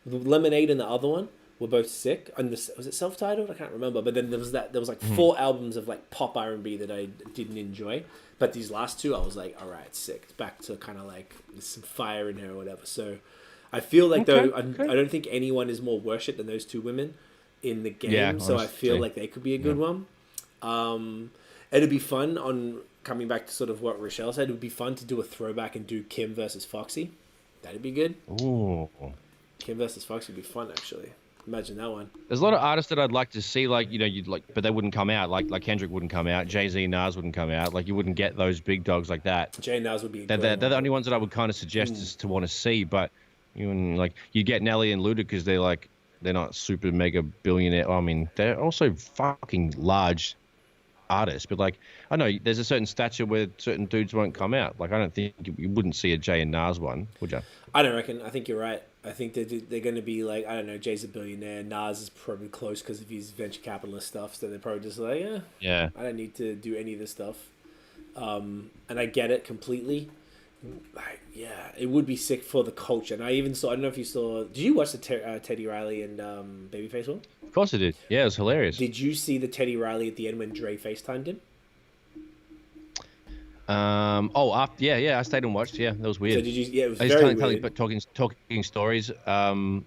Speaker 1: Lemonade and the other one, were both sick. And was it self-titled? I can't remember. But then there was like 4 albums of like pop R&B that I didn't enjoy. But these last 2, I was like, all right, sick. It's back to kind of like there's some fire in her or whatever. So I feel like I don't think anyone is more worshipped than those 2 women in the game. Yeah, so I feel like they could be a good one. It'd be fun on coming back to sort of what Rochelle said. It would be fun to do a throwback and do Kim versus Foxy. That'd be good.
Speaker 2: Ooh.
Speaker 1: Kim versus Fox would be fun, actually. Imagine that one.
Speaker 2: There's a lot of artists that I'd like to see, like, you know, you'd like, but they wouldn't come out. Like Kendrick wouldn't come out. Jay-Z, Nas wouldn't come out. Like, you wouldn't get those big dogs like that.
Speaker 1: Jay and Nas would be.
Speaker 2: They're the only ones that I would kind of suggest is to want to see. But you get Nelly and Luda because they're not super mega billionaire. I mean, they're also fucking large artists. But like, I know there's a certain stature where certain dudes won't come out. Like, I don't think you wouldn't see a Jay and Nas one, would you?
Speaker 1: I don't reckon. I think you're right. I think they're going to be like, I don't know, Jay's a billionaire. Nas is probably close because of his venture capitalist stuff. So they're probably just like, yeah, I don't need to do any of this stuff. And I get it completely. Yeah, it would be sick for the culture. And I even saw, I don't know if you saw, did you watch the Teddy Riley and Babyface one?
Speaker 2: Of course I did. Yeah, it was hilarious.
Speaker 1: Did you see the Teddy Riley at the end when Dre FaceTimed him?
Speaker 2: I stayed and watched. Yeah, that was weird.
Speaker 1: So did you? Yeah, it was
Speaker 2: I
Speaker 1: very
Speaker 2: telling,
Speaker 1: weird.
Speaker 2: but talking stories. And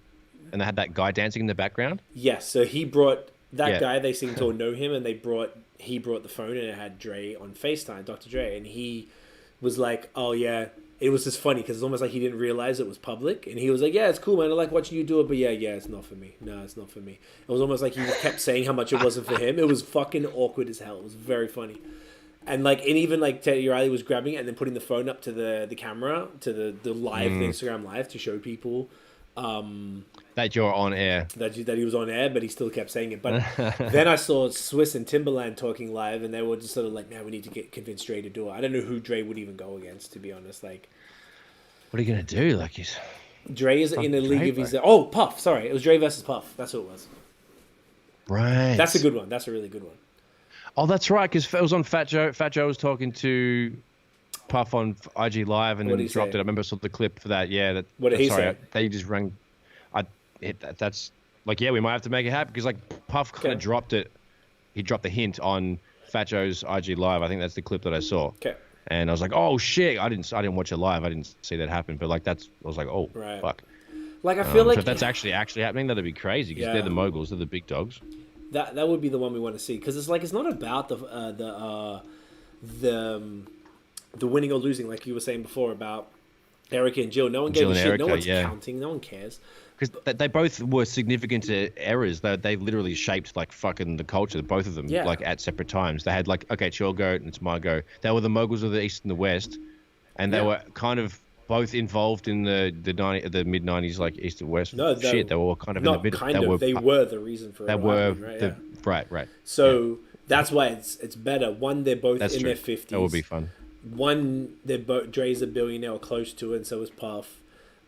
Speaker 2: they had that guy dancing in the background.
Speaker 1: Yes, so he brought that guy. They seemed to know him, and he brought the phone, and it had Dre on FaceTime, Dr. Dre, and he was like, "Oh yeah." It was just funny because it's almost like he didn't realize it was public, and he was like, "Yeah, it's cool, man. I like watching you do it, but yeah, it's not for me. No, it's not for me." It was almost like he kept saying how much it wasn't for him. It was fucking awkward as hell. It was very funny. And even Teddy Riley was grabbing it and then putting the phone up to the camera, to the live, the Instagram live, to show people
Speaker 2: that you're on air.
Speaker 1: That he was on air, but he still kept saying it. But then I saw Swiss and Timberland talking live, and they were just sort of like, "Man, we need to convince Dre to do it." I don't know who Dre would even go against, to be honest. Like,
Speaker 2: what are you gonna do? Like, he's
Speaker 1: Dre is in a league of his own. Oh, Puff. Sorry, it was Dre versus Puff. That's what it was.
Speaker 2: Right.
Speaker 1: That's a good one. That's a really good one.
Speaker 2: Oh, that's right, because it was on Fat Joe. Fat Joe was talking to Puff on IG Live, and then he dropped it. I remember I saw the clip for that. Yeah,
Speaker 1: what did he say?
Speaker 2: They just rang. That's like, yeah, we might have to make it happen, because like Puff kind of dropped it. He dropped the hint on Fat Joe's IG Live. I think that's the clip that I saw.
Speaker 1: Okay.
Speaker 2: And I was like, oh shit! I didn't watch it live. I didn't see that happen. But like I was like, oh fuck.
Speaker 1: Like I feel like
Speaker 2: so if that's actually happening, that'd be crazy, because they're the moguls. They're the big dogs.
Speaker 1: That would be the one we want to see, because it's like, it's not about the winning or losing, like you were saying before about Erica and Jill. No one gave a shit. No one's counting. No one cares.
Speaker 2: Because they both were significant errors. They literally shaped like fucking the culture, both of them, like at separate times. They had like, okay, it's your go and it's my go. They were the moguls of the East and the West, and they were kind of both involved in the mid 90s, like East and West shit. They were all kind of in the middle.
Speaker 1: They were the reason for it.
Speaker 2: Right.
Speaker 1: So that's why it's better. One, they're both in their 50s.
Speaker 2: That would be fun.
Speaker 1: One, Dre's a billionaire or close to it, and so is Puff.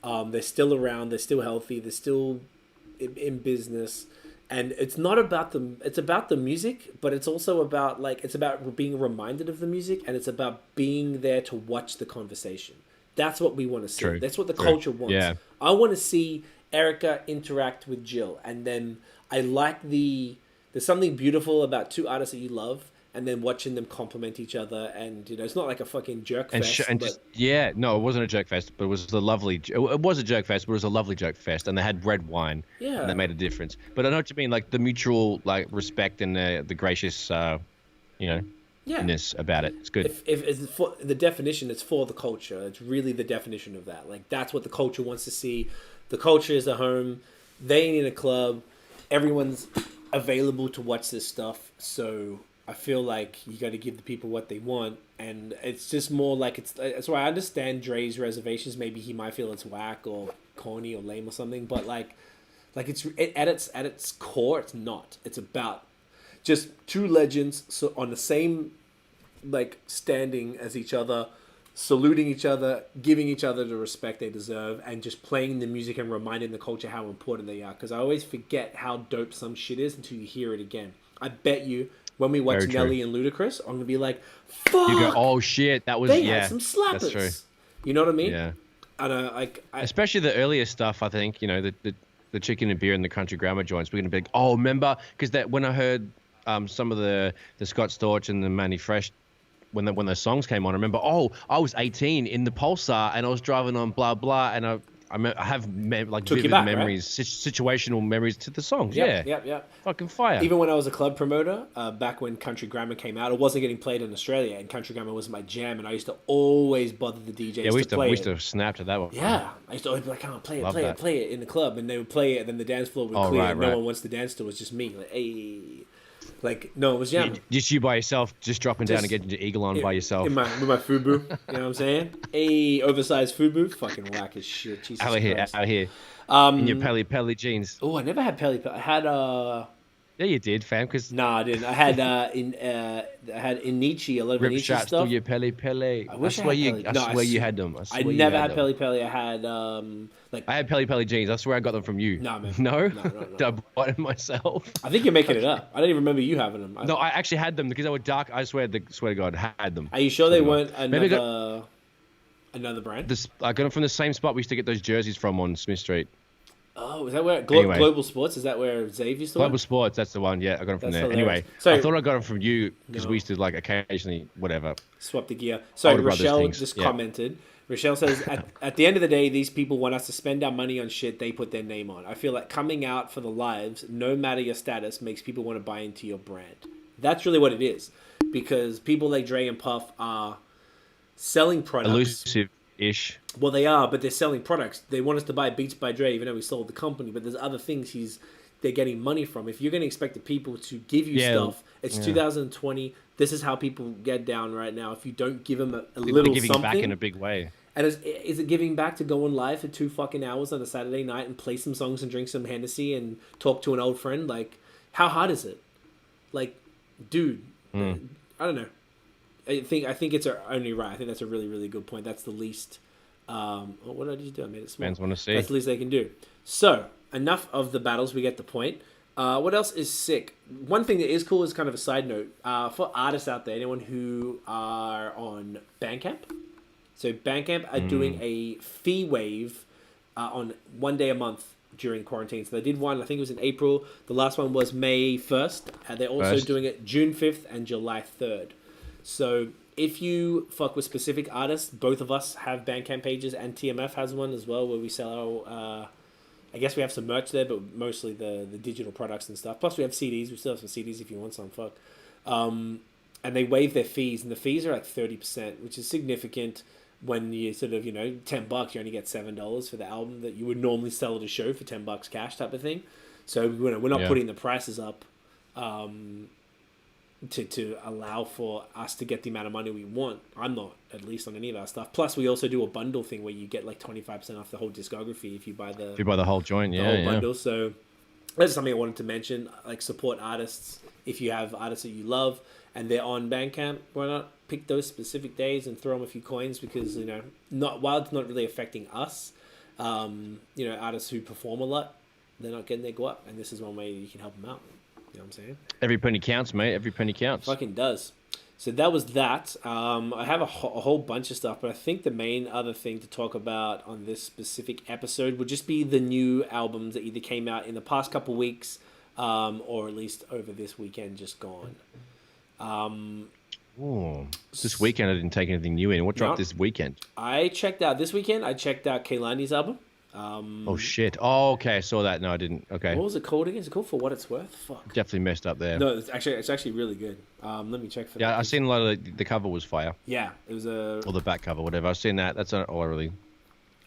Speaker 1: They're still around. They're still healthy. They're still in business. And it's not about it's about the music, but it's also about it's about being reminded of the music, and it's about being there to watch the conversation. That's what we want to see.
Speaker 2: True.
Speaker 1: That's what the culture wants.
Speaker 2: Yeah.
Speaker 1: I want to see Erica interact with Jill, and then I like there's something beautiful about two artists that you love, and then watching them compliment each other, and it's not like a fucking jerk fest.
Speaker 2: It wasn't a jerk fest, but it was a lovely. It was a jerk fest, but it was a lovely jerk fest, and they had red wine.
Speaker 1: Yeah,
Speaker 2: and that made a difference. But I know what you mean, like the mutual respect and the gracious, about it. It's good.
Speaker 1: If it's for the definition, it's for the culture. It's really the definition of that. Like, that's what the culture wants to see. The culture is a home. They ain't in a club. Everyone's available to watch this stuff. So I feel like you got to give the people what they want, and it's just more like that's why I understand Dre's reservations. Maybe he might feel it's whack or corny or lame or something, but it's at its core, it's not. It's about just two legends on the same standing as each other, saluting each other, giving each other the respect they deserve, and just playing the music and reminding the culture how important they are. Because I always forget how dope some shit is until you hear it again. I bet you when we watch Nelly and Ludacris, I'm gonna be like, "Fuck!" You go,
Speaker 2: "Oh shit, that was
Speaker 1: had some slappers."
Speaker 2: That's true.
Speaker 1: You know what I mean?
Speaker 2: Yeah.
Speaker 1: And
Speaker 2: especially the earlier stuff. I think the chicken and beer and the country grammar joints. We're gonna be like, "Oh, remember?" Because that when I heard some of the Scott Storch and the Manny Fresh. When those songs came on, I remember, I was 18 in the Pulsar and I was driving on blah blah, and I have like
Speaker 1: Took you
Speaker 2: vivid
Speaker 1: back,
Speaker 2: memories, situational memories to the songs. Yeah. Fucking fire.
Speaker 1: Even when I was a club promoter, back when Country Grammar came out, it wasn't getting played in Australia, and Country Grammar was my jam, and I used to always bother the DJs
Speaker 2: Yeah, we used
Speaker 1: play
Speaker 2: we used to snap to that one.
Speaker 1: Yeah, I used to always be like, "Come on, play it in the club," and they would play it, and then the dance floor would
Speaker 2: Oh,
Speaker 1: clear,
Speaker 2: right,
Speaker 1: and no one wants to dance to it. It's just me, like, hey, like no, it was jamming.
Speaker 2: Just you by yourself, just dropping down and getting your eagle on by yourself.
Speaker 1: With my FUBU, you know what I'm saying? Hey, oversized FUBU, fucking whack as shit. Jesus Christ.
Speaker 2: Out here. In your Pelly jeans.
Speaker 1: Oh, I never had Pelly. I had
Speaker 2: Yeah, you did, fam. Because
Speaker 1: I didn't. I had Inichi, a lot of
Speaker 2: rip
Speaker 1: Inichi
Speaker 2: shots
Speaker 1: stuff.
Speaker 2: through your Pelly. I swear you had them.
Speaker 1: I never had Pelly. I had
Speaker 2: I had Pelly jeans. I swear I got them from you.
Speaker 1: Nah, man.
Speaker 2: No?
Speaker 1: No.
Speaker 2: I bought them myself.
Speaker 1: I think you're making it up. I don't even remember you having them.
Speaker 2: No, I actually had them because they were dark. I swear to God, I had them.
Speaker 1: Are you sure they weren't another brand?
Speaker 2: I got them from the same spot we used to get those jerseys from on Smith Street.
Speaker 1: Oh, is that where Global Sports? Is that where Xav used to
Speaker 2: Global
Speaker 1: work?
Speaker 2: Sports, that's the one. Yeah, I got them from there.
Speaker 1: Hilarious.
Speaker 2: Anyway,
Speaker 1: So,
Speaker 2: I thought I got them from you because we used to like occasionally whatever
Speaker 1: swap the gear. So Rochelle just commented. Rochelle says, at the end of the day, these people want us to spend our money on shit they put their name on. I feel like coming out for the lives, no matter your status, makes people want to buy into your brand. That's really what it is. Because people like Dre and Puff are selling products.
Speaker 2: Elusive-ish.
Speaker 1: Well, they are, but they're selling products. They want us to buy Beats by Dre, even though we sold the company. But there's other things they're getting money from. If you're going to expect the people to give you stuff, it's 2020. This is how people get down right now. If you don't give them a little
Speaker 2: giving
Speaker 1: something,
Speaker 2: back in a big way.
Speaker 1: And is it giving back to go on live for 2 fucking hours on a Saturday night and play some songs and drink some Hennessy and talk to an old friend? Like, how hard is it? Like, dude, I don't know. I think it's only right. I think that's a really, really good point. That's the least. What did I just do? I made it small.
Speaker 2: Fans want to see.
Speaker 1: That's the least they can do. So, enough of the battles. We get the point. What else is sick? One thing that is cool is kind of a side note. For artists out there, anyone who are on Bandcamp. So Bandcamp are doing a fee waive on 1 day a month during quarantine. So they did one, I think it was in April. The last one was May 1st. They're also doing it June 5th and July 3rd. So if you fuck with specific artists, both of us have Bandcamp pages, and TMF has one as well where we sell our... I guess we have some merch there, but mostly the digital products and stuff. Plus we have CDs. We still have some CDs if you want some. Fuck. And they waive their fees, and the fees are like 30%, which is significant. When you sort of, $10, you only get $7 for the album that you would normally sell at a show for $10 cash type of thing. So we're not putting the prices up to allow for us to get the amount of money we want. I'm not, at least on any of our stuff. Plus, we also do a bundle thing where you get like 25% off the whole discography if you buy the
Speaker 2: whole joint,
Speaker 1: the whole bundle. So that's something I wanted to mention. Like, support artists. If you have artists that you love and they're on Bandcamp, why not pick those specific days and throw them a few coins? Because while it's not really affecting us, artists who perform a lot, they're not getting their go up, and this is one way you can help them out. You know what I'm saying?
Speaker 2: Every penny counts, mate. Every penny counts.
Speaker 1: Fucking does. So that was that. I have a whole bunch of stuff, but I think the main other thing to talk about on this specific episode would just be the new albums that either came out in the past couple weeks, or at least over this weekend just gone.
Speaker 2: This weekend I didn't take anything new in. What dropped this weekend?
Speaker 1: I checked out Kehlani's album.
Speaker 2: Oh shit! Oh, okay, I saw that. No, I didn't. Okay.
Speaker 1: What was it called again? Is it called For What It's Worth? Fuck.
Speaker 2: Definitely messed up there.
Speaker 1: No, it's actually really good. Let me check for that.
Speaker 2: Yeah, I seen a lot of the cover was fire.
Speaker 1: Yeah, it was or
Speaker 2: the back cover, whatever. I've seen that. That's all I really.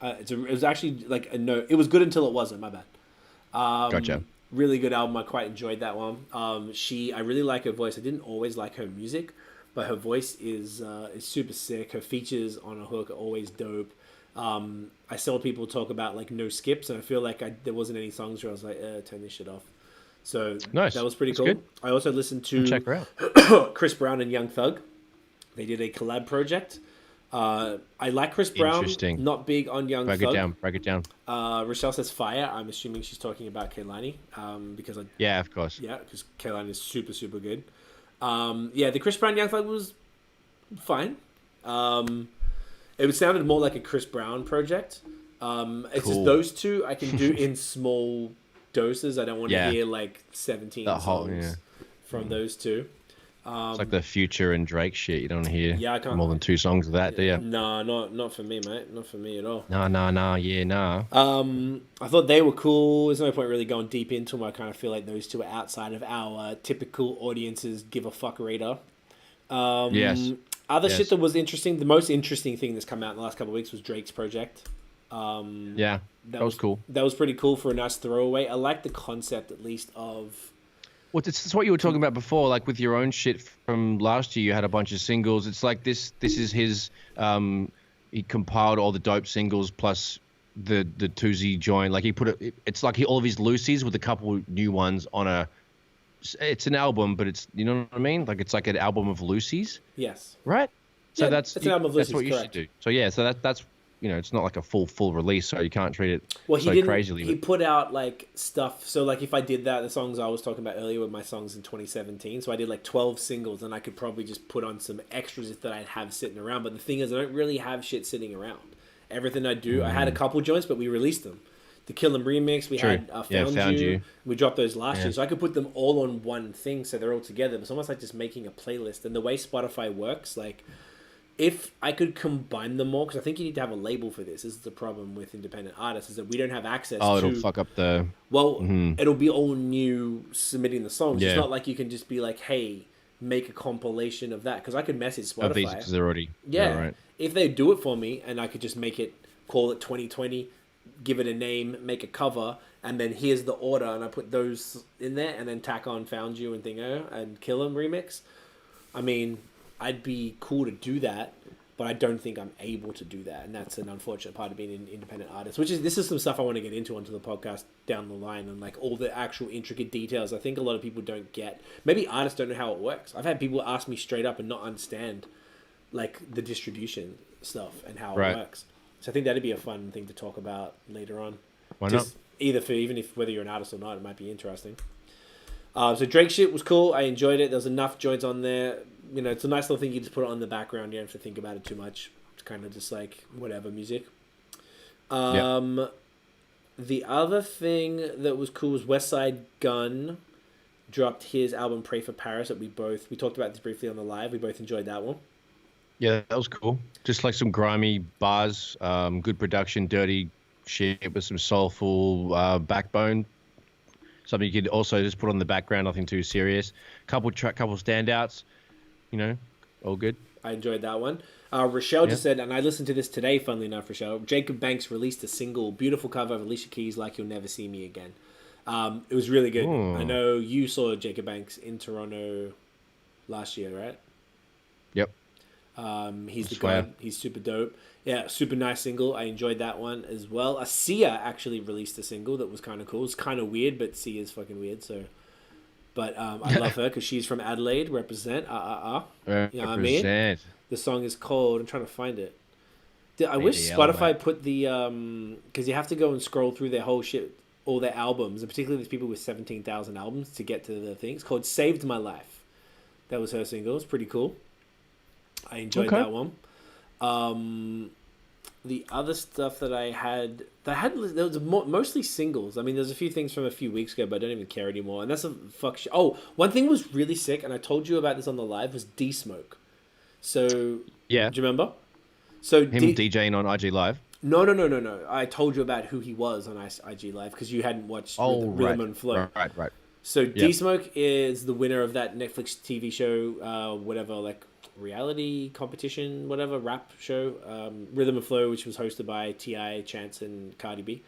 Speaker 1: It was actually like a no. It was good until it wasn't. My bad.
Speaker 2: Gotcha.
Speaker 1: Really good album. I quite enjoyed that one. I really like her voice. I didn't always like her music, but her voice is super sick. Her features on a hook are always dope. I saw people talk about like no skips, and I feel like there wasn't any songs where I was like, turn this shit off. So
Speaker 2: nice.
Speaker 1: That was pretty cool.
Speaker 2: Good.
Speaker 1: I also listened to
Speaker 2: check her out.
Speaker 1: Chris Brown and Young Thug. They did a collab project. I like Chris Brown.
Speaker 2: Interesting.
Speaker 1: Not big on Young Thug.
Speaker 2: Break it down.
Speaker 1: Rochelle says fire. I'm assuming she's talking about Kehlani. Because
Speaker 2: of course.
Speaker 1: Yeah, because Kehlani is super, super good. The Chris Brown Young Thug was fine. It sounded more like a Chris Brown project. It's just those two I can do in small doses. I don't want to hear like 17 songs from those two.
Speaker 2: It's like the Future and Drake shit. You don't hear
Speaker 1: Yeah, I can't.
Speaker 2: more than 2 songs of that, do you?
Speaker 1: No, not for me, mate. Not for me at all.
Speaker 2: Nah, yeah, nah.
Speaker 1: I thought they were cool. There's no point really going deep into them. I kind of feel like those two are outside of our typical audiences give a fuck radar.
Speaker 2: Yes.
Speaker 1: Other shit that was interesting. The most interesting thing that's come out in the last couple of weeks was Drake's project.
Speaker 2: Yeah, that was cool.
Speaker 1: That was pretty cool for a nice throwaway. I like the concept, at least, of...
Speaker 2: Well, it's what you were talking about before, like with your own shit from last year. You had a bunch of singles. It's like this is his. He compiled all the dope singles plus the Tuesday joint. Like he put it. It's like all of his loosies with a couple new ones on a. It's an album, but it's, you know what I mean. Like it's like an album of loosies.
Speaker 1: Yes.
Speaker 2: Right. So
Speaker 1: Yeah,
Speaker 2: that's
Speaker 1: it's an album of
Speaker 2: that's
Speaker 1: loosies,
Speaker 2: what you
Speaker 1: correct.
Speaker 2: should do. So yeah. So that's it's not like a full release, so you can't treat it
Speaker 1: Well, he
Speaker 2: so
Speaker 1: didn't.
Speaker 2: crazily.
Speaker 1: He put out like stuff. So like if I did that, the songs I was talking about earlier were my songs in 2017. So I did like 12 singles, and I could probably just put on some extras that I'd have sitting around. But the thing is, I don't really have shit sitting around. Everything I do, I had a couple joints, but we released them. The Kill 'Em remix, we
Speaker 2: True.
Speaker 1: had
Speaker 2: Yeah,
Speaker 1: Found You. We dropped those last year, so I could put them all on one thing, so they're all together. It's almost like just making a playlist. And the way Spotify works, like, if I could combine them all, because I think you need to have a label for this. This is the problem with independent artists, is that we don't have access to...
Speaker 2: It'll fuck up the...
Speaker 1: Well, it'll be all new submitting the songs.
Speaker 2: Yeah.
Speaker 1: It's not like you can just be like, hey, make a compilation of that. Because I could message Spotify.
Speaker 2: Of these, because they're already...
Speaker 1: Yeah.
Speaker 2: Right.
Speaker 1: If they do it for me, and I could just make it, call it 2020, give it a name, make a cover, and then here's the order, and I put those in there, and then tack on Found You and Thingo and Kill 'Em remix. I mean, I'd be cool to do that, but I don't think I'm able to do that, and that's an unfortunate part of being an independent artist. This is some stuff I want to get into onto the podcast down the line, and like all the actual intricate details. I think a lot of people don't get. Maybe artists don't know how it works. I've had people ask me straight up and not understand like the distribution stuff and how it works. So I think that'd be a fun thing to talk about later on.
Speaker 2: Why not?
Speaker 1: Either for even if whether you're an artist or not, it might be interesting. So Drake shit was cool. I enjoyed it. There was enough joints on there. You know, it's a nice little thing. You just put it on the background. You don't have to think about it too much. It's kind of just like whatever music. The other thing that was cool was Westside Gunn dropped his album Pray for Paris that we talked about this briefly on the live. We both enjoyed that one.
Speaker 2: Yeah, that was cool. Just like some grimy bars, good production, dirty shit with some soulful backbone. Something you could also just put on the background, nothing too serious. Couple standouts, all good.
Speaker 1: I enjoyed that one. Rochelle just said, and I listened to this today, funnily enough, Rochelle, Jacob Banks released a single, beautiful cover of Alicia Keys' Like You'll Never See Me Again. It was really good.
Speaker 2: Ooh.
Speaker 1: I know you saw Jacob Banks in Toronto last year, right?
Speaker 2: Yep.
Speaker 1: He's the guy. He's super dope. Yeah, super nice single. I enjoyed that one as well. Sia actually released a single that was kind of cool. It's kind of weird, but Sia's fucking weird. So, but I love her because she's from Adelaide. Represent. You know what I mean? The song is called. I'm trying to find it. I wish Spotify put the because you have to go and scroll through their whole shit, all their albums, and particularly these people with 17,000 albums to get to the thing. It's called "Saved My Life." That was her single. It's pretty cool. I enjoyed that one. The other stuff that I had, there was mostly singles. I mean, there's a few things from a few weeks ago, but I don't even care anymore. And that's a fuck shit. Oh, one thing was really sick, and I told you about this on the live, was D-Smoke. So,
Speaker 2: yeah.
Speaker 1: Do you remember? So
Speaker 2: Him DJing on IG Live?
Speaker 1: No. I told you about who he was on IG Live because you hadn't watched Rhythm and Flow.
Speaker 2: Right.
Speaker 1: So D-Smoke is the winner of that Netflix TV show, whatever, like reality competition, whatever, rap show, Rhythm and Flow, which was hosted by T.I., Chance, and Cardi B.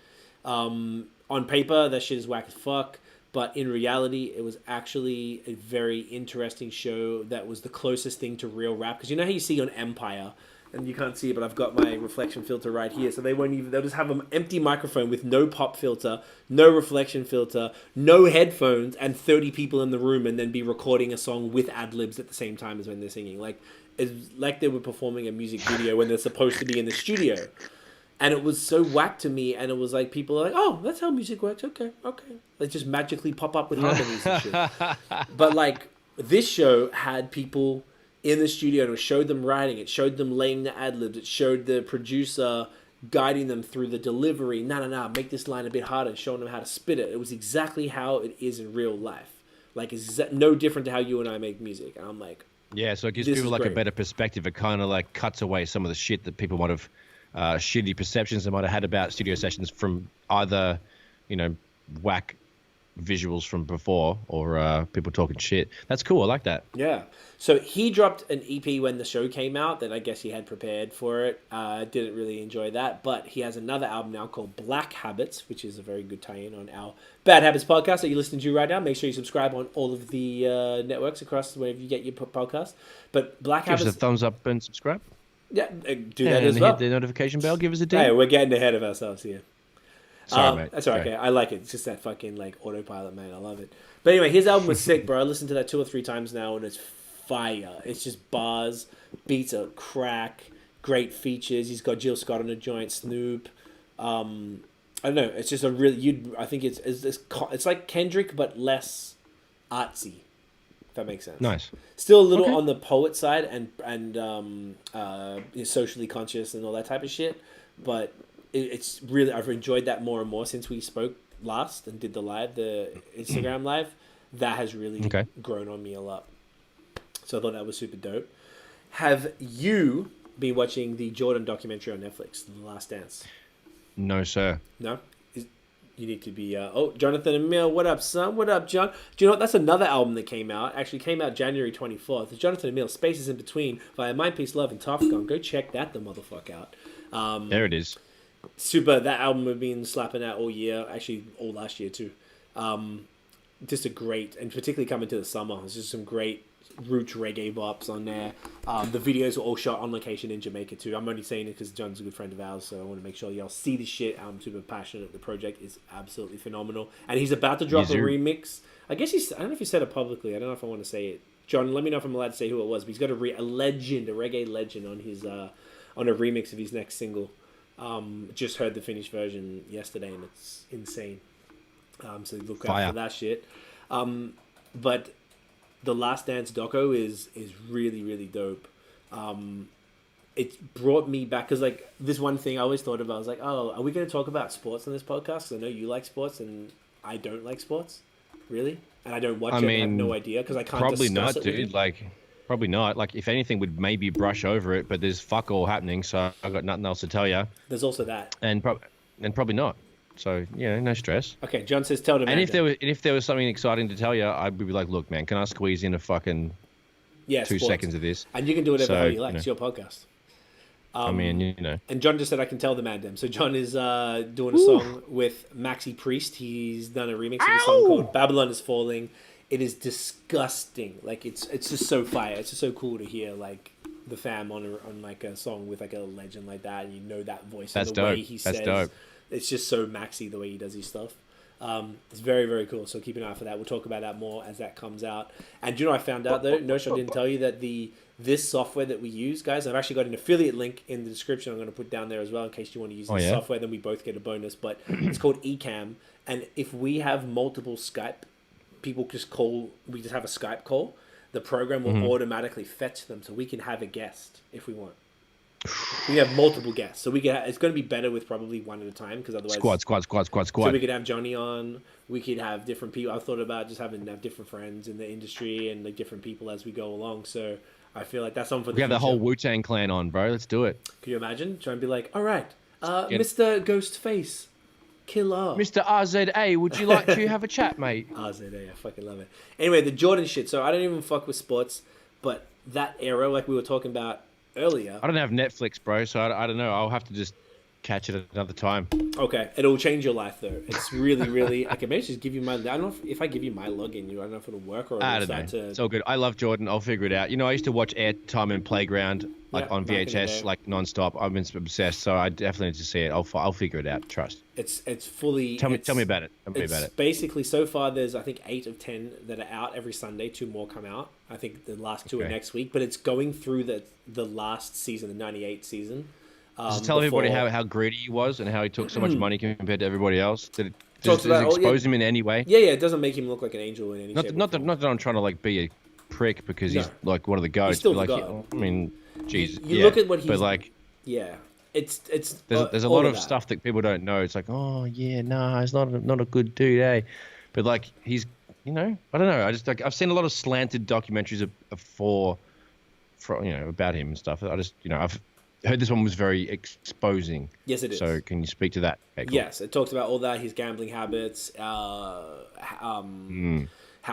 Speaker 1: On paper, that shit is whack as fuck, but in reality, it was actually a very interesting show that was the closest thing to real rap. Because you know how you see on Empire, and you can't see it, but I've got my reflection filter right here. So they'll just have an empty microphone with no pop filter, no reflection filter, no headphones, and 30 people in the room, and then be recording a song with ad-libs at the same time as when they're singing. Like, it's like they were performing a music video when they're supposed to be in the studio. And it was so whack to me, and it was like, people are like, oh, that's how music works, okay. They just magically pop up with harmonies and shit. But like, this show had people in the studio, and it showed them writing, it showed them laying the ad-libs, it showed the producer guiding them through the delivery. No, make this line a bit harder, showing them how to spit it. It was exactly how it is in real life. Like, it's no different to how you and I make music. And I'm like,
Speaker 2: yeah, so it gives
Speaker 1: this
Speaker 2: people
Speaker 1: is
Speaker 2: like a
Speaker 1: great.
Speaker 2: better perspective. It kind of like cuts away some of the shit that people might have, shitty perceptions they might have had about studio sessions from either, whack visuals from before or people talking shit. That's cool. I like that.
Speaker 1: Yeah. So he dropped an EP when the show came out that I guess he had prepared for it. Didn't really enjoy that, but he has another album now called Black Habits, which is a very good tie-in on our Bad Habits podcast that you're listening to right now. Make sure you subscribe on all of the networks across wherever you get your podcast. But Black
Speaker 2: Give
Speaker 1: Habits...
Speaker 2: us a thumbs up and subscribe.
Speaker 1: Yeah, do that as well.
Speaker 2: And hit the notification bell. Give us a ding.
Speaker 1: Hey, we're getting ahead of ourselves here.
Speaker 2: Sorry, mate.
Speaker 1: That's all right. Okay. I like it. It's just that fucking like autopilot, man. I love it. But anyway, his album was sick, bro. I listened to that 2 or 3 times now, and it's fire. It's just bars, beats are crack, great features. He's got Jill Scott on the joint, Snoop. I don't know. It's just a really. I think it's like Kendrick, but less artsy. If that makes sense.
Speaker 2: Nice.
Speaker 1: Still a little on the poet side and socially conscious and all that type of shit, but it's really, I've enjoyed that more and more since we spoke last and did the Instagram live. That has really grown on me a lot. So I thought that was super dope. Have you been watching the Jordan documentary on Netflix, The Last Dance?
Speaker 2: No, sir.
Speaker 1: No? You need to be... Jonathan Emile, what up, son? What up, John? Do you know what? That's another album that came out. Actually came out January 24th. It's Jonathan Emile, Spaces in Between, via Mind, Peace, Love, and Tough Gun. Go check that the motherfucker out.
Speaker 2: There it is.
Speaker 1: Super. That album we've been slapping out all year. Actually, all last year, too. Just a great... And particularly coming to the summer. There's just some great roots reggae bops on there. The videos were all shot on location in Jamaica too. I'm only saying it because John's a good friend of ours, so I want to make sure y'all see the shit. I'm super passionate. The project is absolutely phenomenal, and he's about to drop a remix. I guess I don't know if he said it publicly. I don't know if I want to say it. John, let me know if I'm allowed to say who it was. But he's got a reggae legend on his on a remix of his next single. Just heard the finished version yesterday, and it's insane. So look out for that shit. But The Last Dance doco is really, really dope. It brought me back, because like this one thing I always thought about, I was like, oh, are we going to talk about sports on this podcast? Because I know you like sports and I don't like sports, really, and I don't watch it. I have no idea because I can't.
Speaker 2: Probably
Speaker 1: discuss
Speaker 2: not,
Speaker 1: it
Speaker 2: dude. Like, probably not. Like, if anything, would maybe brush over it, but there's fuck all happening, so I got nothing else to tell you.
Speaker 1: There's also that,
Speaker 2: and probably not. So, no stress.
Speaker 1: Okay, John says tell them.
Speaker 2: And if there was something exciting to tell you, I'd be like, look, man, can I squeeze in a fucking 2 seconds of this?
Speaker 1: And you can do whatever you like. It's your podcast.
Speaker 2: I mean,
Speaker 1: And John just said I can tell the Mandem. So John is doing a song with Maxi Priest. He's done a remix of a song called Babylon is Falling. It is disgusting. Like, it's just so fire. It's just so cool to hear, like, the fam on like a song with like a legend like that, and you know that voice.
Speaker 2: That's
Speaker 1: and the
Speaker 2: dope.
Speaker 1: way he says.
Speaker 2: That's dope.
Speaker 1: It's just so Maxi the way he does his stuff. It's very, very cool. So keep an eye out for that. We'll talk about that more as that comes out. And do you know, I found out though, Notion, I didn't tell you that this software that we use, guys, I've actually got an affiliate link in the description I'm going to put down there as well in case you want to use this software. Then we both get a bonus. But it's called Ecamm. And if we have multiple Skype, people just call, we just have a Skype call, the program will automatically fetch them so we can have a guest if we want. We have multiple guests, so we can. It's going to be better with probably one at a time, because otherwise, squad. So we could have Johnny on. We could have different people. I thought about just having different friends in the industry and like different people as we go along. So I feel like that's something for the future.
Speaker 2: We have the whole Wu-Tang Clan on, bro. Let's do it.
Speaker 1: Can you imagine? Try and be like, all right, Mr. Ghostface, Killer,
Speaker 2: Mr. RZA, would you like to have a chat, mate?
Speaker 1: RZA, I fucking love it. Anyway, the Jordan shit. So I don't even fuck with sports, but that era, like we were talking about earlier.
Speaker 2: I don't have Netflix, bro, so I don't know. I'll have to just catch it another time.
Speaker 1: Okay, it'll change your life though. It's really, really. I can maybe just give you my. I don't know if I give you my login, I don't know if it'll work or.
Speaker 2: I don't know. It's all good. I love Jordan. I'll figure it out. You know, I used to watch Airtime and Playground on VHS like nonstop. I've been obsessed, so I definitely need to see it. I'll figure it out. Trust.
Speaker 1: It's fully.
Speaker 2: Tell me about it. Tell me about it.
Speaker 1: Basically, so far there's I think 8 of 10 that are out every Sunday. 2 more come out. I think the last 2 are next week. But it's going through the last season, the '98 season.
Speaker 2: Does it tell everybody how greedy he was and how he took so much money compared to everybody else? Does it expose him in any way?
Speaker 1: Yeah. It doesn't make him look like an angel in any shape.
Speaker 2: Not that I'm trying to like be a prick because he's like one of the goats.
Speaker 1: He's still
Speaker 2: like,
Speaker 1: God.
Speaker 2: I mean, Jesus.
Speaker 1: You look at what he's.
Speaker 2: But like,
Speaker 1: yeah, it's.
Speaker 2: There's a lot of stuff that people don't know. It's like, oh yeah, nah, he's not a good dude, eh? But like, he's I don't know. I just like I've seen a lot of slanted documentaries for about him and stuff. I just I've heard this one was very exposing.
Speaker 1: Yes, it is.
Speaker 2: So can you speak to that? Okay, cool.
Speaker 1: Yes, it talks about all that, his gambling habits, how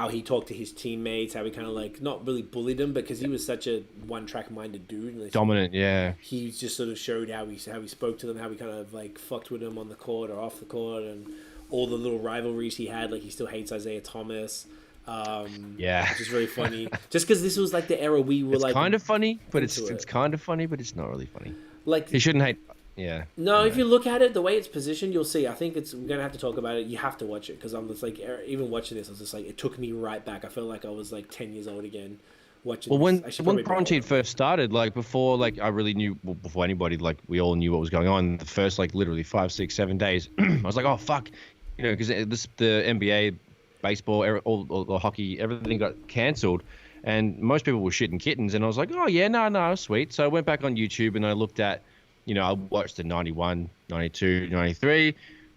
Speaker 1: he talked to his teammates, how he kind of like not really bullied them because he was such a one-track minded dude. Like,
Speaker 2: Dominant, yeah.
Speaker 1: He just sort of showed how he spoke to them, how he kind of like fucked with them on the court or off the court, and all the little rivalries he had. Like he still hates Isaiah Thomas. Which is really funny. Just because this was like the era we were
Speaker 2: it's kind of funny, but it's kind of funny, but it's not really funny.
Speaker 1: Like
Speaker 2: he shouldn't hate. Yeah.
Speaker 1: No, if you look at it, the way it's positioned, you'll see. I think we're gonna have to talk about it. You have to watch it because I'm just like, even watching this, I was just like, it took me right back. I felt like I was like 10 years old again. Watching.
Speaker 2: Well,
Speaker 1: this.
Speaker 2: when quarantine first started, like before, like I really knew before anybody, like we all knew what was going on. The first like literally 5, 6, 7 days, I was like, oh fuck, because the NBA, baseball, all the hockey, everything got cancelled. And most people were shitting kittens. And I was like, oh, yeah, no, sweet. So I went back on YouTube and I looked at, I watched the 91, 92, 93,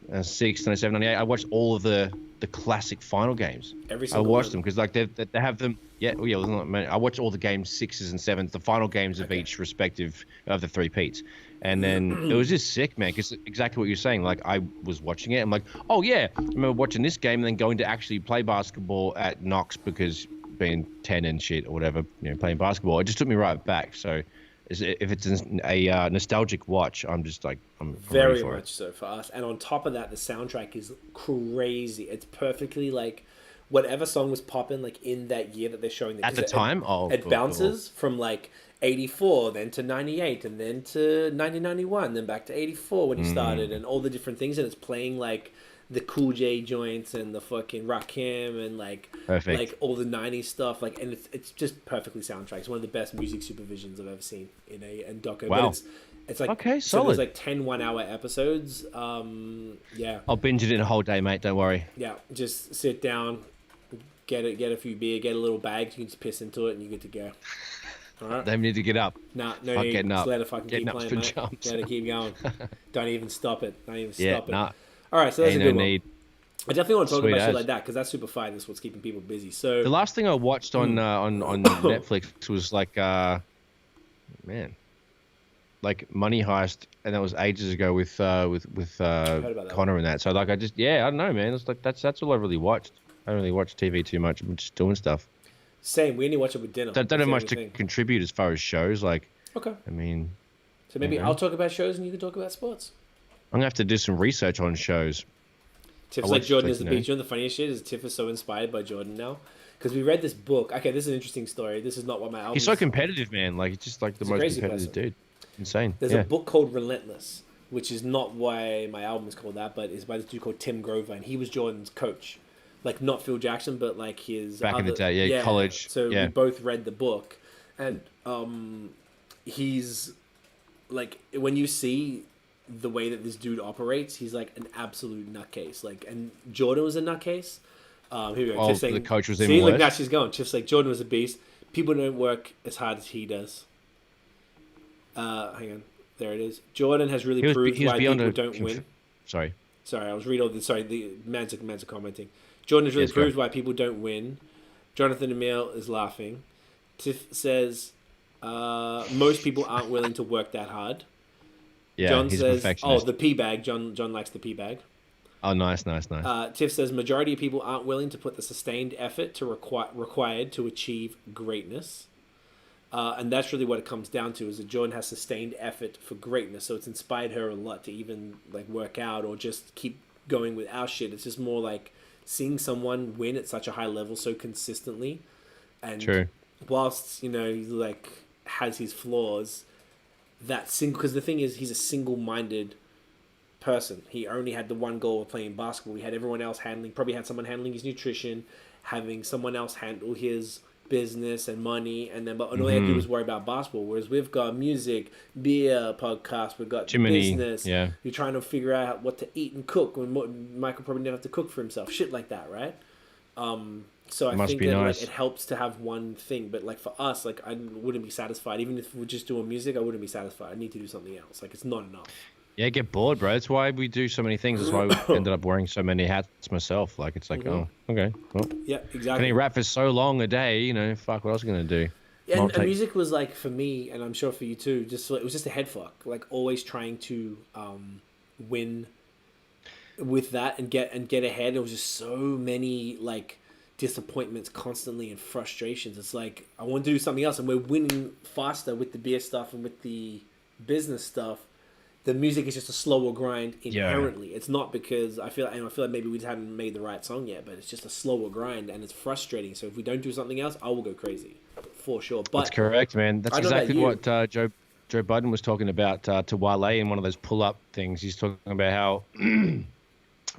Speaker 2: 96, 97, 98. I watched all of the classic final games. I watched them because like they have them. Yeah, I watched all the games 6s and 7s, the final games of each respective of the 3-peats. And then it was just sick, man, because exactly what you're saying. Like, I was watching it. I'm like, oh, yeah. I remember watching this game and then going to actually play basketball at Knox because being 10 and shit or whatever, playing basketball. It just took me right back. So if it's a nostalgic watch, I'm just like, I'm
Speaker 1: very
Speaker 2: for
Speaker 1: much so for us. And on top of that, the soundtrack is crazy. It's perfectly like whatever song was popping like in that year that they're showing
Speaker 2: at the time.
Speaker 1: It bounces from like 84, then to 98, and then to 1991, then back to 84 when he started, and all the different things, and it's playing like the Cool J joints and the fucking Rakim and like all the 90s stuff, like, and it's just perfectly soundtracked. It's one of the best music supervisions I've ever seen in a doco.
Speaker 2: Wow.
Speaker 1: But it's like
Speaker 2: okay,
Speaker 1: so
Speaker 2: solid.
Speaker 1: there's like 10 1-hour episodes. Yeah,
Speaker 2: I'll binge it in a whole day, mate. Don't worry.
Speaker 1: Yeah, just sit down, get a few beer, get a little bag, you can just piss into it, and you're good to go. All right.
Speaker 2: They need to get up.
Speaker 1: No need.
Speaker 2: Getting up.
Speaker 1: Just let it fucking keep playing, mate.
Speaker 2: Jumps.
Speaker 1: Let it keep going. Don't even stop it. Stop it.
Speaker 2: Nah.
Speaker 1: All right, so that's a good one.
Speaker 2: Need.
Speaker 1: I definitely want to talk
Speaker 2: Sweet
Speaker 1: about shit
Speaker 2: as.
Speaker 1: like that because that's super fun. That's what's keeping people busy. So
Speaker 2: the last thing I watched on Netflix was like, like Money Heist, and that was ages ago with Connor and that. So like I don't know, man. It's like that's all I really watched. I don't really watch TV too much. I'm just doing stuff.
Speaker 1: Same. We only watch it with dinner.
Speaker 2: Don't have much to contribute as far as shows. Like,
Speaker 1: okay.
Speaker 2: I mean,
Speaker 1: so maybe I'll talk about shows and you can talk about sports.
Speaker 2: I'm gonna have to do some research on shows.
Speaker 1: Tiff's like Jordan is the beach. You know the funniest shit is Tiff is so inspired by Jordan now because we read this book. Okay, this is an interesting story. This is not what my album.
Speaker 2: He's so competitive, man. Like he's just like the most competitive dude. Insane.
Speaker 1: There's a book called Relentless, which is not why my album is called that, but it's by this dude called Tim Grover, and he was Jordan's coach. Like not Phil Jackson, but like his
Speaker 2: back in the day, college.
Speaker 1: So we both read the book, and he's like when you see the way that this dude operates, he's like an absolute nutcase. Like, and Jordan was a nutcase. Here we go.
Speaker 2: The coach was in
Speaker 1: worse.
Speaker 2: Look,
Speaker 1: now she's going. Just like Jordan was a beast. People don't work as hard as he does. Hang on. There it is. Jordan has really proved why people don't win.
Speaker 2: Sorry,
Speaker 1: I was reading all this. Sorry, the man's are commenting. Jordan has really proved why people don't win. Jonathan Emile is laughing. Tiff says, most people aren't willing to work that hard.
Speaker 2: Yeah,
Speaker 1: John
Speaker 2: he's
Speaker 1: says,
Speaker 2: a perfectionist.
Speaker 1: the pea bag. John likes the pea bag.
Speaker 2: Oh, nice.
Speaker 1: Tiff says, majority of people aren't willing to put the sustained effort required to achieve greatness. And that's really what it comes down to, is that Jordan has sustained effort for greatness. So it's inspired her a lot to even like work out or just keep going with our shit. It's just more like seeing someone win at such a high level so consistently. And
Speaker 2: True.
Speaker 1: whilst, he like has his flaws, because the thing is, he's a single-minded person. He only had the one goal of playing basketball. He had everyone else probably had someone handling his nutrition, having someone else handle his business and money, but all they had to do was worry about basketball. Whereas we've got music, beer, podcast, we've got business.
Speaker 2: Yeah.
Speaker 1: You're trying to figure out what to eat and cook when Michael probably never have to cook for himself. Shit like that, right? So I think that nice. Like, it helps to have one thing, but like for us, like I wouldn't be satisfied even if we're just doing music. I wouldn't be satisfied. I need to do something else. Like it's not enough.
Speaker 2: Yeah, get bored, bro. That's why we do so many things. That's why we ended up wearing so many hats myself. Like, it's like, oh, okay, well,
Speaker 1: Yeah,
Speaker 2: can
Speaker 1: exactly.
Speaker 2: only rap for so long a day, you know, fuck, what else are you going to do?
Speaker 1: Yeah,
Speaker 2: I'll
Speaker 1: and
Speaker 2: take...
Speaker 1: music was like for me, and I'm sure for you too. Just it was just a head fuck. Like always trying to win with that and get ahead. There was just so many like disappointments constantly and frustrations. It's like I want to do something else, and we're winning faster with the beer stuff and with the business stuff. The music is just a slower grind inherently. Yeah. It's not because I feel like maybe we just haven't made the right song yet, but it's just a slower grind and it's frustrating. So if we don't do something else, I will go crazy for sure. But
Speaker 2: that's correct, man. That's exactly what Joe Budden was talking about to Wale in one of those pull-up things. He's talking about how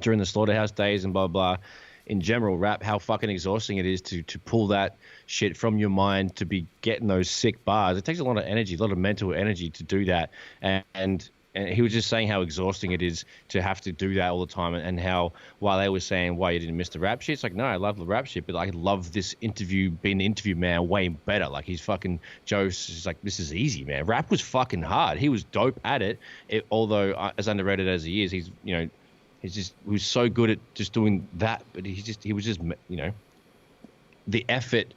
Speaker 2: during the Slaughterhouse days and blah blah, in general rap, how fucking exhausting it is to pull that shit from your mind to be getting those sick bars. It takes a lot of energy, a lot of mental energy to do that, and he was just saying how exhausting it is to have to do that all the time, and how while they were saying why you didn't miss the rap shit, it's like, no, I love the rap shit, but I love this interview, being an interview man way better. Like he's fucking, Joe's like, this is easy, man. Rap was fucking hard. He was dope at it, although as underrated as he is, he was so good at just doing that, but he was just, you know, the effort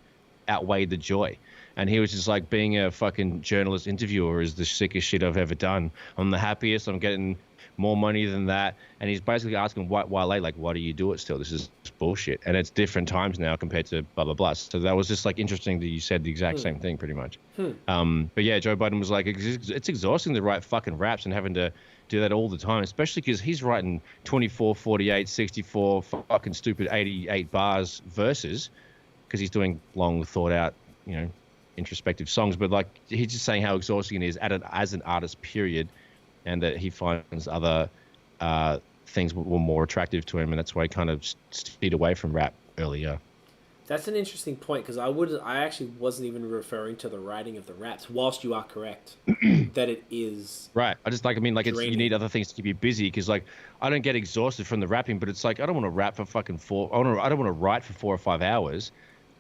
Speaker 2: outweighed the joy. And he was just like, being a fucking journalist interviewer is the sickest shit I've ever done. I'm the happiest. I'm getting more money than that. And he's basically asking Wale, like, why do you do it still? This is bullshit. And it's different times now compared to blah, blah, blah. So that was just like interesting that you said the exact same thing pretty much. But yeah, Joe Budden was like, it's exhausting to write fucking raps and having to do that all the time, especially because he's writing 24, 48, 64 fucking stupid 88 bars verses because he's doing long thought out, you know, introspective songs. But like, he's just saying how exhausting it is as an artist, period, and that he finds other things were more attractive to him, and that's why he kind of steered away from rap earlier.
Speaker 1: That's an interesting point, because I actually wasn't even referring to the writing of the raps, whilst you are correct that it is
Speaker 2: right. I just like, I mean, like, it's, you need other things to keep you busy, because like, I don't get exhausted from the rapping, but it's like, I don't want to rap for fucking I don't want to write for 4 or 5 hours,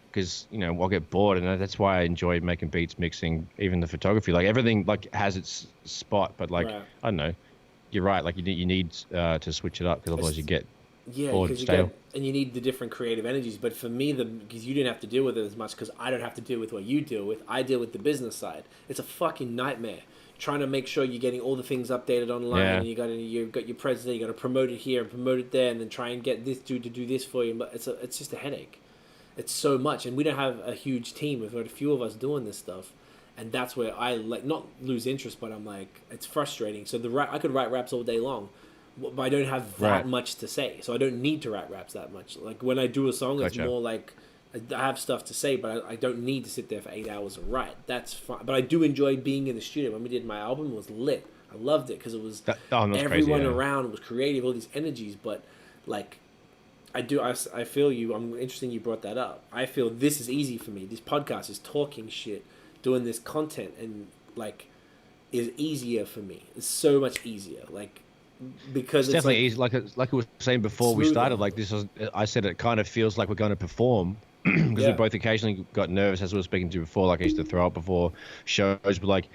Speaker 2: because, you know, I'll get bored. And that's why I enjoy making beats, mixing, even the photography. Like, everything like has its spot, but like, right. I don't know, you're right, like you need to switch it up, because otherwise you get bored and stale.
Speaker 1: And you need the different creative energies. But for me, because you didn't have to deal with it as much, because I don't have to deal with what you deal with. I deal with the business side. It's a fucking nightmare trying to make sure you're getting all the things updated online. Yeah. And you've got your president, you got to promote it here and promote it there, and then try and get this dude to do this for you. But it's just a headache. It's so much, and we don't have a huge team. We've got a few of us doing this stuff, and that's where I like not lose interest, but I'm like, it's frustrating. So I could write raps all day long, but I don't have that much to say, so I don't need to write raps that much. Like when I do a song, it's more like I have stuff to say, but I don't need to sit there for 8 hours and write. That's fine. But I do enjoy being in the studio. When we did my album, it was lit. I loved it because it was everyone around was creative, all these energies. But like, I feel you. I'm interested you brought that up. I feel this is easy for me. This podcast is talking shit, doing this content, and like is easier for me. It's so much easier. Like, because
Speaker 2: it's definitely easy. Like we were saying before we started, like I said, it kind of feels like we're going to perform, because we both occasionally got nervous, as we were speaking to before. Like, I used to throw up before shows, but like,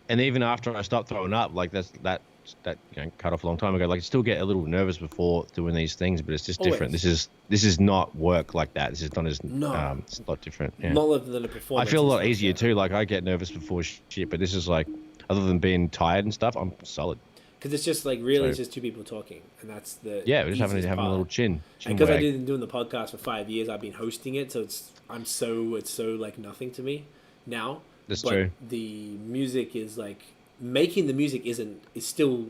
Speaker 2: and even after I stopped throwing up, like that you know, cut off a long time ago. Like, I still get a little nervous before doing these things, but it's just different. This is not work like that. This is not as it's a lot different. Yeah.
Speaker 1: Not other than a performance.
Speaker 2: I feel a lot easier too. Like, I get nervous before shit, but this is like, other than being tired and stuff, I'm solid.
Speaker 1: Because it's just like it's just two people talking, and that's the
Speaker 2: we're just having a little chin.
Speaker 1: And because I've been doing the podcast for 5 years, I've been hosting it, so it's so like nothing to me now.
Speaker 2: That's true.
Speaker 1: The music is like making the music is still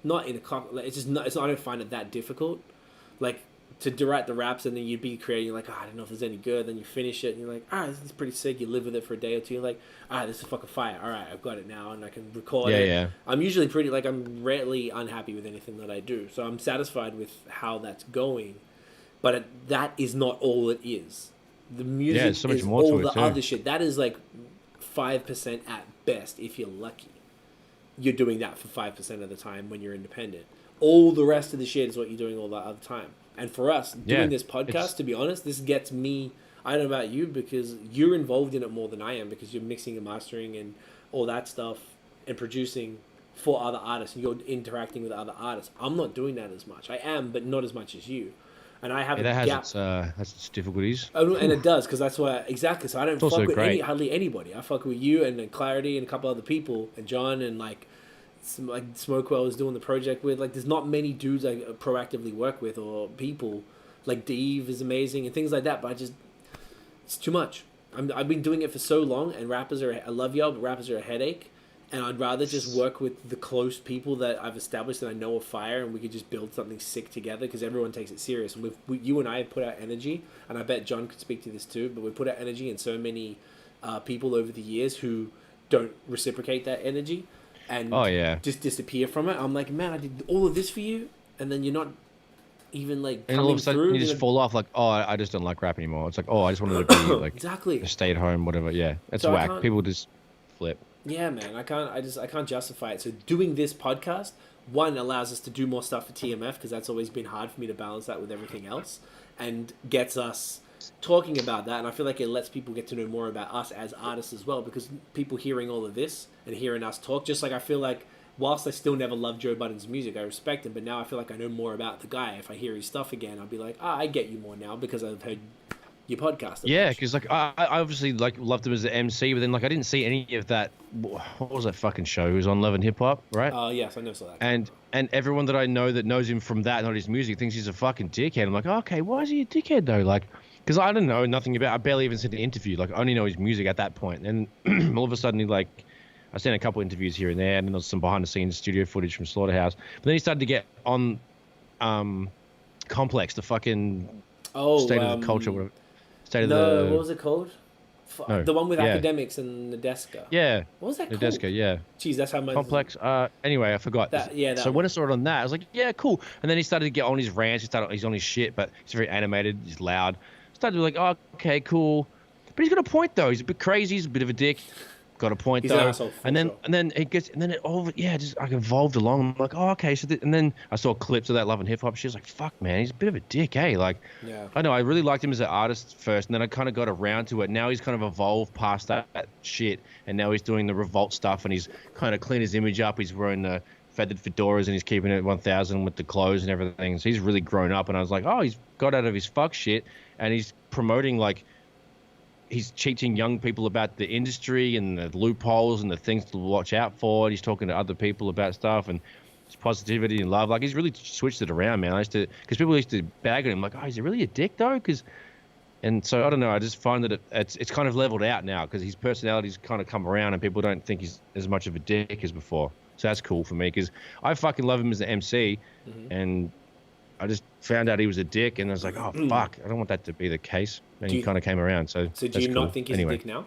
Speaker 1: not in a it's just not. I don't find it that difficult. Like to write the raps, and then you'd be creating like, I don't know if there's any good. Then you finish it, and you're like, this is pretty sick. You live with it for a day or two. You're like, this is fucking fire. All right, I've got it now, and I can record it. Yeah. I'm usually I'm rarely unhappy with anything that I do, so I'm satisfied with how that's going. But that is not all it is. The music so much is more all the other shit. That is like 5% at best, if you're lucky. You're doing that for 5% of the time when you're independent. All the rest of the shit is what you're doing all the other time. And for us, doing this podcast, to be honest, this gets me, I don't know about you, because you're involved in it more than I am, because you're mixing and mastering and all that stuff and producing. for other artists, and you're interacting with other artists. I'm not doing that as much. I am, but not as much as you. And I have
Speaker 2: Yeah,
Speaker 1: a
Speaker 2: that
Speaker 1: gap.
Speaker 2: has its difficulties.
Speaker 1: Oh, and it does, because that's why exactly. So I don't
Speaker 2: It's also
Speaker 1: fuck with
Speaker 2: great.
Speaker 1: hardly anybody. I fuck with you and Clarity and a couple other people and John and like Smokewell was doing the project with. Like, there's not many dudes I proactively work with or people. Like Dave is amazing and things like that. But it's too much. I've been doing it for so long, and I love y'all, but rappers are a headache. And I'd rather just work with the close people that I've established and I know are fire, and we could just build something sick together, because everyone takes it serious. And you and I have put out energy, and I bet John could speak to this too, but we put out energy in so many people over the years who don't reciprocate that energy and just disappear from it. I'm like, man, I did all of this for you, and then you're not even like coming
Speaker 2: and all of a sudden
Speaker 1: through.
Speaker 2: you just fall off like, oh, I just don't like rap anymore. It's like, oh, I just wanted to be like
Speaker 1: exactly
Speaker 2: a stay at home, whatever. Yeah, it's
Speaker 1: So
Speaker 2: whack. People just flip.
Speaker 1: Yeah, man, I can't justify it. So doing this podcast, one, allows us to do more stuff for TMF, because that's always been hard for me to balance that with everything else, and gets us talking about that. And I feel like it lets people get to know more about us as artists as well, because people hearing all of this and hearing us talk, just like I feel like whilst I still never loved Joe Budden's music, I respect him, but now I feel like I know more about the guy. If I hear his stuff again, I'll be like, I get you more now because I've heard your podcast.
Speaker 2: Yeah, because like I obviously like loved him as an MC, but then like I didn't see any of that. What was that fucking show? He was on Love and Hip Hop, right?
Speaker 1: Yes, I never saw that.
Speaker 2: And everyone that I know that knows him from that, not his music, thinks he's a fucking dickhead. I'm like, okay, why is he a dickhead though? Like, because I don't know nothing about. I barely even seen an interview. Like, I only know his music at that point. And all of a sudden, I've seen a couple interviews here and there, and then there's some behind the scenes studio footage from Slaughterhouse. But then he started to get on Complex, the fucking State of the Culture. Whatever.
Speaker 1: What was it called?
Speaker 2: No,
Speaker 1: the one with academics and Nadeska.
Speaker 2: Yeah.
Speaker 1: What was that called?
Speaker 2: Nadeska, yeah.
Speaker 1: Jeez, that's how much.
Speaker 2: Complex. Anyway, I forgot. So when I saw it on that, I was like, yeah, cool. And then he started to get on his rants. He's on his shit, but he's very animated. He's loud. Started to be like, oh, okay, cool. But he's got a point though. He's a bit crazy. He's a bit of a dick. Got a point though. And then it gets, and then it all, just like evolved along. I'm like, oh, okay. So and then I saw clips of that Love and Hip Hop. She was like, fuck, man, he's a bit of a dick, eh? Like,
Speaker 1: yeah.
Speaker 2: I know I really liked him as an artist first, and then I kind of got around to it. Now he's kind of evolved past that shit, and now he's doing the revolt stuff, and he's kind of cleaned his image up. He's wearing the feathered fedoras, and he's keeping it 1000 with the clothes and everything. So he's really grown up, and I was like, oh, he's got out of his fuck shit, and he's promoting like. He's teaching young people about the industry and the loopholes and the things to watch out for. He's talking to other people about stuff and his positivity and love. Like, he's really switched it around, man. Because people used to bag on him, like, oh, is he really a dick though? And so I don't know. I just find that it's kind of leveled out now because his personality's kind of come around and people don't think he's as much of a dick as before. So that's cool for me because I fucking love him as an MC, and I just found out he was a dick, and I was like, oh, fuck, I don't want that to be the case. And he kind of came around, so
Speaker 1: do you not think he's a dick now?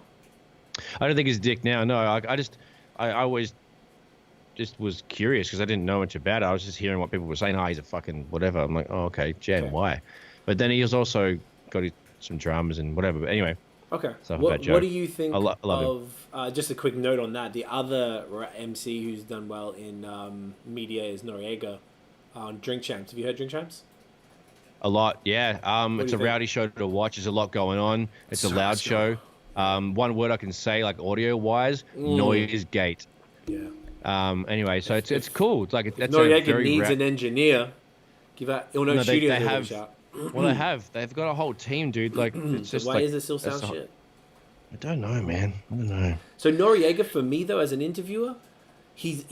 Speaker 1: I
Speaker 2: don't think he's a dick now, no. I always just was curious because I didn't know much about it. I was just hearing what people were saying, oh, he's a fucking whatever. I'm like, oh, okay, Jen, why? But then he has also got some dramas and whatever. But anyway.
Speaker 1: Okay. What do you think of, just a quick note on that, the other MC who's done well in media is Noriega on Drink Champs. Have you heard Drink Champs?
Speaker 2: A lot, yeah. It's a rowdy show to watch. There's a lot going on. It's a loud show. One word I can say, like audio-wise, noise gate.
Speaker 1: Yeah.
Speaker 2: Anyway, so it's cool. It's like that's
Speaker 1: Noriega very needs an engineer. Give out IllNote Studios a shout.
Speaker 2: Well, they've got a whole team, dude. Like, it's just
Speaker 1: why does it still sound shit?
Speaker 2: I don't know, man. I don't know.
Speaker 1: So Noriega, for me though, as an interviewer, he's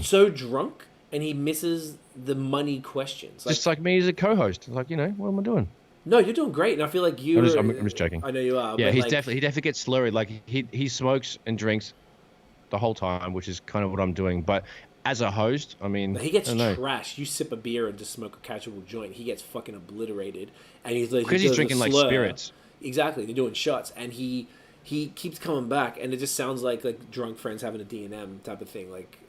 Speaker 1: so drunk and he misses the money questions.
Speaker 2: Just like me as a co-host. Like, what am I doing?
Speaker 1: No, you're doing great, and I feel like
Speaker 2: I'm just joking.
Speaker 1: I know you are.
Speaker 2: Yeah,
Speaker 1: but
Speaker 2: he definitely gets slurry. Like he smokes and drinks the whole time, which is kind of what I'm doing. But as a host, I mean,
Speaker 1: he gets trashed. You sip a beer and just smoke a casual joint, he gets fucking obliterated, and he's like
Speaker 2: because he's drinking like spirits.
Speaker 1: Exactly, they're doing shots, and he keeps coming back, and it just sounds like drunk friends having a D&M type of thing, like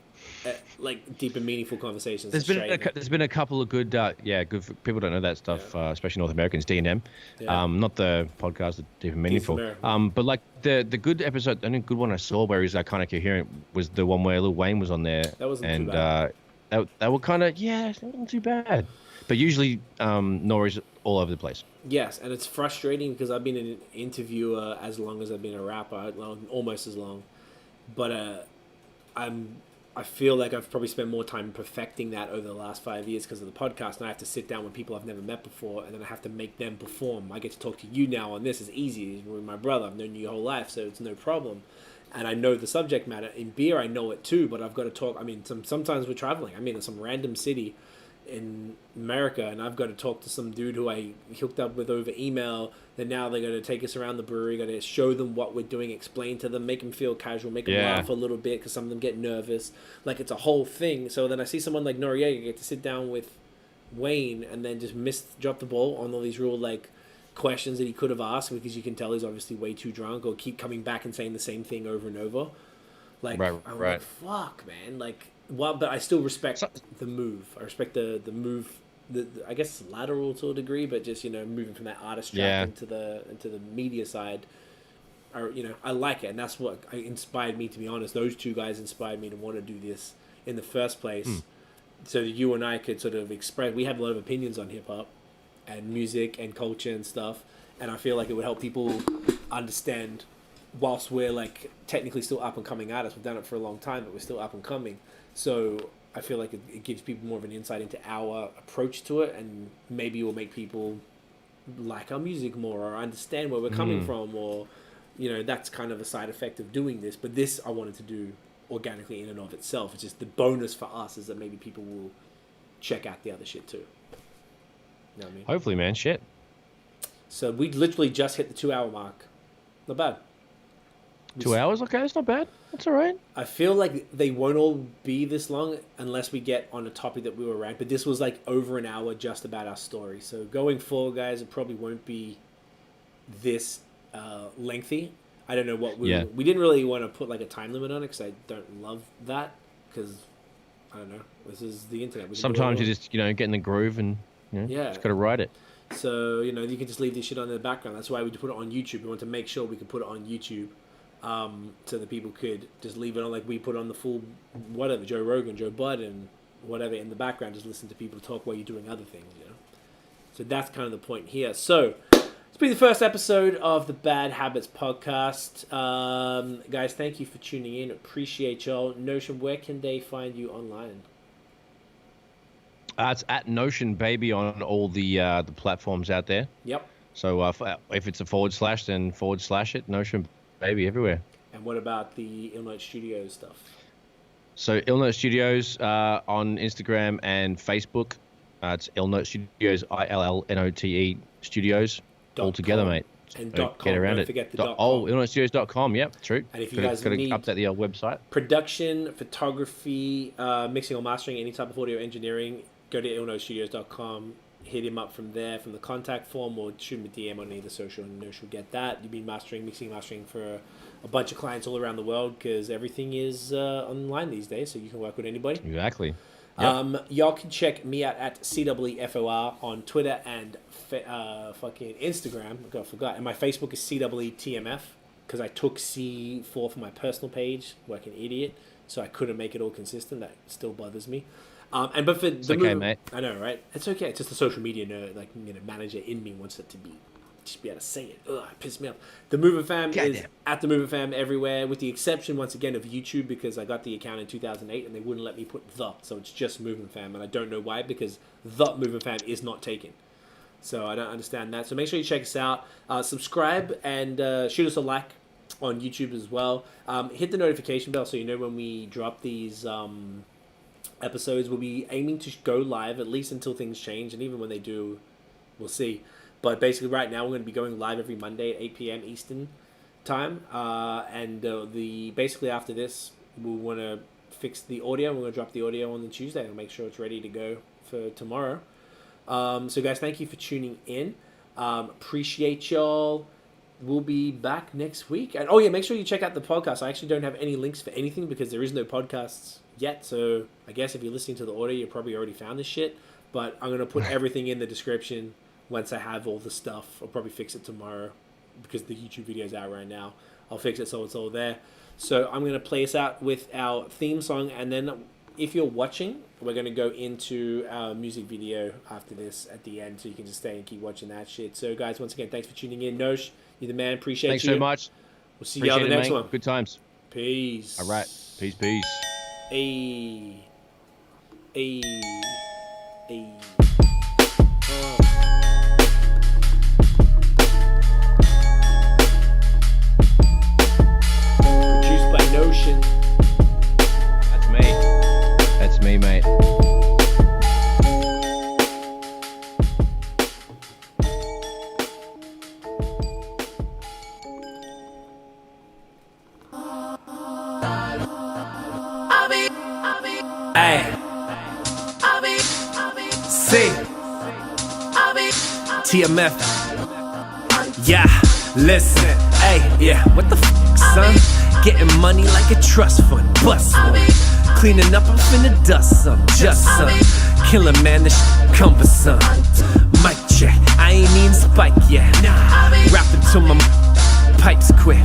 Speaker 1: deep and meaningful conversations.
Speaker 2: There's been a couple of good people don't know that stuff, especially North Americans. D&M, not the podcast, Deep and Meaningful. But like the good episode, the only good one I saw where he's kind of coherent was the one where Lil Wayne was on there.
Speaker 1: That wasn't too bad.
Speaker 2: That were kind of it wasn't too bad. But usually Nori's all over the place.
Speaker 1: Yes, and it's frustrating because I've been an interviewer as long as I've been a rapper, almost as long. But I'm I feel like I've probably spent more time perfecting that over the last 5 years because of the podcast, and I have to sit down with people I've never met before, and then I have to make them perform. I get to talk to you now on this. It's easy. With my brother, I've known you your whole life, so it's no problem. And I know the subject matter. In beer, I know it too, but I've got to talk. I mean, sometimes we're traveling. I mean, in some random city in America, and I've got to talk to some dude who I hooked up with over email. Then now they're going to take us around the brewery, got to show them what we're doing, explain to them, make them feel casual, make them laugh a little bit because some of them get nervous. Like, it's a whole thing. So then I see someone like Noriega get to sit down with Wayne and then just drop the ball on all these real, like, questions that he could have asked because you can tell he's obviously way too drunk or keep coming back and saying the same thing over and over. Like, I'm like, fuck, man. Like, well, but I still respect the move. I respect the move. I guess it's lateral to a degree, but just, you know, moving from that artist track into the media side. I like it, and that's what inspired me, to be honest. Those two guys inspired me to want to do this in the first place, so that you and I could sort of express. We have a lot of opinions on hip hop and music and culture and stuff, and I feel like it would help people understand. Whilst we're like technically still up and coming artists, we've done it for a long time, but we're still up and coming. So I feel like it gives people more of an insight into our approach to it, and maybe it will make people like our music more or understand where we're coming from, or, you know, that's kind of a side effect of doing this. But this I wanted to do organically in and of itself. It's just the bonus for us is that maybe people will check out the other shit too. You know what I mean?
Speaker 2: Hopefully, man. Shit.
Speaker 1: So we literally just hit the 2 hour mark. Not bad.
Speaker 2: 2 hours? Okay, that's not bad. That's all right.
Speaker 1: I feel like they won't all be this long unless we get on a topic that we were around. But this was like over an hour just about our story. So going forward, guys, it probably won't be this lengthy. I don't know what we didn't really want to put like a time limit on it because I don't love that because I don't know. This is the internet.
Speaker 2: Sometimes you just, get in the groove and just got to ride it.
Speaker 1: So, you can just leave this shit on in the background. That's why we put it on YouTube. We want to make sure we could put it on YouTube. So that people could just leave it on, like we put on the full whatever, Joe Rogan, Joe Budden, whatever in the background, just listen to people talk while you're doing other things, So that's kind of the point here. So it's been the first episode of the Bad Habits podcast. Guys, thank you for tuning in. Appreciate y'all. Notion, where can they find you online?
Speaker 2: It's at Notion Baby on all the platforms out there.
Speaker 1: Yep.
Speaker 2: So if it's a / then / it, Notion Baby everywhere.
Speaker 1: And what about the IllNote Studios stuff?
Speaker 2: So IllNote Studios on Instagram and Facebook. It's IllNote Studios, ILLNOTE Studios, all together, mate.
Speaker 1: And
Speaker 2: so
Speaker 1: .com.
Speaker 2: Get around
Speaker 1: Don't
Speaker 2: it.
Speaker 1: forget the .com.
Speaker 2: IllNoteStudios.com. Yep, true.
Speaker 1: And if you guys need
Speaker 2: update the old website,
Speaker 1: production, photography, mixing or mastering, any type of audio engineering, go to IllNoteStudios.com. Hit him up from there, from the contact form, or shoot him a DM on either social, and Notion will get that. You've been mixing for a bunch of clients all around the world because everything is online these days, so you can work with anybody.
Speaker 2: Exactly. Yep.
Speaker 1: Y'all can check me out at CWFOR on Twitter and fucking Instagram. I forgot. And my Facebook is CWTMF because I took C4 for my personal page, like an idiot, so I couldn't make it all consistent. That still bothers me. But for
Speaker 2: it's okay, mate.
Speaker 1: I know, right? It's okay. It's just the social media nerd, manager in me wants it to be, just be able to say it. Ugh, it pisses me off. The Movement Fam is at the Movement Fam everywhere, with the exception once again of YouTube because I got the account in 2008 and they wouldn't let me put so it's just Movement Fam, and I don't know why because the Movement Fam is not taken. So I don't understand that. So make sure you check us out, subscribe, and shoot us a like on YouTube as well. Hit the notification bell so you know when we drop these. Episodes. We'll be aiming to go live at least until things change, and even when they do, we'll see. But basically right now we're going to be going live every Monday at 8 p.m. Eastern time, and basically after this we'll want to fix the audio. We're going to drop the audio on the Tuesday and make sure it's ready to go for tomorrow. So guys, thank you for tuning in. Appreciate y'all. We'll be back next week, and make sure you check out the podcast. I actually don't have any links for anything because there is no podcasts yet, so I guess if you're listening to the audio, you probably already found this shit, but I'm going to put everything in the description once I have all the stuff. I'll probably fix it tomorrow because the YouTube video is out right now. I'll fix it so it's all there. So I'm going to play us out with our theme song, and then if you're watching, we're going to go into our music video after this at the end, so you can just stay and keep watching that shit. So guys, once again, thanks for tuning in. Nosh, you're the man. Appreciate you.
Speaker 2: Thanks so much.
Speaker 1: We'll see you on the next one.
Speaker 2: Good times.
Speaker 1: Peace.
Speaker 2: All right. Peace.
Speaker 1: A. Produced by Notion.
Speaker 2: That's me, mate.
Speaker 3: Hey, Cee, TMF. Yeah, listen. Hey, yeah, what the son? Getting money like a trust fund. Bust one. Cleaning up, I'm finna dust some. Just some. Killing man, this cumbersome. Mic check, I ain't even spike yet. Rapping till my pipes quit.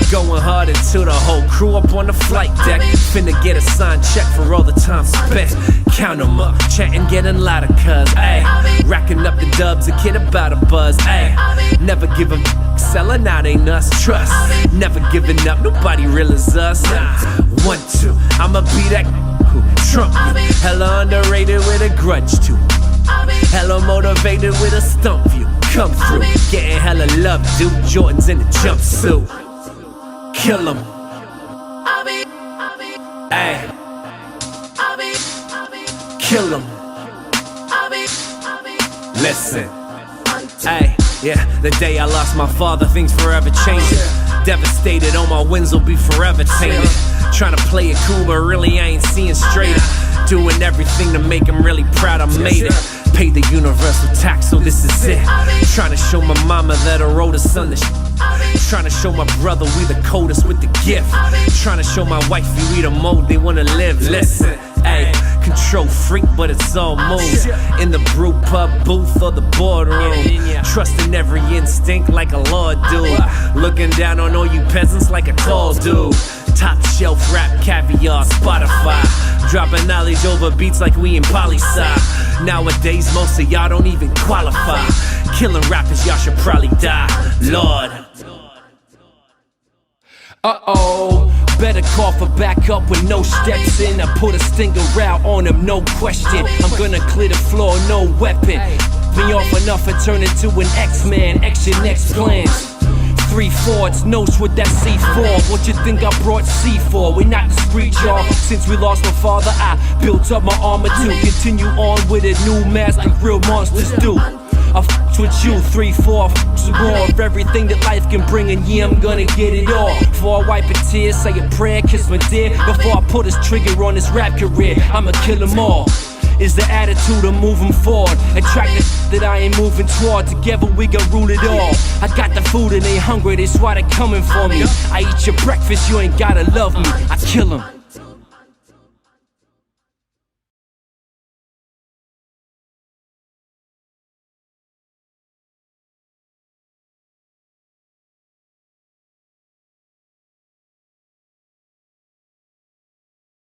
Speaker 3: Going hard until the whole crew up on the flight deck. Finna get a signed check for all the time spent. Count 'em up, chatting, getting louder, cuz, ayy. Racking up the dubs, a kid about a buzz, ayy. Never give 'em, selling out ain't us, trust. Never giving up, nobody real as us. 1, 2, I'ma be that who trump you. Hella underrated with a grudge too. Hella motivated with a stump view. Come through, getting hella love, dude. Jordan's in the jumpsuit. Kill 'em. Ayy. Kill 'em. Listen. Ayy, yeah, the day I lost my father, things forever changing. Devastated, all my wins will be forever tainted. Trying to play it cool, but really I ain't seeing straight. Doing everything to make him really proud I made it. Paid the universal tax, so this is it. Trying to show my mama that her oldest son is trying to show my brother we the coldest with the gift. Trying to show my wifey we the mode they wanna live. Listen, ayy, control freak, but it's all moves. In the brew pub booth or the boardroom. Trusting every instinct like a law dude. Looking down on all you peasants like a tall dude. Top shelf rap, caviar, Spotify. Dropping knowledge over beats like we in poli-sci. Nowadays, most of y'all don't even qualify. Killing rappers, y'all should probably die. Lord. Uh-oh, better call for backup with no steps in. I put a stinger out on him, no question. I'm gonna clear the floor, no weapon. Me off enough and turn into an X-Man. X your next plans. 3-4, it's notes with that C4. What you think I brought C for? We not the street, y'all. Since we lost my father, I built up my armor to continue on with a new mask like real monsters do. I f***ed with you, 3-4, f***s more of everything that life can bring, and yeah, I'm gonna get it all. Before I wipe a tear, say a prayer, kiss my dear. Before I put this trigger on this rap career, I'ma kill them all. Is the attitude of moving forward. Attract the that I ain't moving toward. Together we gon' rule it all. I got the food and they hungry, that's why they coming for me. I eat your breakfast, you ain't gotta love me. I kill 'em.